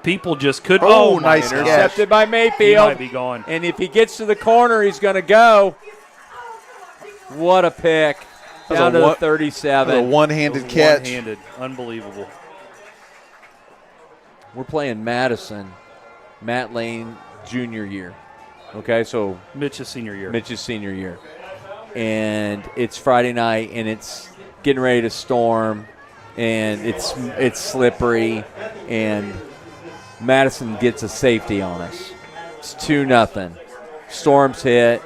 people just couldn't. Oh, my nice goodness. catch. intercepted by He Mayfield. might be gone. And if he gets to the corner, he's going to go. What a pick. was Down a to the one- 37. A one-handed catch. One-handed. Unbelievable. We're playing Madison, Matt Lane junior year. Okay, so Mitch's senior year. Mitch's senior year. And it's Friday night, and it's getting ready to storm, and it's slippery, and Madison gets a safety on us. It's 2-0. Storms hit.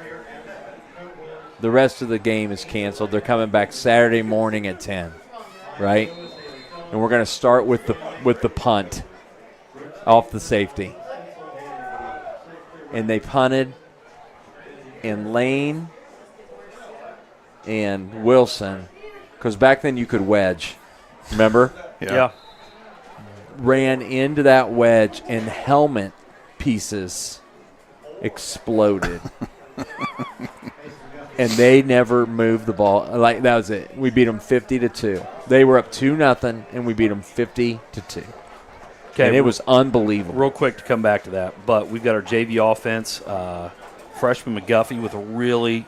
The rest of the game is canceled. They're coming back Saturday morning at 10, right? And we're going to start with the punt off the safety. And they punted, and Lane and Wilson, because back then you could wedge, remember? Yeah. Ran into that wedge, and helmet pieces exploded. And they never moved the ball. Like, that was it. We beat them 50-2. They were up 2-0, and we beat them 50-2. Okay, And it was unbelievable. real quick to come back to that, but we've got our JV offense. Freshman McGuffey with a really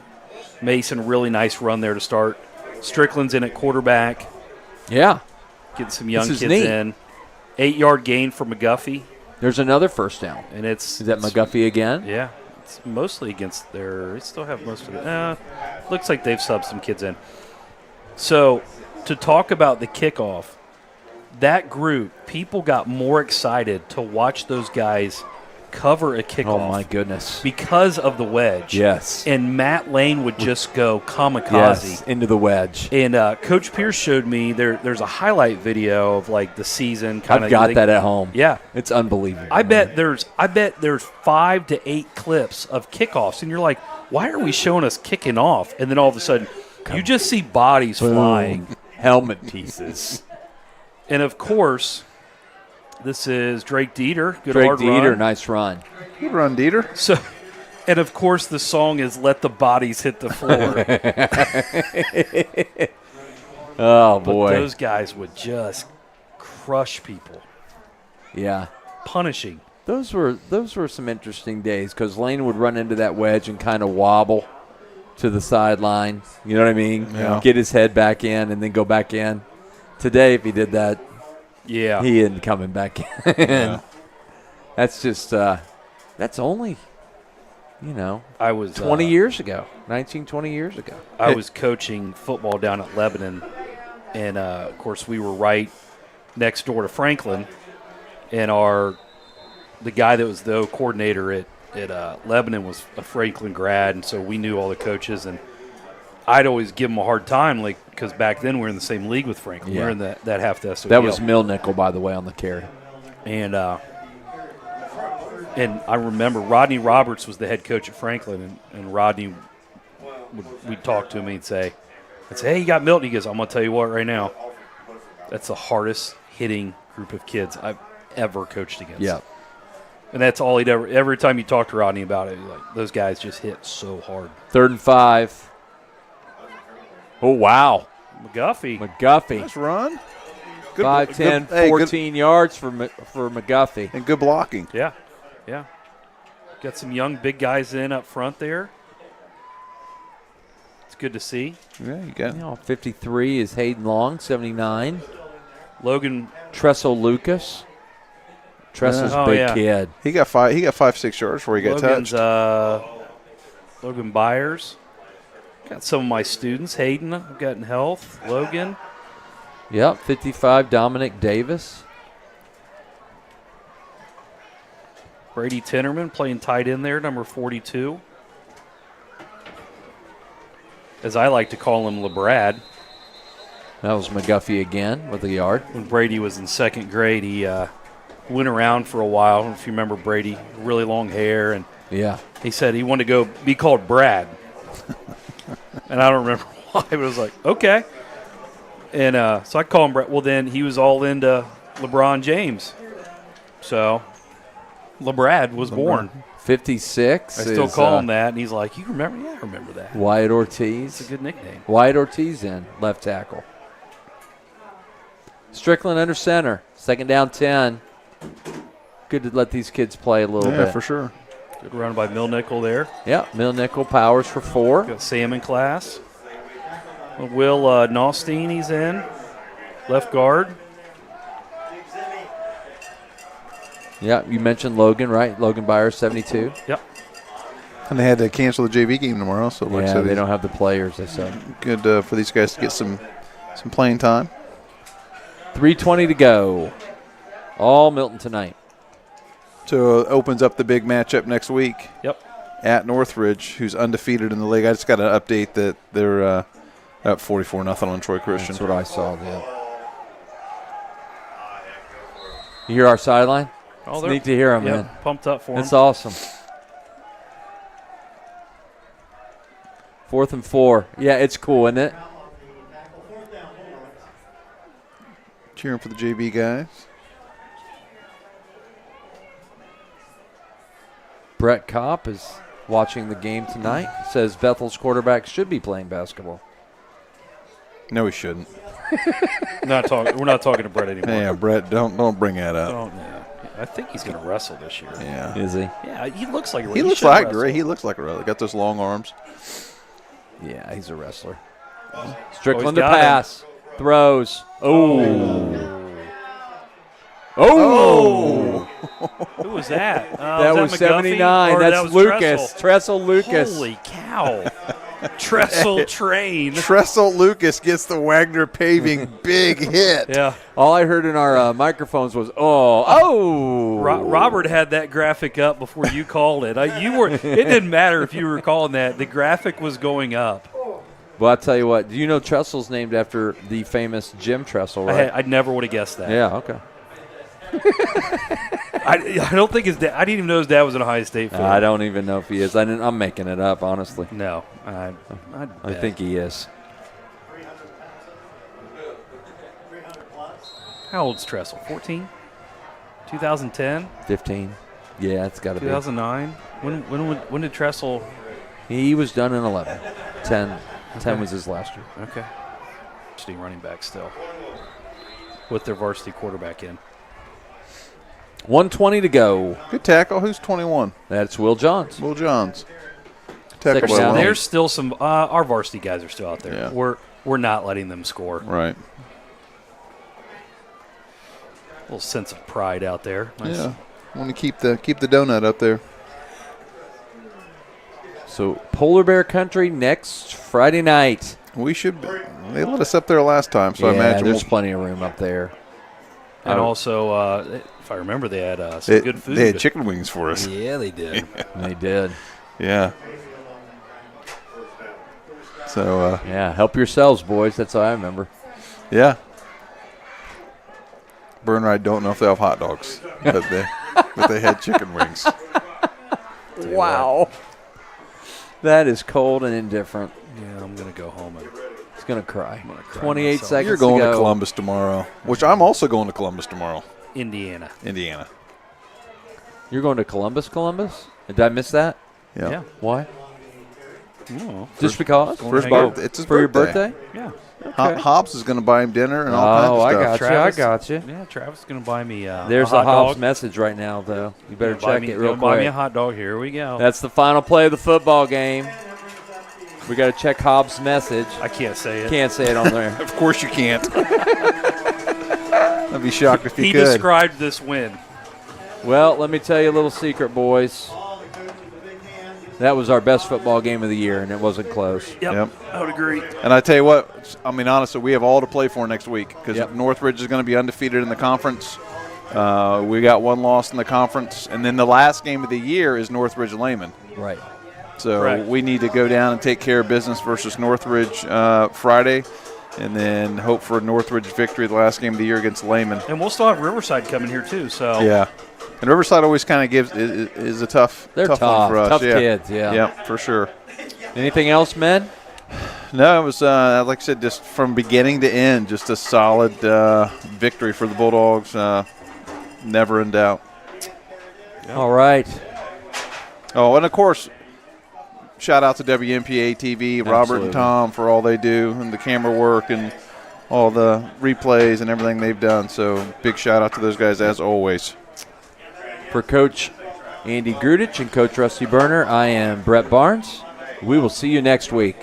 nice run there to start. Strickland's in at quarterback, Yeah. getting some young This kids is neat. in. 8-yard gain for McGuffey, There's another first down. and it's Is that McGuffey again? Yeah, it's mostly against they still have most of it. Looks like they've subbed some kids in. So to talk about the kickoff, that group, people got more excited to watch those guys cover a kickoff. Oh, my goodness. Because of the wedge. Yes. And Matt Lane would just go kamikaze. Yes, into the wedge. And Coach Pierce showed me there's a highlight video of the season. I've got that at home. Yeah. It's unbelievable. I bet there's 5 to 8 clips of kickoffs, and you're like, why are we showing us kicking off? And then all of a sudden, you just see bodies flying. Helmet pieces. And of course, this is Drake Dieter. Good Drake hard Dieter, run. nice run. Good run, Dieter. So, and of course, the song is "Let the Bodies Hit the Floor." Oh, But boy. those guys would just crush people, Yeah. punishing. Those were some interesting days because Lane would run into that wedge and kind of wobble to the sideline. You know what I mean? Yeah. Get his head back in and then go back in. Today, if he did that, Yeah. he isn't coming back in. Yeah. That's just that's only, I was 20 years ago, 20 years ago. I was coaching football down at Lebanon, and of course we were right next door to Franklin, and the guy that was the coordinator at Lebanon was a Franklin grad, and so we knew all the coaches, and I'd always give him a hard time, like, because back then we were in the same league with Franklin. Yeah. We were in that half the SODL. That was Milnickel, by the way, on the carry. And I remember Rodney Roberts was the head coach at Franklin, and Rodney we'd talk to him, and he'd say, hey, you got Milton. He goes, I'm going to tell you what right now, that's the hardest hitting group of kids I've ever coached against. Yeah. And that's all he'd ever – every time you talk to Rodney about it, like, those guys just hit so hard. 3rd and 5. Oh, wow. McGuffey. Nice run. Good, 5, 10, good, 14 yards for McGuffey. and good blocking. Yeah. Got some young big guys in up front there. It's good to see. Yeah, you got 53 is Hayden Long, 79. Logan Tressel Lucas. Tressel's Oh, big yeah. kid. He got 5-6 yards before he got Logan's, touched. Logan Byers. Got some of my students. Hayden, I've got in health. Logan. Yep, 55, Dominic Davis. Brady Tinnerman playing tight end there, number 42. As I like to call him, LeBrad. That was McGuffey again with a yard. When Brady was in 2nd grade, he went around for a while. I don't know if you remember Brady, really long hair. And Yeah. he said he wanted to go be called Brad. And I don't remember why, but it was like, okay. And so I call him Brad. Well, then he was all into LeBron James. So LeBrad was born. 56 I still is, call him that, and he's like, you remember? Yeah, I remember that. Wyatt Ortiz. It's a good nickname. Wyatt Ortiz in, left tackle. Strickland under center. 2nd down, 10. Good to let these kids play a little bit. For sure. Good run by Milnickel there. Yeah, Milnickel Powers for 4. Got Sam in class. Will Nostine, he's in. Left guard. Yeah, you mentioned Logan, right? Logan Byers, 72. Yep. And they had to cancel the JV game tomorrow, so like I Yeah, said, they don't have the players, they said. good for these guys to get some playing time. 3:20 to go. All Milton tonight. So opens up the big matchup next week. Yep. At Northridge, who's undefeated in the league. I just got an update that they're up 44-0 on Troy Christian. That's what I saw, yeah. You hear our sideline? Oh, It's neat to hear them, yep, man. pumped up for him. It's awesome. 4th and 4. Yeah, it's cool, isn't it? Cheering for the JV guys. Brett Kopp is watching the game tonight. Says Bethel's quarterback should be playing basketball. No, he shouldn't. We're not talking to Brett anymore. Yeah, Brett, don't bring that up. Oh, no. I think he's going to wrestle this year. Yeah. Is he? Yeah, he looks like a He looks like great. He looks like a wrestler. Got those long arms. Yeah, he's a wrestler. Strickland he's to got him. pass. Throws. Oh. Who was that? That was McGuffey? 79. Or That's that was Lucas. Tressel Lucas. Holy cow. Trestle train. Tressel Lucas gets the Wagner Paving big hit. Yeah. All I heard in our microphones was, oh. Robert had that graphic up before you called it. It didn't matter if you were calling that. The graphic was going up. Well, I'll tell you what. Do you know Tressel's named after the famous Jim Tressel, right? I never would have guessed that. Yeah, okay. I don't think his dad. I didn't even know his dad was an Ohio State fan. I don't even know if he is. I'm making it up, honestly. No, I think he is. How old's Tressel? 14? 2010? 15. Yeah, it's got to be. 2009? When did Tressel? He was done in 11. 10 was his last year. Okay. Running back still with their varsity quarterback in. 1:20 to go. Good tackle. Who's 21? That's Will Johns. Will Johns. Second Tackle by down. Will. There's still some. Our varsity guys are still out there. Yeah. We're not letting them score. Right. A little sense of pride out there. Nice. Yeah. Want to keep the donut up there. So Polar Bear Country next Friday night. We should. They let us up there last time, so I imagine there's plenty of room up there. And also, if I remember, they had some good food. They had chicken wings for us. Yeah, they did. They did. Yeah. So, Yeah, help yourselves, boys. That's all I remember. yeah. Burner, I don't know if they have hot dogs, but they had chicken wings. Wow. That is cold and indifferent. Yeah, I'm going to go home and He's going to cry. 28 myself. seconds You're going to to go. Columbus tomorrow, which I'm also going to Columbus tomorrow, Indiana. Indiana. You're going to Columbus? Did I miss that? Yeah. Why? Oh, Just because? First hang out. birthday. It's his For birthday. your birthday? yeah. Hobbs is going to buy him dinner and all Oh, I kinds of stuff. got you. I got you. Yeah, Travis is going to buy me There's a hot a Hobbs dog. message right now, though. You better Gonna buy check me- it real gonna Buy me a quick. hot dog. Here we go. That's the final play of the football game. We got to check Hobbs' message. I can't say it. Can't say it on there. Of course you can't. I'd be shocked if He you could. described this win. Well, let me tell you a little secret, boys. That was our best football game of the year, and it wasn't close. Yep. I would agree. And I tell you what, I mean, honestly, we have all to play for next week because Yep. Northridge is going to be undefeated in the conference. We got one loss in the conference. And then the last game of the year is Northridge-Lehman. Right. So Correct. we need to go down and take care of business versus Northridge Friday and then hope for a Northridge victory the last game of the year against Lehman. And we'll still have Riverside coming here, too. So Yeah. And Riverside always kind of is a tough They're one tough. for us. Tough yeah. kids, yeah. Yep, for sure. Anything else, men? No, it was, like I said, just from beginning to end, just a solid victory for the Bulldogs. Never in doubt. All right. Oh, and of course, shout out to WMPA TV, Robert Absolutely. and Tom for all they do and the camera work and all the replays and everything they've done. So big shout out to those guys as always. For Coach Andy Grudich and Coach Rusty Burner, I am Brett Barnes. We will see you next week.